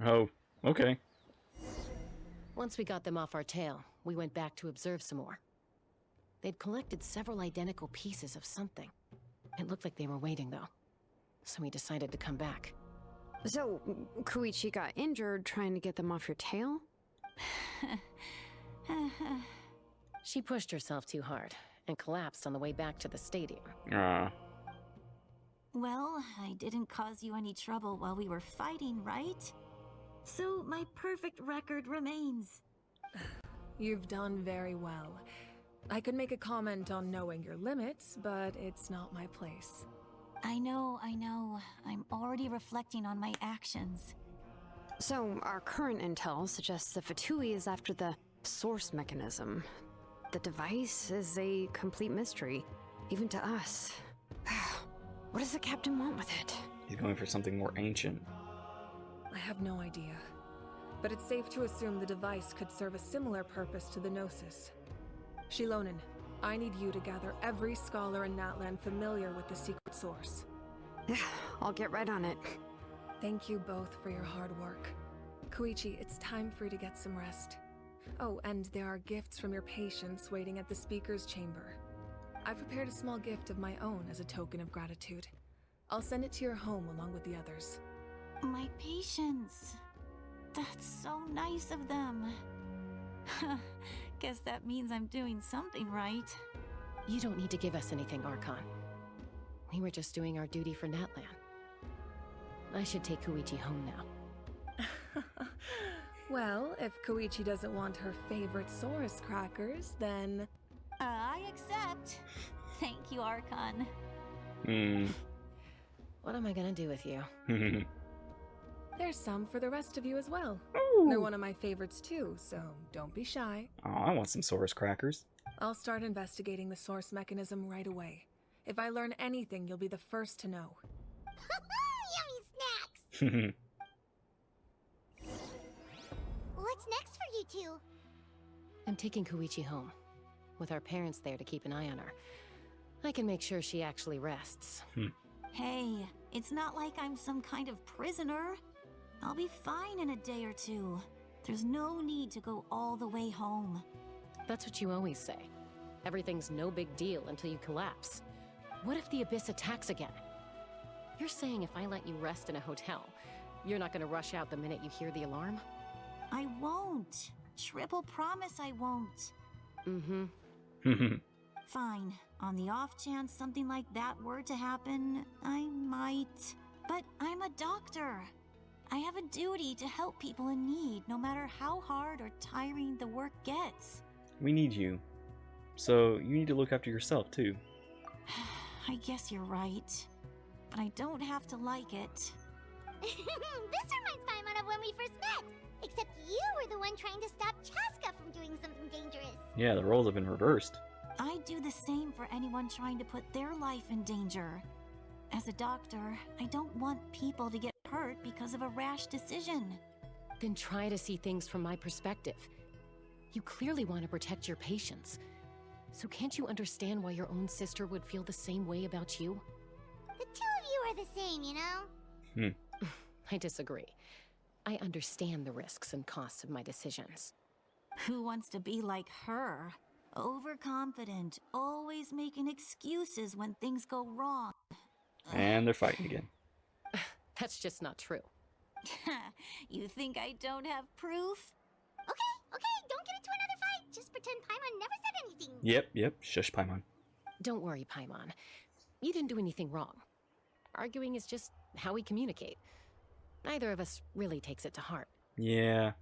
Oh, okay. Once we got them off our tail, we went back to observe some more. They'd collected several identical pieces of something. It looked like they were waiting, though. So we decided to come back. So, Koichi got injured trying to get them off your tail? She pushed herself too hard and collapsed on the way back to the stadium. Well, I didn't cause you any trouble while we were fighting, right? So my perfect record remains. You've done very well. I could make a comment on knowing your limits, but it's not my place. I know. I'm already reflecting on my actions. So, our current intel suggests the Fatui is after the source mechanism. The device is a complete mystery, even to us. What does the captain want with it? He's going for something more ancient. I have no idea. But it's safe to assume the device could serve a similar purpose to the Gnosis. Shilonen, I need you to gather every scholar in Natlan familiar with the secret source. I'll get right on it. Thank you both for your hard work. Koichi, it's time for you to get some rest. Oh, and there are gifts from your patients waiting at the speaker's chamber. I've prepared a small gift of my own as a token of gratitude. I'll send it to your home along with the others. My patience. That's so nice of them. Guess that means I'm doing something right. You don't need to give us anything, Archon. We were just doing our duty for Natlan. I should take Koichi home now. Well, if Koichi doesn't want her favorite Saurus crackers, then... I accept. Thank you, Archon. What am I gonna do with you? There's some for the rest of you as well. Ooh. They're one of my favorites too, so don't be shy. Oh, I want some Saurus crackers. I'll start investigating the source mechanism right away. If I learn anything, you'll be the first to know. Yummy snacks! What's next for you two? I'm taking Koichi home. With our parents there to keep an eye on her. I can make sure she actually rests. Hey, it's not like I'm some kind of prisoner. I'll be fine in a day or two. There's no need to go all the way home. That's what you always say. Everything's no big deal until you collapse. What if the Abyss attacks again? You're saying if I let you rest in a hotel, you're not gonna rush out the minute you hear the alarm? I won't. Triple promise I won't. Fine. On the off chance something like that were to happen, I might. But I'm a doctor. I have a duty to help people in need, no matter how hard or tiring the work gets. We need you. So you need to look after yourself, too. I guess you're right. But I don't have to like it. This reminds Paimon of when we first met. Except you were the one trying to stop Chaska from doing something dangerous. Yeah, the roles have been reversed. I'd do the same for anyone trying to put their life in danger. As a doctor, I don't want people to get hurt because of a rash decision. Then try to see things from my perspective. You clearly want to protect your patients. So can't you understand why your own sister would feel the same way about you? The two of you are the same, you know? I disagree. I understand the risks and costs of my decisions. Who wants to be like her? Overconfident, always making excuses when things go wrong. And they're fighting again. That's just not true. You think I don't have proof? Okay, don't get into another fight. Just pretend Paimon never said anything. Yep, shush, Paimon. Don't worry, Paimon. You didn't do anything wrong. Arguing is just how we communicate. Neither of us really takes it to heart. Yeah,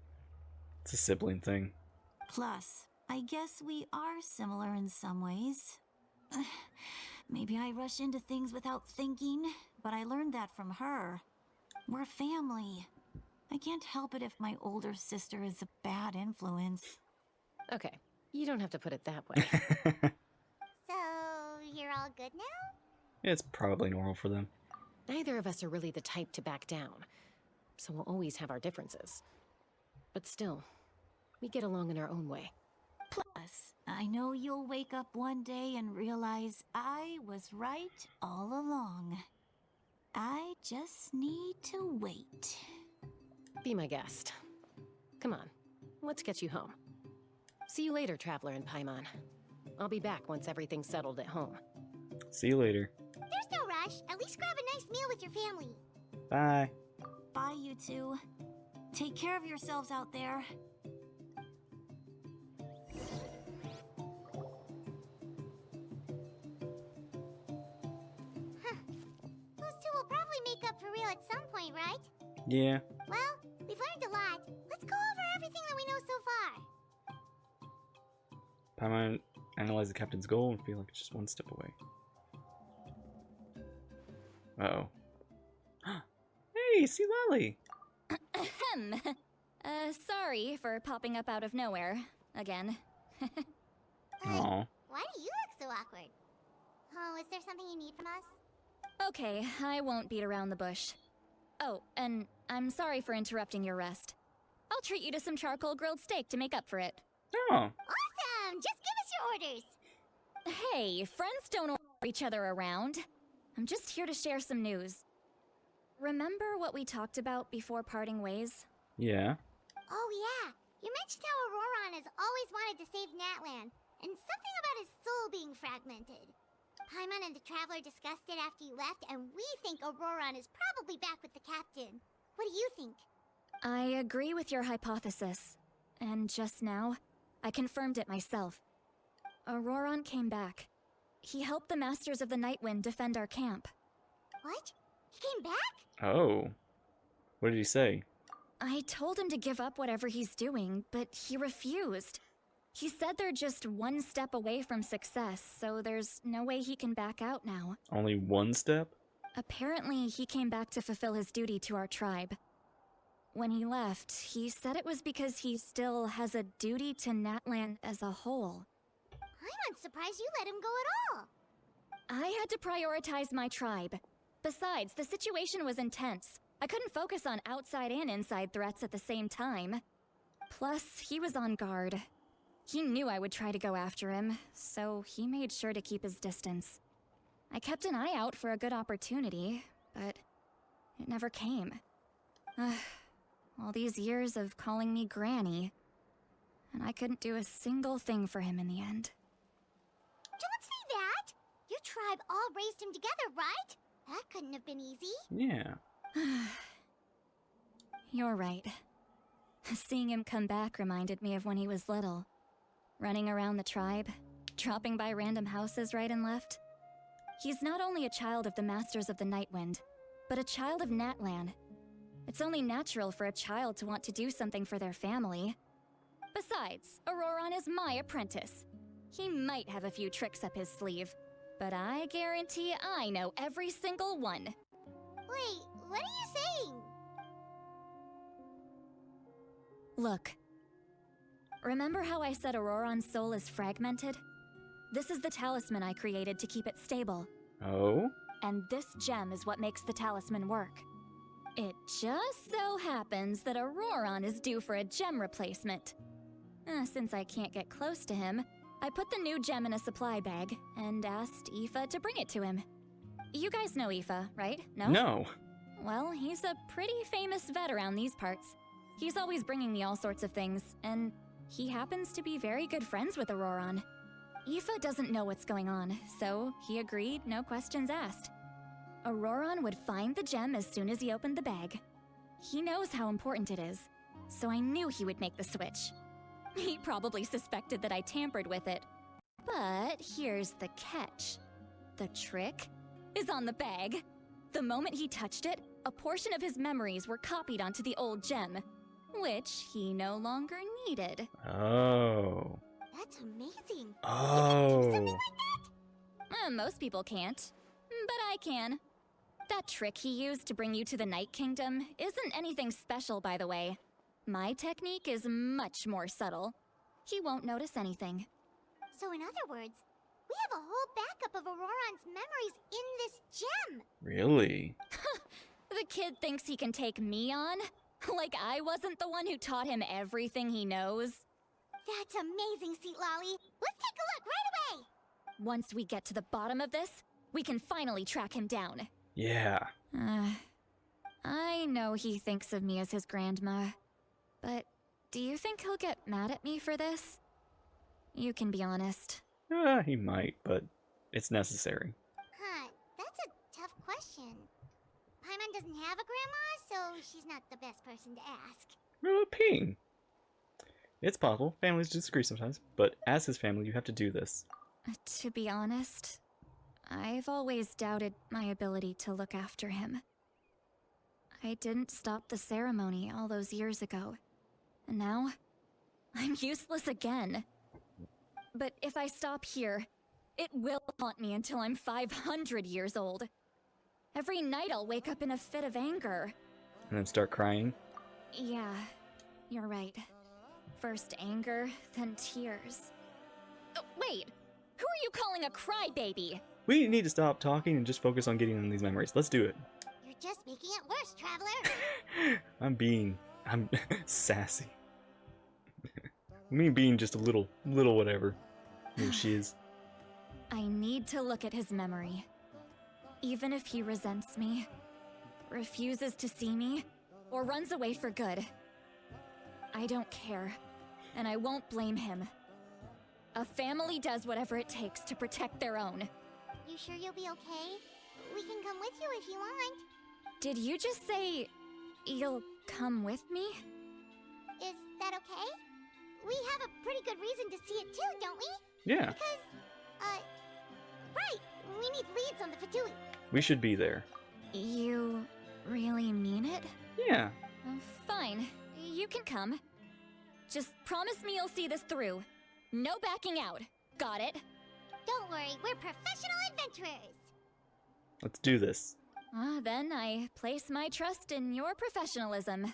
it's a sibling thing. Plus, I guess we are similar in some ways. Maybe I rush into things without thinking, but I learned that from her. We're family. I can't help it if my older sister is a bad influence. Okay, you don't have to put it that way. So, you're all good now? It's probably normal for them. Neither of us are really the type to back down, so we'll always have our differences. But still, we get along in our own way. Plus, I know you'll wake up one day and realize I was right all along. I just need to wait. Be my guest. Come on, let's get you home. See you later, Traveler and Paimon. I'll be back once everything's settled at home. See you later. There's no rush. At least grab a nice meal with your family. Bye. Bye, you two. Take care of yourselves out there. Those two will probably make up for real at some point, right? Yeah. Well, we've learned a lot. Let's go over everything that we know so far. Paimon analyze the captain's goal and feel like it's just one step away. Uh-oh. Hey, see Lolly! Ahem. Sorry for popping up out of nowhere. Again. Aw. Why do you look so awkward? Oh, is there something you need from us? Okay, I won't beat around the bush. Oh, and I'm sorry for interrupting your rest. I'll treat you to some charcoal grilled steak to make up for it. Oh. Awesome! Just give us your orders! Hey, friends don't order each other around. I'm just here to share some news. Remember what we talked about before parting ways? Yeah. Oh yeah, you mentioned how Auroron has always wanted to save Natlan, and something about his soul being fragmented. Paimon and the Traveler discussed it after you left, and we think Auroron is probably back with the captain. What do you think? I agree with your hypothesis. And just now, I confirmed it myself. Auroron came back. He helped the Masters of the Nightwind defend our camp. What? He came back? Oh. What did he say? I told him to give up whatever he's doing, but he refused. He said they're just one step away from success, so there's no way he can back out now. Only one step? Apparently, he came back to fulfill his duty to our tribe. When he left, he said it was because he still has a duty to Natlan as a whole. I'm surprised you let him go at all. I had to prioritize my tribe. Besides, the situation was intense. I couldn't focus on outside and inside threats at the same time. Plus, he was on guard. He knew I would try to go after him, so he made sure to keep his distance. I kept an eye out for a good opportunity, but it never came. All these years of calling me Granny, and I couldn't do a single thing for him in the end. Don't say that! Your tribe all raised him together, right? That couldn't have been easy. Yeah. You're right. Seeing him come back reminded me of when he was little. Running around the tribe, dropping by random houses right and left. He's not only a child of the Masters of the Nightwind, but a child of Natlan. It's only natural for a child to want to do something for their family. Besides, Auroron is my apprentice. He might have a few tricks up his sleeve, but I guarantee I know every single one. Wait, what are you saying? Look. Remember how I said Auroron's soul is fragmented? This is the talisman I created to keep it stable. Oh? And this gem is what makes the talisman work. It just so happens that Auroron is due for a gem replacement. Since I can't get close to him, I put the new gem in a supply bag and asked Aoife to bring it to him. You guys know Aoife, right? No? No. Well, he's a pretty famous vet around these parts. He's always bringing me all sorts of things, and he happens to be very good friends with Auroron. Aoife doesn't know what's going on, so he agreed, no questions asked. Auroron would find the gem as soon as he opened the bag. He knows how important it is, so I knew he would make the switch. He probably suspected that I tampered with it. But here's the catch. The trick is on the bag. The moment he touched it, a portion of his memories were copied onto the old gem, which he no longer needed. Oh. That's amazing. Oh. You can do something like that? Most people can't, but I can. That trick he used to bring you to the Night Kingdom isn't anything special, by the way. My technique is much more subtle. He won't notice anything. So in other words, we have a whole backup of Auroron's memories in this gem. Really? The kid thinks he can take me on? Like I wasn't the one who taught him everything he knows? That's amazing, Seat Lolly. Let's take a look right away. Once we get to the bottom of this, we can finally track him down. Yeah. I know he thinks of me as his grandma, but do you think he'll get mad at me for this? You can be honest. He might, but it's necessary. Huh, that's a tough question. Paimon doesn't have a grandma, so she's not the best person to ask. Ping. It's possible. Families disagree sometimes, but as his family, you have to do this. To be honest, I've always doubted my ability to look after him. I didn't stop the ceremony all those years ago, and now I'm useless again. But if I stop here, it will haunt me until I'm 500 years old. Every night I'll wake up in a fit of anger. And then start crying? Yeah, you're right. First anger, then tears. Oh, wait! Who are you calling a crybaby? We need to stop talking and just focus on getting in these memories. Let's do it. You're just making it worse, Traveler. I'm sassy. Me being just a little whatever. Little shiz. I need to look at his memory. Even if he resents me, refuses to see me, or runs away for good. I don't care, and I won't blame him. A family does whatever it takes to protect their own. You sure you'll be okay? We can come with you if you want. Did you just say you'll come with me? Is that okay? We have a pretty good reason to see it too, don't we? Yeah. Because, right, we need leads on the Fatui. We should be there. You really mean it? Yeah. Fine, you can come. Just promise me you'll see this through. No backing out. Got it? Don't worry, we're professional adventurers. Let's do this. Then I place my trust in your professionalism.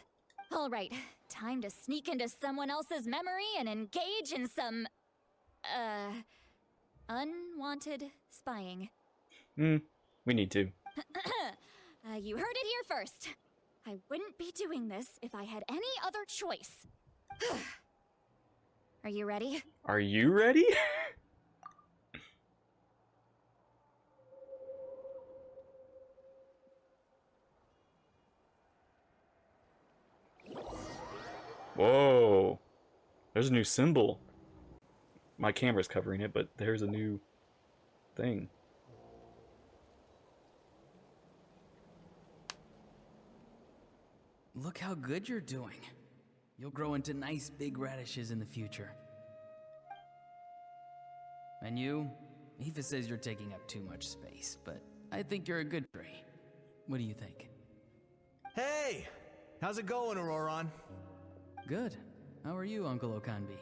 All right, time to sneak into someone else's memory and engage in some, unwanted spying. We need to. You heard it here first. I wouldn't be doing this if I had any other choice. Are you ready? Are you ready? Whoa. There's a new symbol. My camera's covering it, but there's a new thing. Look how good you're doing. You'll grow into nice big radishes in the future. And you? Aoife says you're taking up too much space, but I think you're a good tree. What do you think? Hey! How's it going, Auroron? Good. How are you, Uncle Okanbi?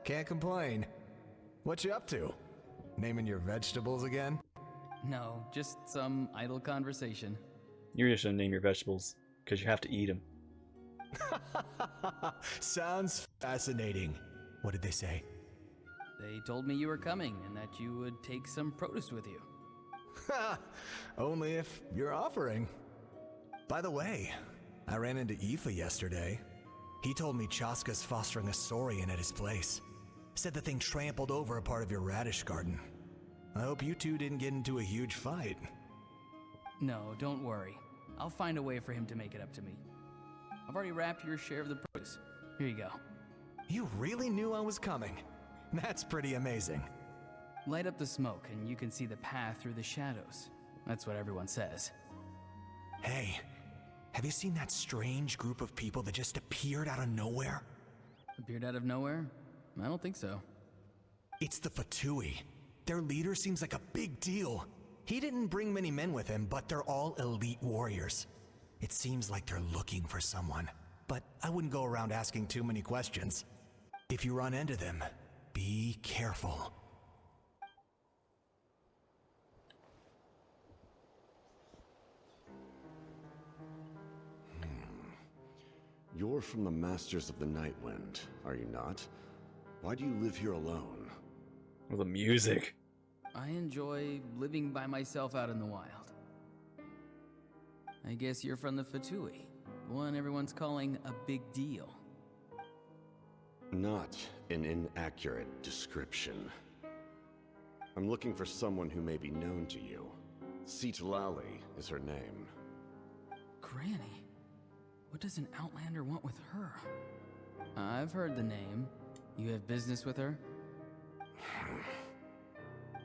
Can't complain. What you up to? Naming your vegetables again? No, just some idle conversation. You really shouldn't name your vegetables, because you have to eat them. Sounds fascinating. What did they say? They told me you were coming and that you would take some produce with you. Ha! Only if you're offering. By the way, I ran into Aoife yesterday. He told me Chaska's fostering a Saurian at his place. Said the thing trampled over a part of your radish garden. I hope you two didn't get into a huge fight. No, don't worry. I'll find a way for him to make it up to me. I've already wrapped your share of the produce. Here you go. You really knew I was coming. That's pretty amazing. Light up the smoke and you can see the path through the shadows. That's what everyone says. Hey, have you seen that strange group of people that just appeared out of nowhere? Appeared out of nowhere? I don't think so. It's the Fatui. Their leader seems like a big deal. He didn't bring many men with him, but they're all elite warriors. It seems like they're looking for someone, but I wouldn't go around asking too many questions. If you run into them, be careful. You're from the Masters of the Nightwind, are you not? Why do you live here alone? Well, the music. I enjoy living by myself out in the wild. I guess you're from the Fatui, the one everyone's calling a big deal. Not an inaccurate description. I'm looking for someone who may be known to you. Citlali is her name. Granny? What does an Outlander want with her? I've heard the name. You have business with her?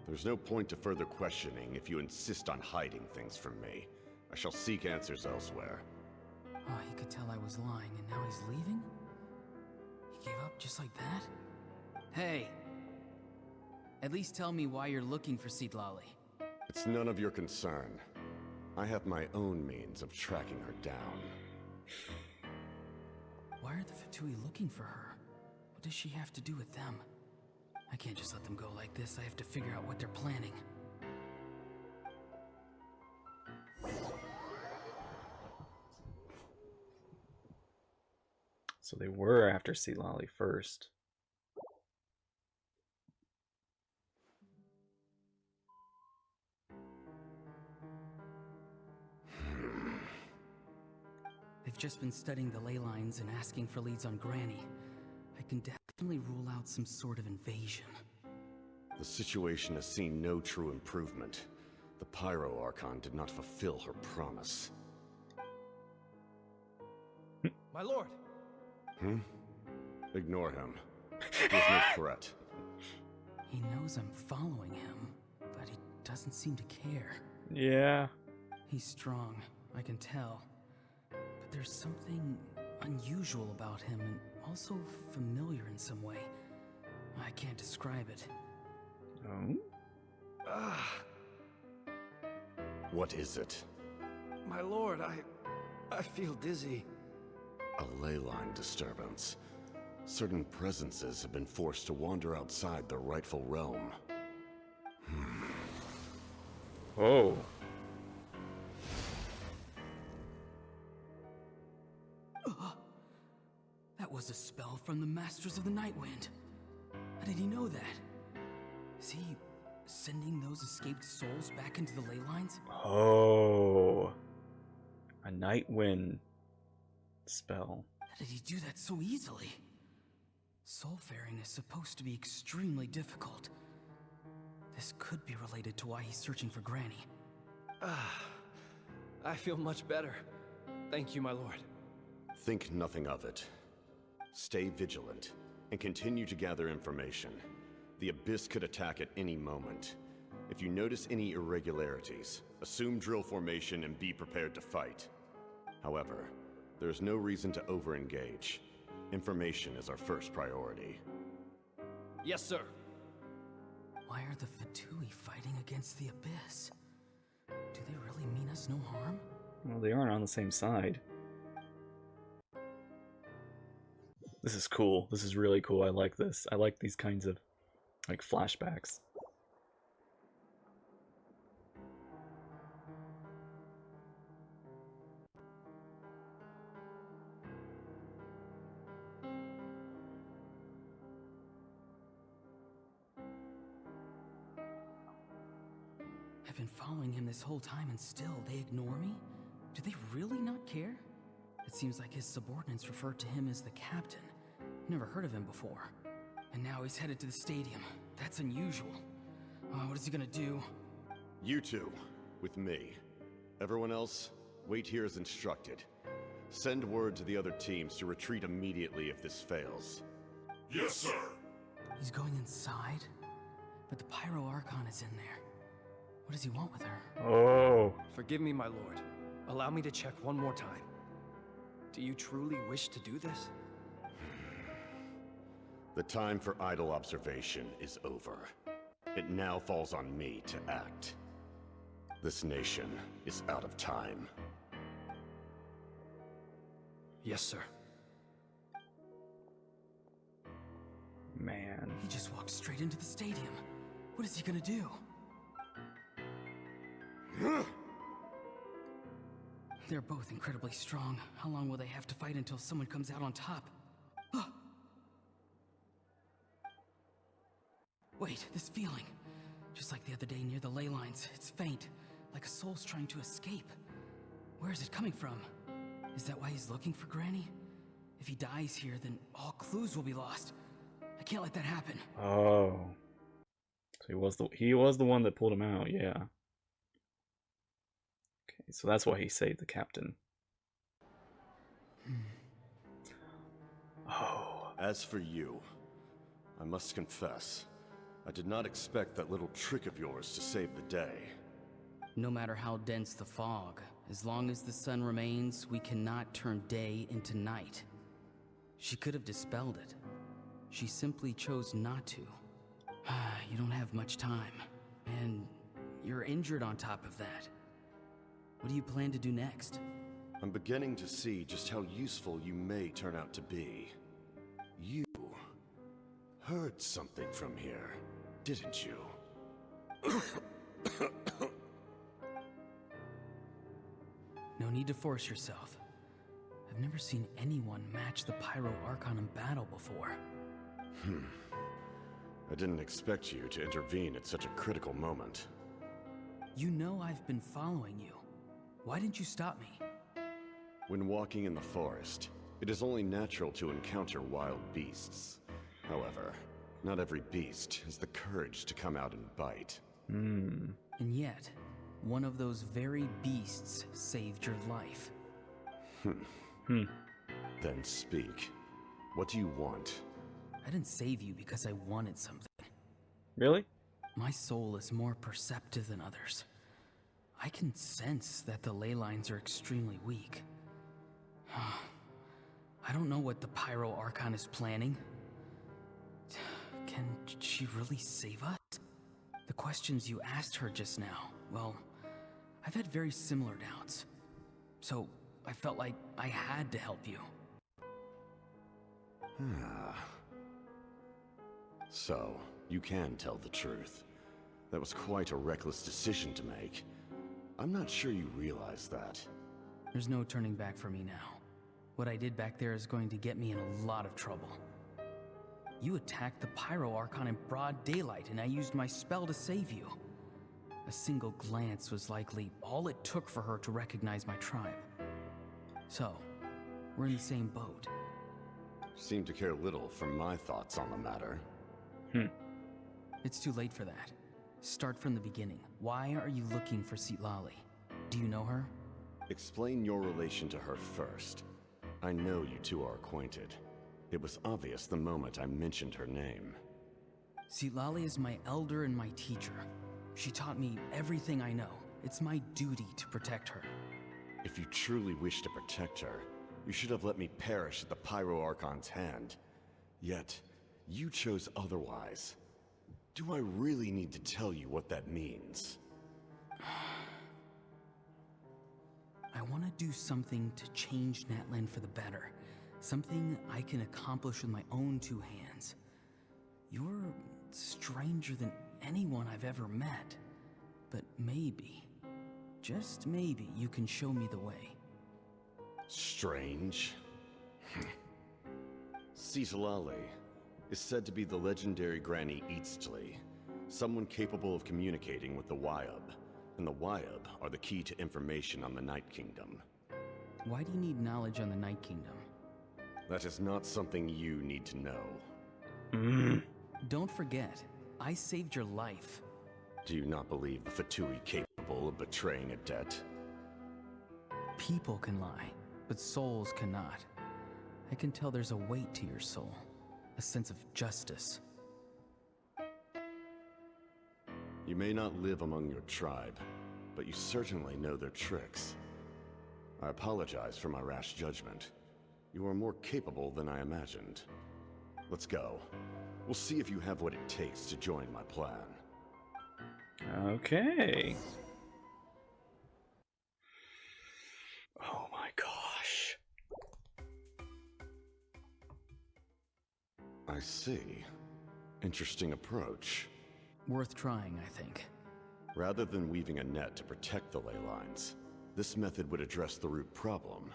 There's no point to further questioning if you insist on hiding things from me. I shall seek answers elsewhere. Oh, he could tell I was lying and now he's leaving? He gave up just like that? Hey! At least tell me why you're looking for Citlali. It's none of your concern. I have my own means of tracking her down. Why are the Fatui looking for her? What does she have to do with them? I can't just let them go like this. I have to figure out what they're planning. So they were after Citlali first. They've just been studying the ley lines and asking for leads on Granny. I can definitely rule out some sort of invasion. The situation has seen no true improvement. The Pyro Archon did not fulfill her promise. My lord! Ignore him. He is no threat. He knows I'm following him, but he doesn't seem to care. Yeah. He's strong, I can tell. But there's something unusual about him and also familiar in some way. I can't describe it. Oh? What is it? My lord, I feel dizzy. A ley line disturbance. Certain presences have been forced to wander outside their rightful realm. Oh. That was a spell from the Masters of the Nightwind. How did he know that? Is he sending those escaped souls back into the ley lines? Oh. A Nightwind spell. How did he do that so easily? Soulfaring is supposed to be extremely difficult. This could be related to why he's searching for Granny. I feel much better. Thank you, my lord. Think nothing of it. Stay vigilant, and continue to gather information. The Abyss could attack at any moment. If you notice any irregularities, assume drill formation and be prepared to fight. However, there is no reason to over-engage. Information is our first priority. Yes, sir. Why are the Fatui fighting against the Abyss? Do they really mean us no harm? Well, they aren't on the same side. This is cool. This is really cool. I like this. I like these kinds of, like, flashbacks. I've been following him this whole time and still they ignore me? Do they really not care? It seems like his subordinates refer to him as the captain. Never heard of him before. And now he's headed to the stadium. That's unusual. What is he gonna do? You two, with me. Everyone else, wait here as instructed. Send word to the other teams to retreat immediately if this fails. Yes, sir. He's going inside? But the Pyro Archon is in there. What does he want with her? Oh. Forgive me, my lord. Allow me to check one more time. Do you truly wish to do this? The time for idle observation is over. It now falls on me to act. This nation is out of time. Yes, sir. Man. He just walked straight into the stadium. What is he gonna do? They're both incredibly strong. How long will they have to fight until someone comes out on top? Wait, this feeling. Just like the other day near the ley lines, it's faint, like a soul's trying to escape. Where is it coming from? Is that why he's looking for Granny? If he dies here, then all clues will be lost. I can't let that happen. Oh. So he was the one that pulled him out, yeah. Okay, so that's why he saved the captain. Oh. As for you, I must confess, I did not expect that little trick of yours to save the day. No matter how dense the fog, as long as the sun remains, we cannot turn day into night. She could have dispelled it. She simply chose not to. You don't have much time, and you're injured on top of that. What do you plan to do next? I'm beginning to see just how useful you may turn out to be. You heard something from here, didn't you? No need to force yourself. I've never seen anyone match the Pyro Archon in battle before. I didn't expect you to intervene at such a critical moment. You know I've been following you. Why didn't you stop me? When walking in the forest, it is only natural to encounter wild beasts. However, not every beast has the courage to come out and bite. And yet, one of those very beasts saved your life. Then speak. What do you want? I didn't save you because I wanted something. Really? My soul is more perceptive than others. I can sense that the ley lines are extremely weak. I don't know what the Pyro Archon is planning. Can she really save us? The questions you asked her just now, well, I've had very similar doubts. So I felt like I had to help you. So, you can tell the truth. That was quite a reckless decision to make. I'm not sure you realize that. There's no turning back for me now. What I did back there is going to get me in a lot of trouble. You attacked the Pyro Archon in broad daylight, and I used my spell to save you. A single glance was likely all it took for her to recognize my tribe. So, we're in the same boat. Seem to care little for my thoughts on the matter. It's too late for that. Start from the beginning. Why are you looking for Citlali? Do you know her? Explain your relation to her first. I know you two are acquainted. It was obvious the moment I mentioned her name. Citlali is my elder and my teacher. She taught me everything I know. It's my duty to protect her. If you truly wish to protect her, you should have let me perish at the Pyro Archon's hand. Yet, you chose otherwise. Do I really need to tell you what that means? I want to do something to change Natlan for the better. Something I can accomplish with my own two hands. You're stranger than anyone I've ever met. But maybe, just maybe, you can show me the way. Strange? Citlali is said to be the legendary Granny Eastli, someone capable of communicating with the Wyub, and the Wyub are the key to information on the Night Kingdom. Why do you need knowledge on the Night Kingdom? That is not something you need to know. Don't forget, I saved your life. Do you not believe the Fatui capable of betraying a debt? People can lie, but souls cannot. I can tell there's a weight to your soul, a sense of justice. You may not live among your tribe, but you certainly know their tricks. I apologize for my rash judgment. You are more capable than I imagined. Let's go. We'll see if you have what it takes to join my plan. Okay. Oh my gosh. I see. Interesting approach. Worth trying, I think. Rather than weaving a net to protect the ley lines, this method would address the root problem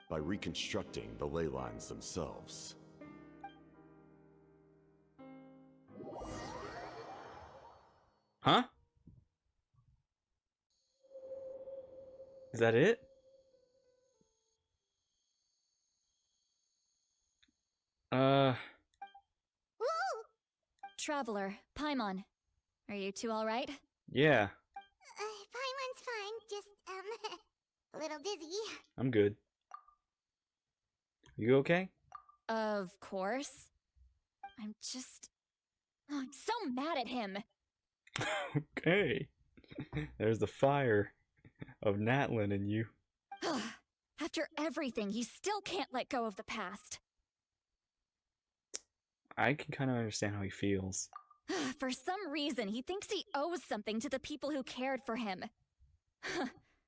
by reconstructing the ley lines themselves. Huh? Is that it? Traveler, Paimon. Are you two alright? Yeah, Paimon's fine, just, a little dizzy. I'm good. You okay? Of course. I'm just... Oh, I'm so mad at him. Okay. There's the fire of Natlan in you. After everything, he still can't let go of the past. I can kind of understand how he feels. For some reason, he thinks he owes something to the people who cared for him.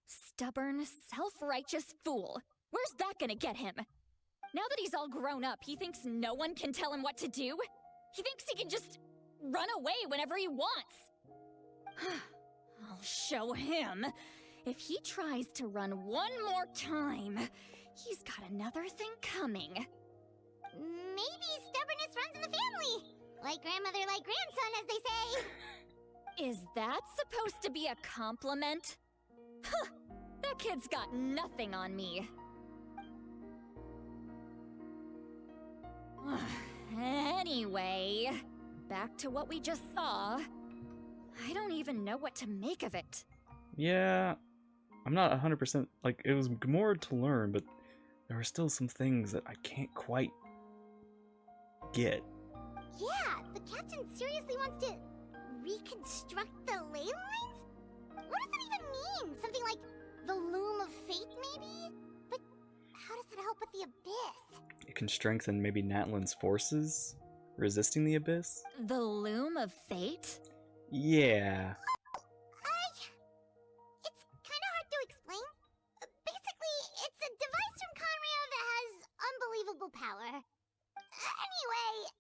Stubborn, self-righteous fool. Where's that gonna get him? Now that he's all grown up, he thinks no one can tell him what to do? He thinks he can just run away whenever he wants. I'll show him. If he tries to run one more time, he's got another thing coming. Maybe stubbornness runs in the family. Like grandmother, like grandson, as they say. Is that supposed to be a compliment? That kid's got nothing on me. Anyway, back to what we just saw. I don't even know what to make of it. Yeah, I'm not 100%, like, it was more to learn, but there are still some things that I can't quite get. Yeah, the captain seriously wants to reconstruct the ley lines? What does that even mean? Something like the loom of fate, maybe? But how does that help with the abyss? It can strengthen maybe Natlan's forces, resisting the abyss? The loom of fate? Yeah. It's kind of hard to explain. Basically, it's a device from Conria that has unbelievable power. Anyway,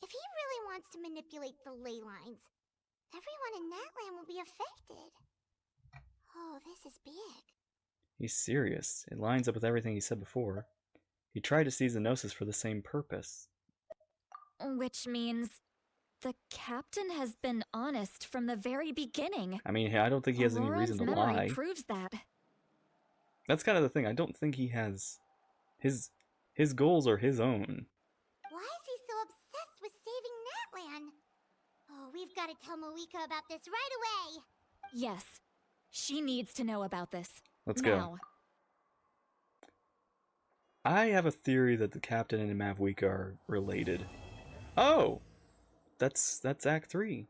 if he really wants to manipulate the ley lines, everyone in Natlan will be affected. Oh, this is big. He's serious. It lines up with everything he said before. He tried to seize the Gnosis for the same purpose. Which means the captain has been honest from the very beginning. I mean, I don't think he has any reason to memory lie. Proves that. That's kind of the thing. I don't think he has... His goals are his own. Why is he so obsessed with saving Natlan? Oh, we've got to tell Moeka about this right away. Yes. She needs to know about this. Let's now. go. I have a theory that the captain and Mavwika are related. Oh! That's Act 3.